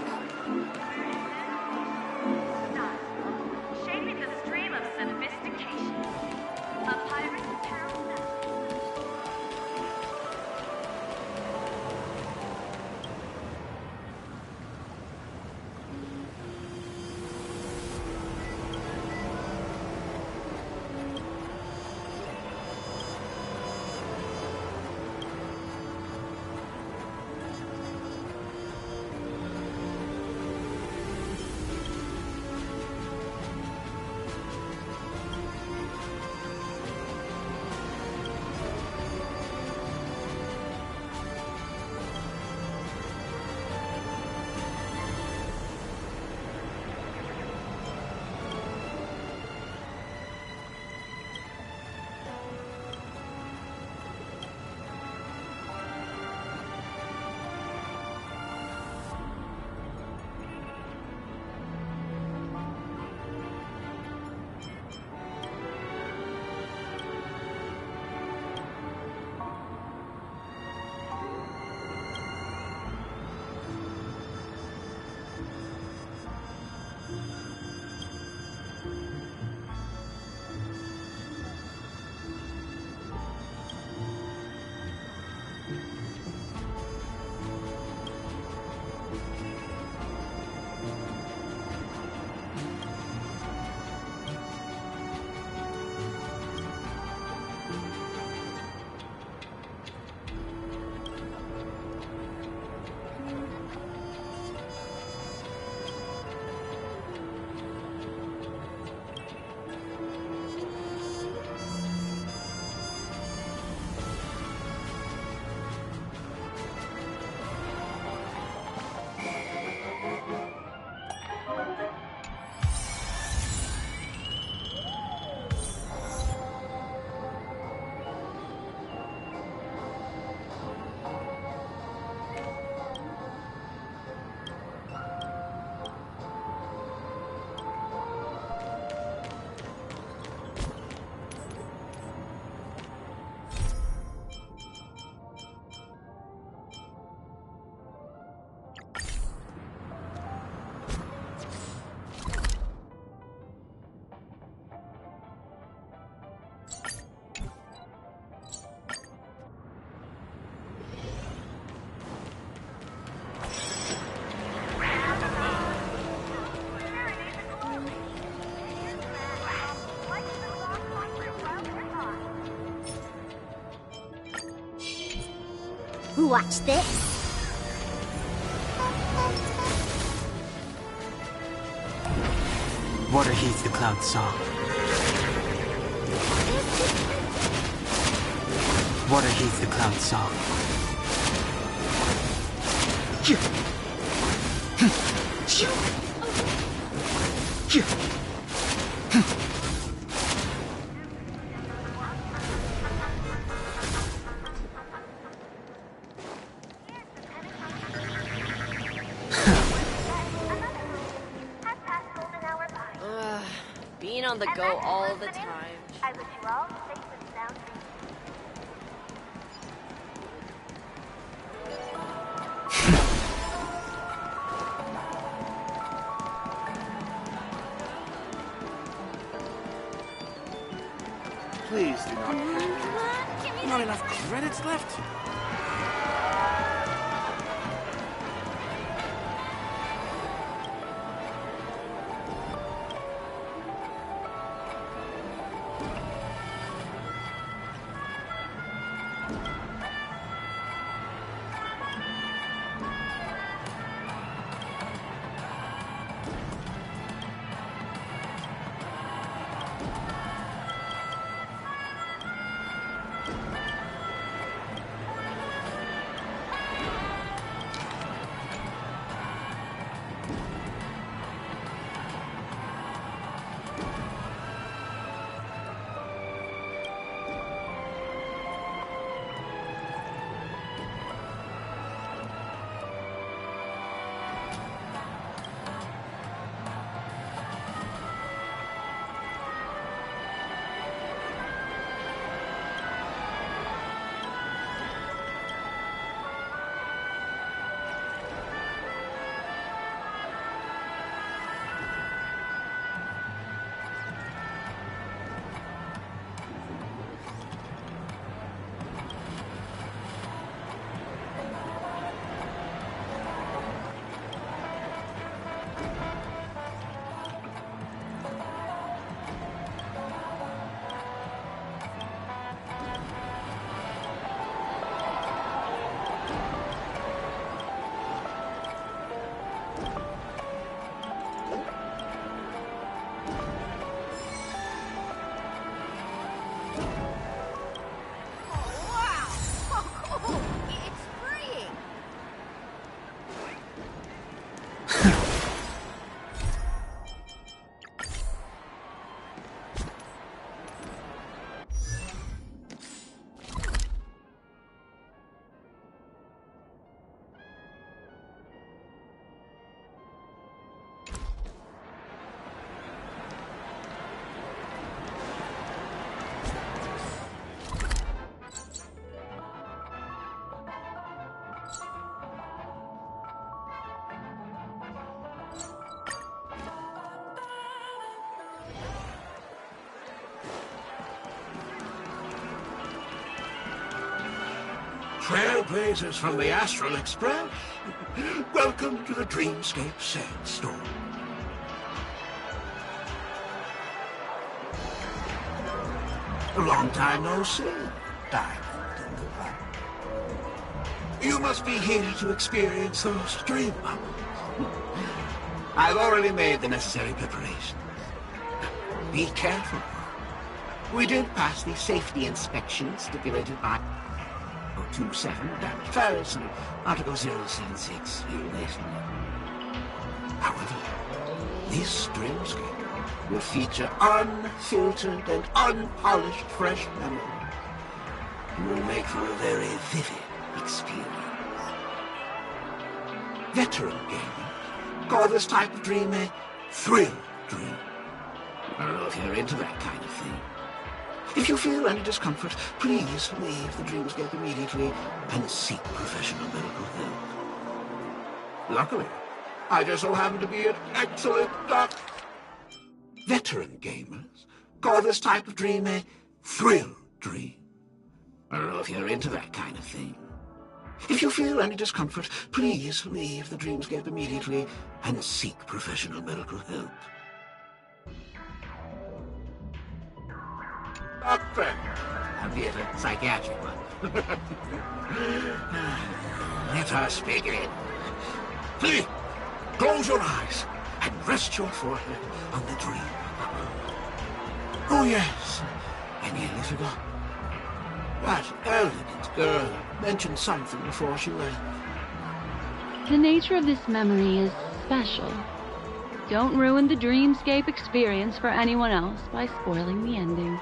Shaping the stream of sophistication. A pirate's apparel now. Watch this. Water heeds the cloud's song. Water heeds the cloud's song. Being on the go all the time. I wish you all safe and sound Please do not. Not enough credits left? Trailblazers from the Astral Express, welcome to the Dreamscape Sandstorm. A long time no see, Diamond in the Rough. You must be here to experience those dream bubbles. I've already made the necessary preparations. Be careful. We did pass the safety inspection stipulated by 027 Damage Ferris and Article 076 Regulation. However, this dreamscape will feature unfiltered and unpolished fresh memory. It will make for a very vivid experience. Veteran gamers call this type of dream a thrill dream. I don't know if you're into that kind of thing. If you feel any discomfort, please leave the dreamscape immediately and seek professional medical help. Luckily, I just so happen to be an excellent doctor. Veteran gamers call this type of dream a thrill dream. I don't know if you're into that kind of thing. If you feel any discomfort, please leave the dreamscape immediately and seek professional medical help. A bit of a psychiatric one. Let us begin. Please, close your eyes and rest your forehead on the dream. Oh yes, I nearly forgot. That elegant girl mentioned something before she went. The nature of this memory is special. Don't ruin the dreamscape experience for anyone else by spoiling the ending.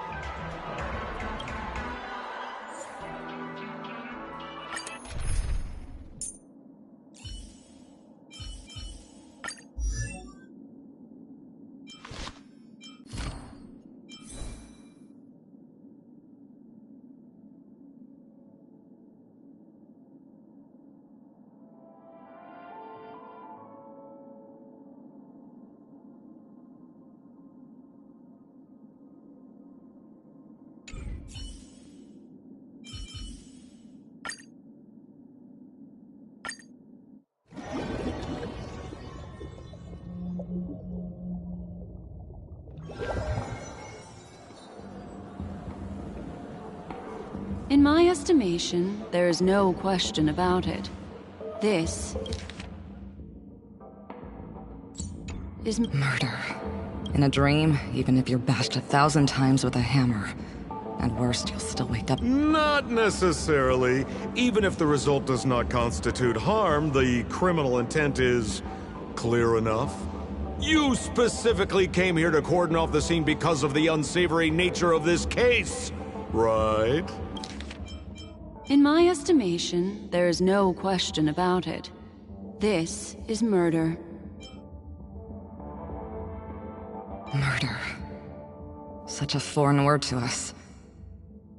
In my estimation, there is no question about it. This is murder. In a dream, even if you're bashed 1,000 times with a hammer. And worst, you'll still wake up. Not necessarily. Even if the result does not constitute harm, the criminal intent is clear enough. You specifically came here to cordon off the scene because of the unsavory nature of this case, right? In my estimation, there is no question about it. This is murder. Murder. Such a foreign word to us.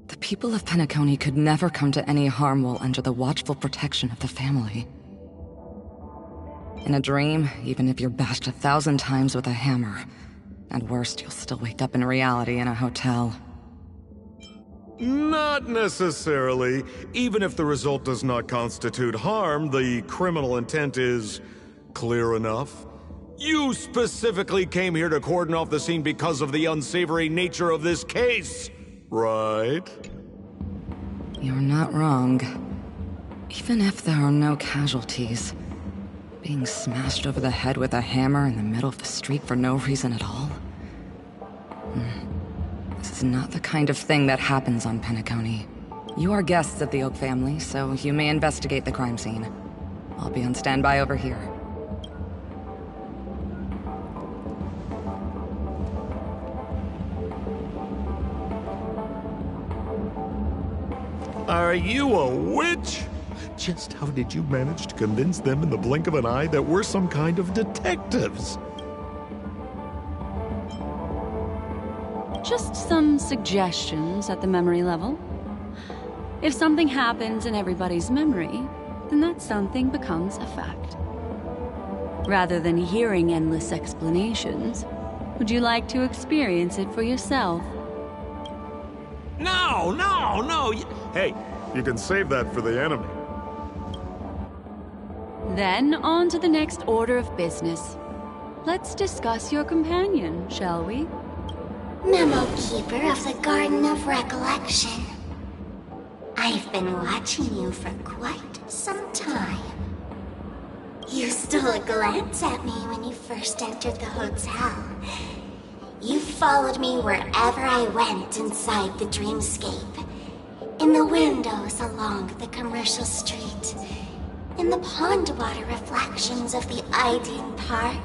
The people of Penacony could never come to any harm while under the watchful protection of the family. In a dream, even if you're bashed 1,000 times with a hammer, and worst, you'll still wake up in reality in a hotel. Not necessarily. Even if the result does not constitute harm, the criminal intent is clear enough. You specifically came here to cordon off the scene because of the unsavory nature of this case, right? You're not wrong. Even if there are no casualties, being smashed over the head with a hammer in the middle of the street for no reason at all? This is not the kind of thing that happens on Penacony. You are guests of the Oak family, so you may investigate the crime scene. I'll be on standby over here. Are you a witch? Just how did you manage to convince them in the blink of an eye that we're some kind of detectives? Just some suggestions at the memory level. If something happens in everybody's memory, then that something becomes a fact. Rather than hearing endless explanations, would you like to experience it for yourself? No, no, no! Hey, you can save that for the enemy. Then, on to the next order of business. Let's discuss your companion, shall we? Memo Keeper of the Garden of Recollection. I've been watching you for quite some time. You stole a glance at me when you first entered the hotel. You followed me wherever I went inside the dreamscape. In the windows along the commercial street. In the pond water reflections of the Ideen Park.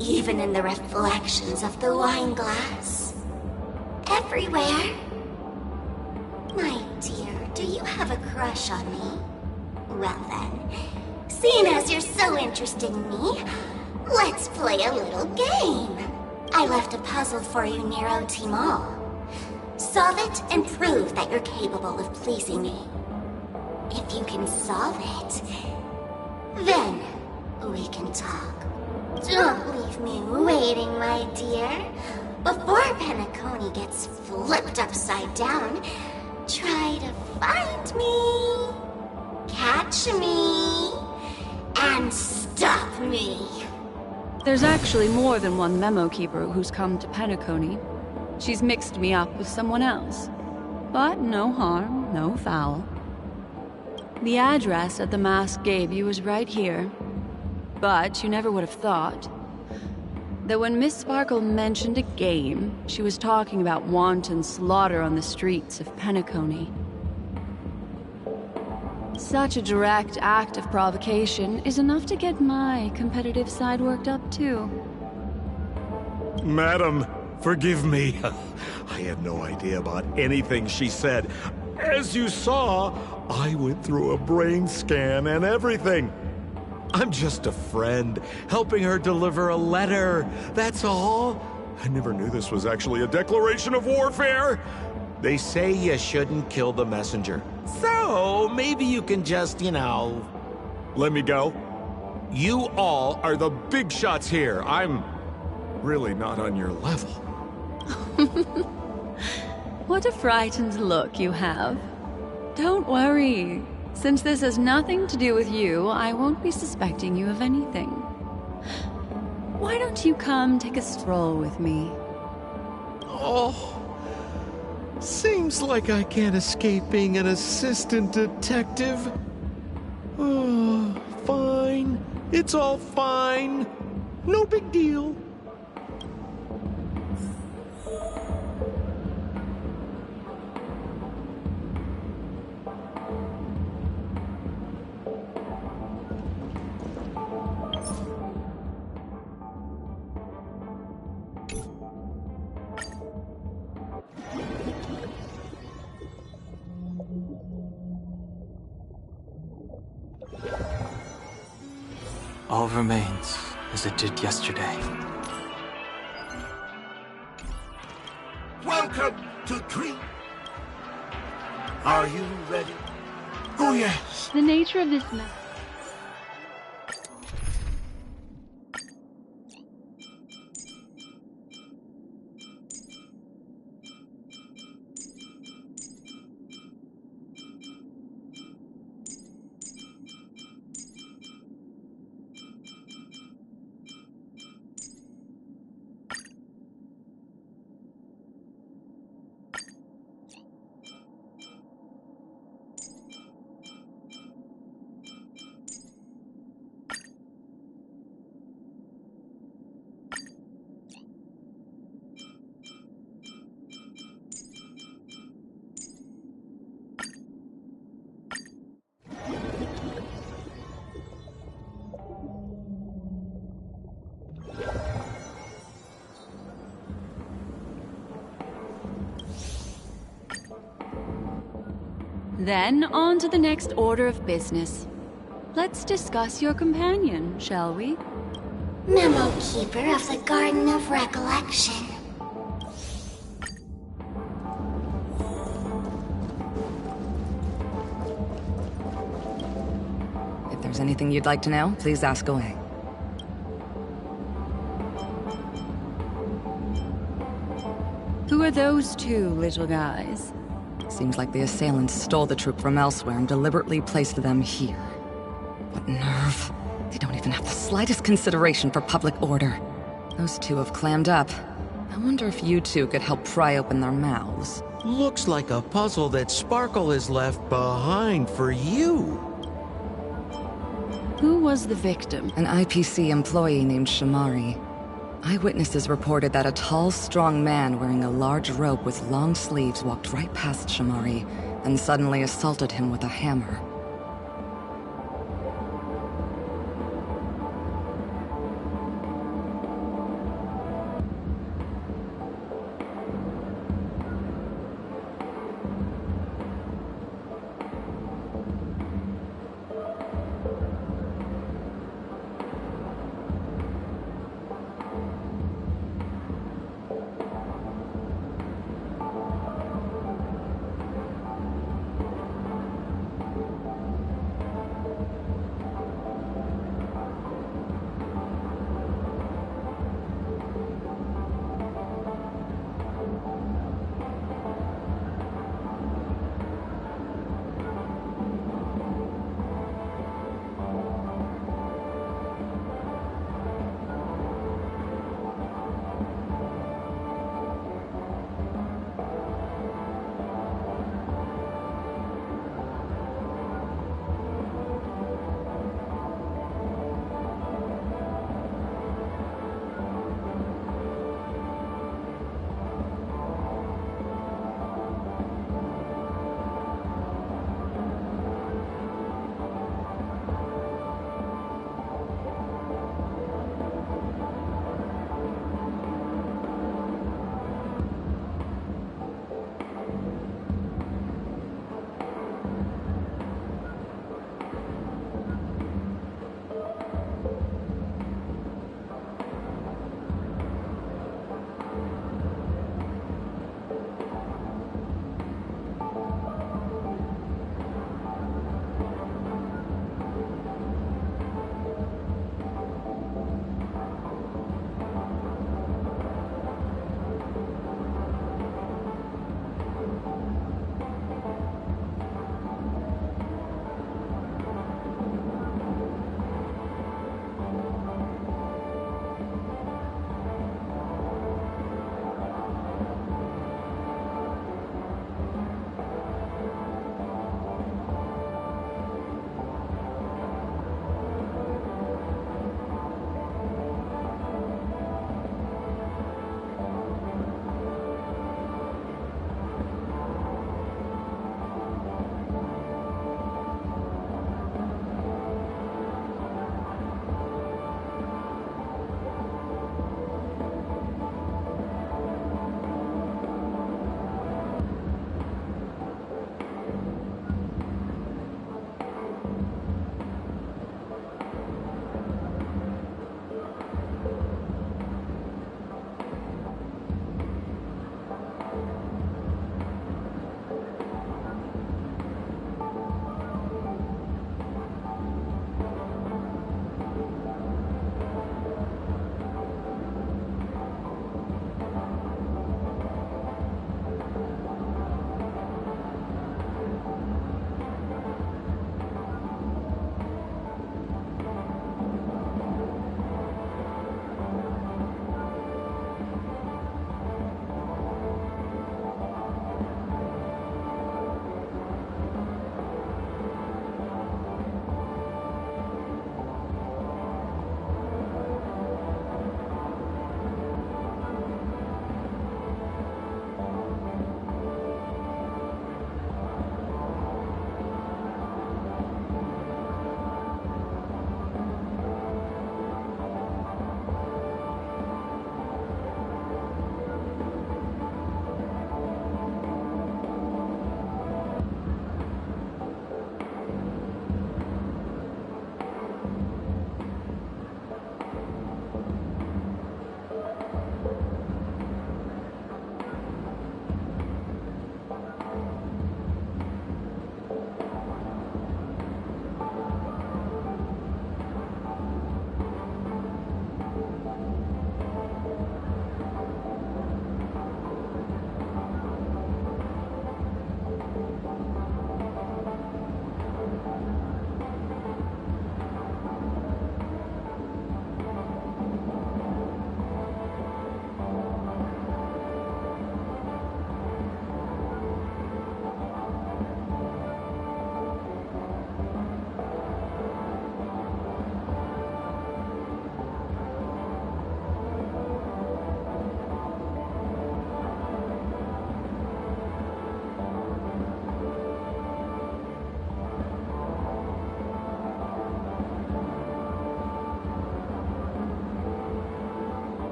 Even in the reflections of the wine glass. Everywhere. My dear, do you have a crush on me? Well then, seeing as you're so interested in me, let's play a little game. I left a puzzle for you near OT Mall. Solve it and prove that you're capable of pleasing me. If you can solve it, then we can talk. Don't leave me waiting, my dear. Before Penacony gets flipped upside down, try to find me, catch me, and stop me. There's actually more than one Memo Keeper who's come to Penacony. She's mixed me up with someone else. But no harm, no foul. The address that the mask gave you was right here. But you never would have thought that when Miss Sparkle mentioned a game, she was talking about wanton slaughter on the streets of Penacony. Such a direct act of provocation is enough to get my competitive side worked up too. Madam, forgive me. I had no idea about anything she said. As you saw, I went through a brain scan and everything. I'm just a friend, helping her deliver a letter, that's all. I never knew this was actually a declaration of warfare. They say you shouldn't kill the messenger. So, maybe you can just, let me go. You all are the big shots here. I'm really not on your level. What a frightened look you have. Don't worry. Since this has nothing to do with you, I won't be suspecting you of anything. Why don't you come take a stroll with me? Oh, seems like I can't escape being an assistant detective. Oh, fine. It's all fine. No big deal. All remains as it did yesterday. Welcome to Dream. Are you ready? Oh, yes. The nature of this Then, on to the next order of business. Let's discuss your companion, shall we? Memo Keeper of the Garden of Recollection. If there's anything you'd like to know, please ask away. Who are those two little guys? Seems like the assailants stole the troop from elsewhere and deliberately placed them here. What nerve. They don't even have the slightest consideration for public order. Those two have clammed up. I wonder if you two could help pry open their mouths. Looks like a puzzle that Sparkle has left behind for you. Who was the victim? An IPC employee named Shamari. Eyewitnesses reported that a tall, strong man wearing a large robe with long sleeves walked right past Shamari, and suddenly assaulted him with a hammer.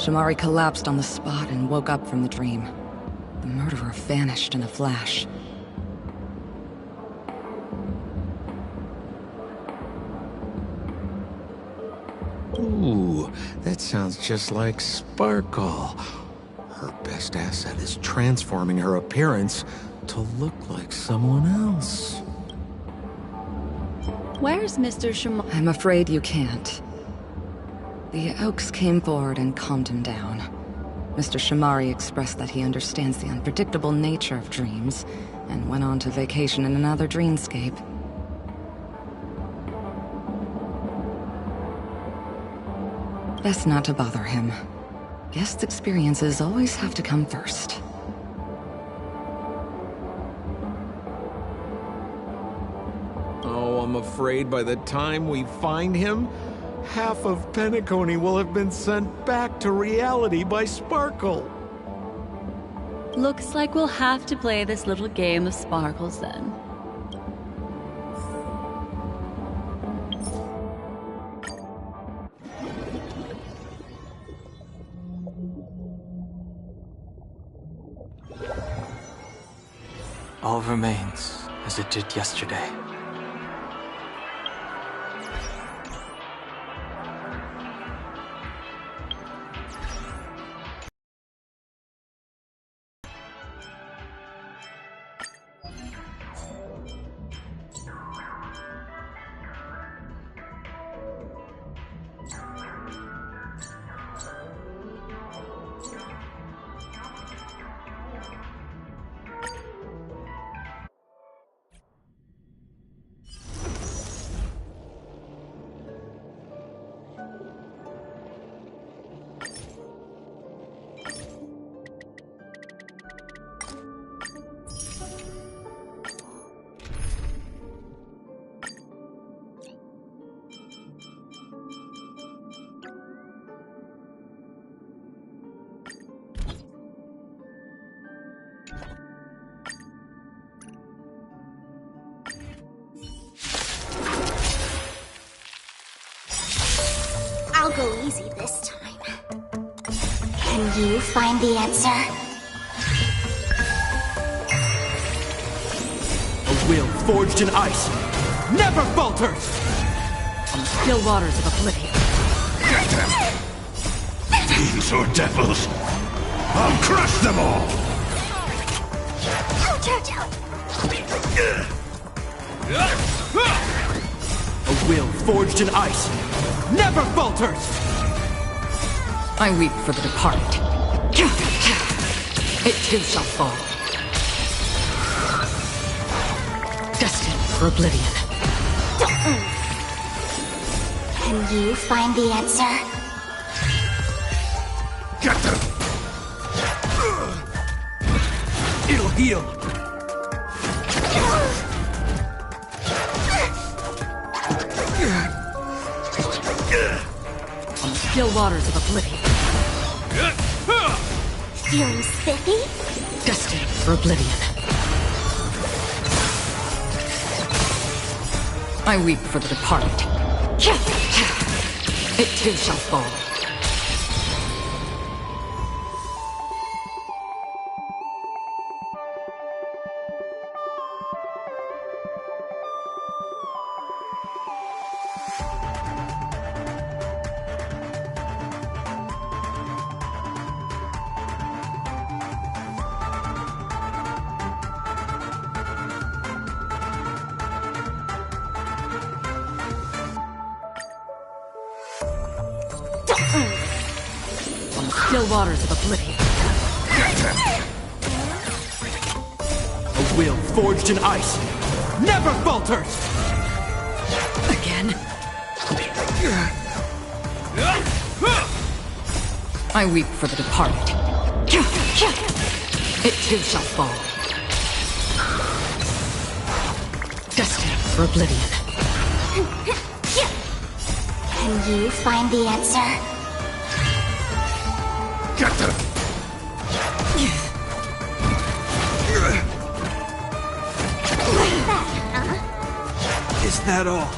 Shamari collapsed on the spot and woke up from the dream. The murderer vanished in a flash. Ooh, that sounds just like Sparkle. Her best asset is transforming her appearance to look like someone else. Where's Mr. Shamari? I'm afraid you can't. The Oaks came forward and calmed him down. Mr. Shamari expressed that he understands the unpredictable nature of dreams, and went on to vacation in another dreamscape. Best not to bother him. Guest experiences always have to come first. Oh, I'm afraid by the time we find him, half of Penacony will have been sent back to reality by Sparkle. Looks like we'll have to play this little game of sparkles then. All remains as it did yesterday. I'll go easy this time. Can you find the answer? A will forged in ice never falters! On the still waters of oblivion. Get them! Fiends or devils! I'll crush them all! A will forged in ice never falters! I weep for the departed. It too shall fall. Destined for oblivion. Can you find the answer? Get them! It'll heal! On the still waters of oblivion. Feeling spiffy? Destined for oblivion. I weep for the departed. It too shall fall. On the still waters of oblivion. A will forged in ice never falters! Again? I weep for the departed. It too shall fall. Destined for oblivion. Can you find the answer? Get them! Is that all?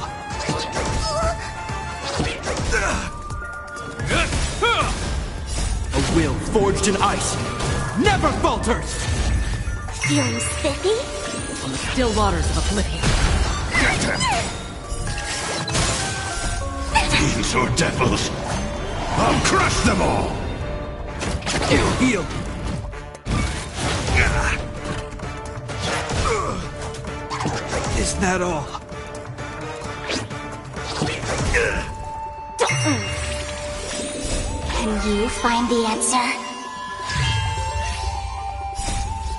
A will forged in ice never falters! Feeling spiffy? On the still waters of oblivion. Fiends or devils, I'll crush them all! It'll heal! Is that all? Can you find the answer?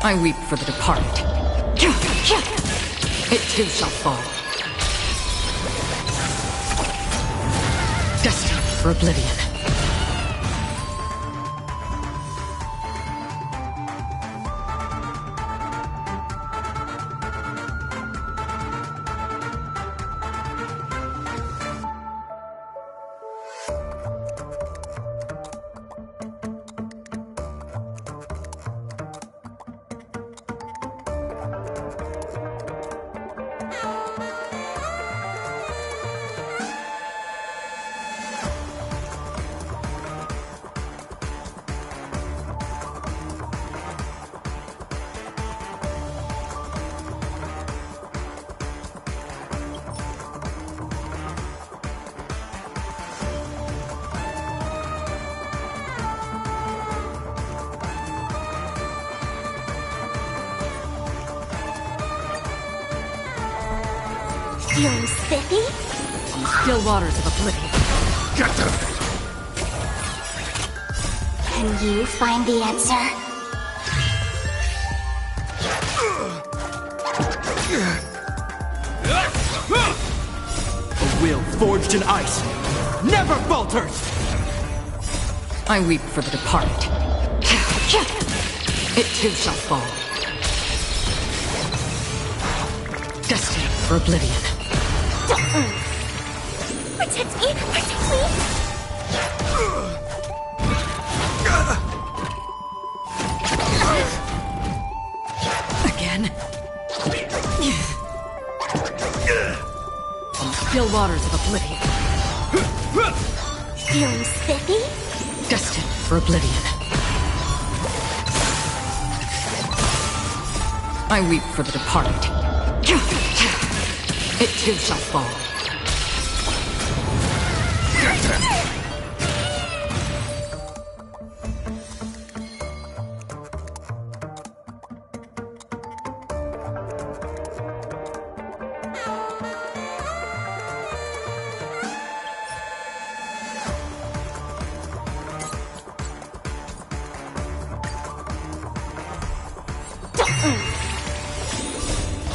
I weep for the departed. It too shall fall. Destined for oblivion. Feeling spiffy? On the still waters of oblivion. Get them! Can you find the answer? A will forged in ice never falters! I weep for the departed. It too shall fall. Destined for oblivion. Protect me! Protect me! Again? On the still waters of oblivion. Feeling spiffy? Destined for oblivion. I weep for the departed. It too shall fall.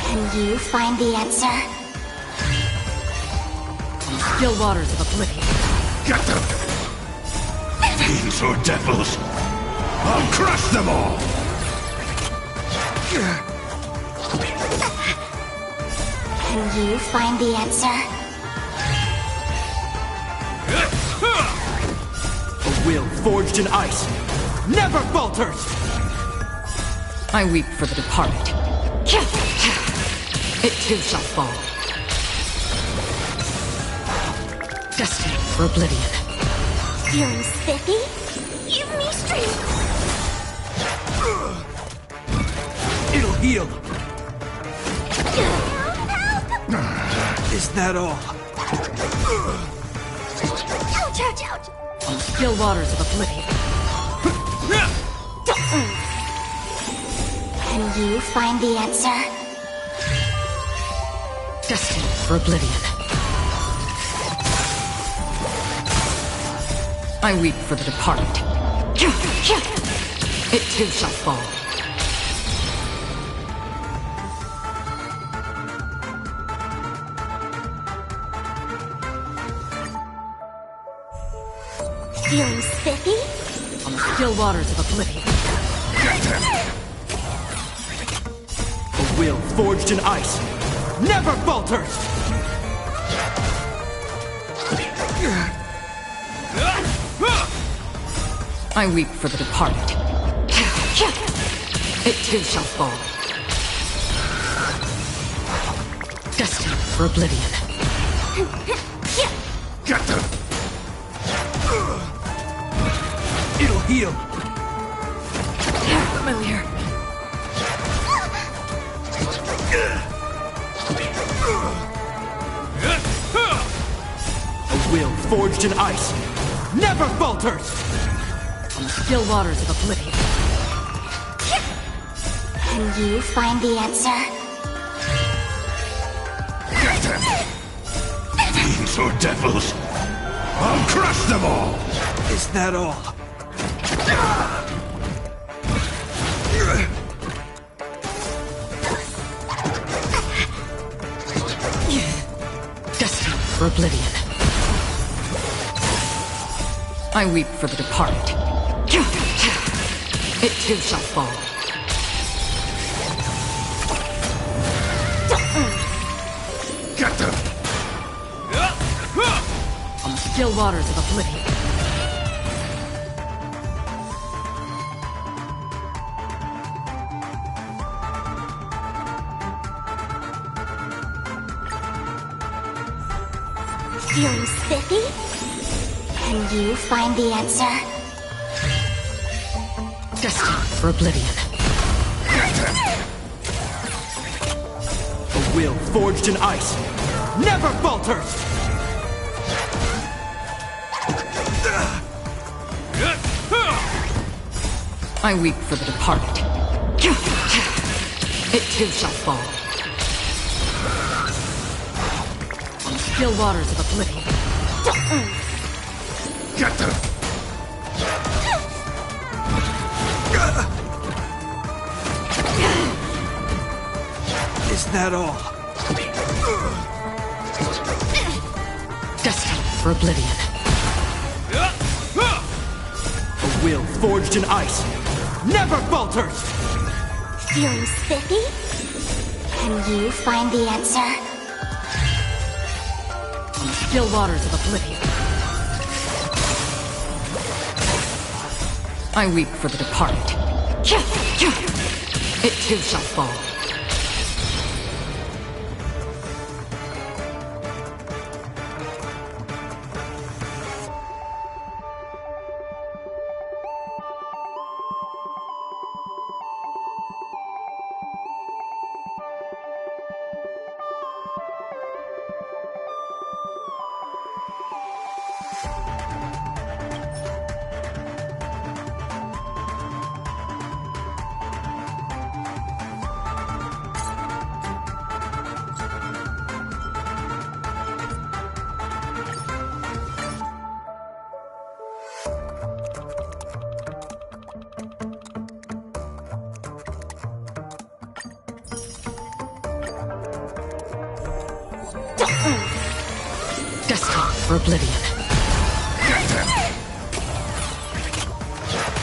Can you find the answer? Still waters of oblivion. Get them! Fiends or devils, I'll crush them all! Can you find the answer? A will forged in ice never falters! I weep for the departed. It too shall fall. Destined for oblivion. Feeling spiffy? Give me strength! It'll heal! Is that all? Ouch, ouch, ouch! On the still waters of oblivion. Can you find the answer? Destined for oblivion. I weep for the departed. It too shall fall. Feeling spiffy? On the still waters of oblivion. A will forged in ice never falters! I weep for the departed. It too shall fall. Destined for oblivion. Get them! It'll heal! familiar. A will forged in ice never falters! On the still waters of oblivion. Can you find the answer? Get them! Fiends or devils! I'll crush them all! Is that all? Destined for oblivion. I weep for the departed. It too shall fall. Get them! On the still waters of oblivion. Feeling spiffy? Can you find the answer? Destined for oblivion. A will forged in ice never falters! I weep for the departed. It too shall fall. On the still waters of oblivion. Get them! Is that all? Destined for oblivion. A will forged in ice never falters! Feeling spiffy? Can you find the answer? On the still waters of oblivion. I weep for the departed. It too shall fall. Destined for oblivion.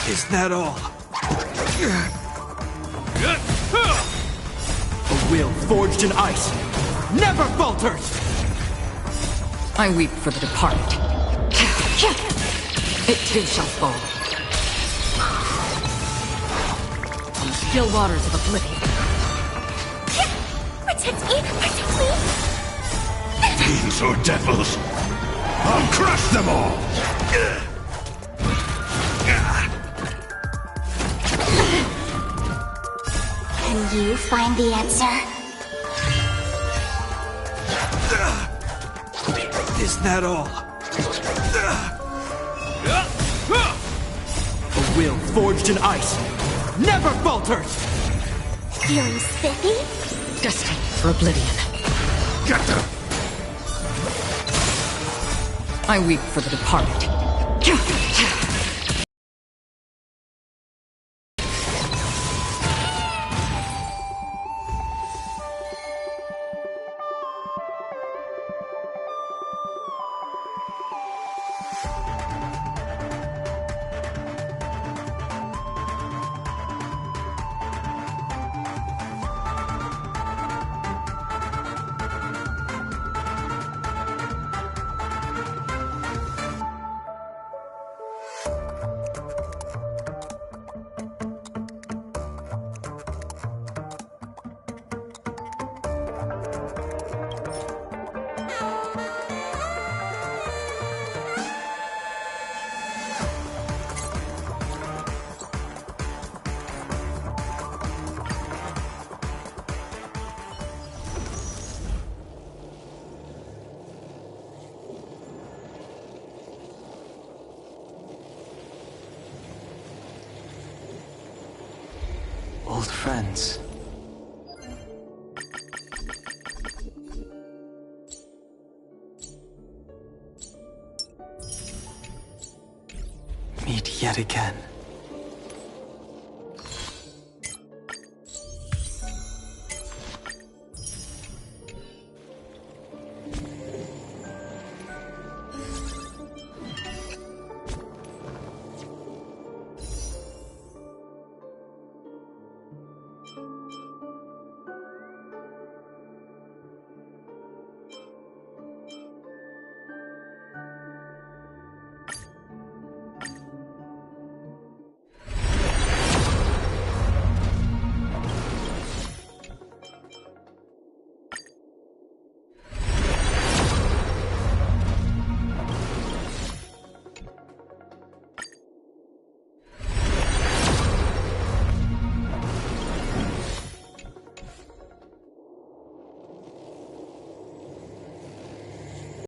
Is that all? A will forged in ice never falters! I weep for the departed. It too shall fall. On the still waters of oblivion. Protect me! Protect me! Fiends or devils! I'll crush them all! Can you find the answer? Is that all? A will forged in ice never falters! Feeling spiffy? Destined for oblivion. Get them! I weep for the departed. Old friends. Meet yet again.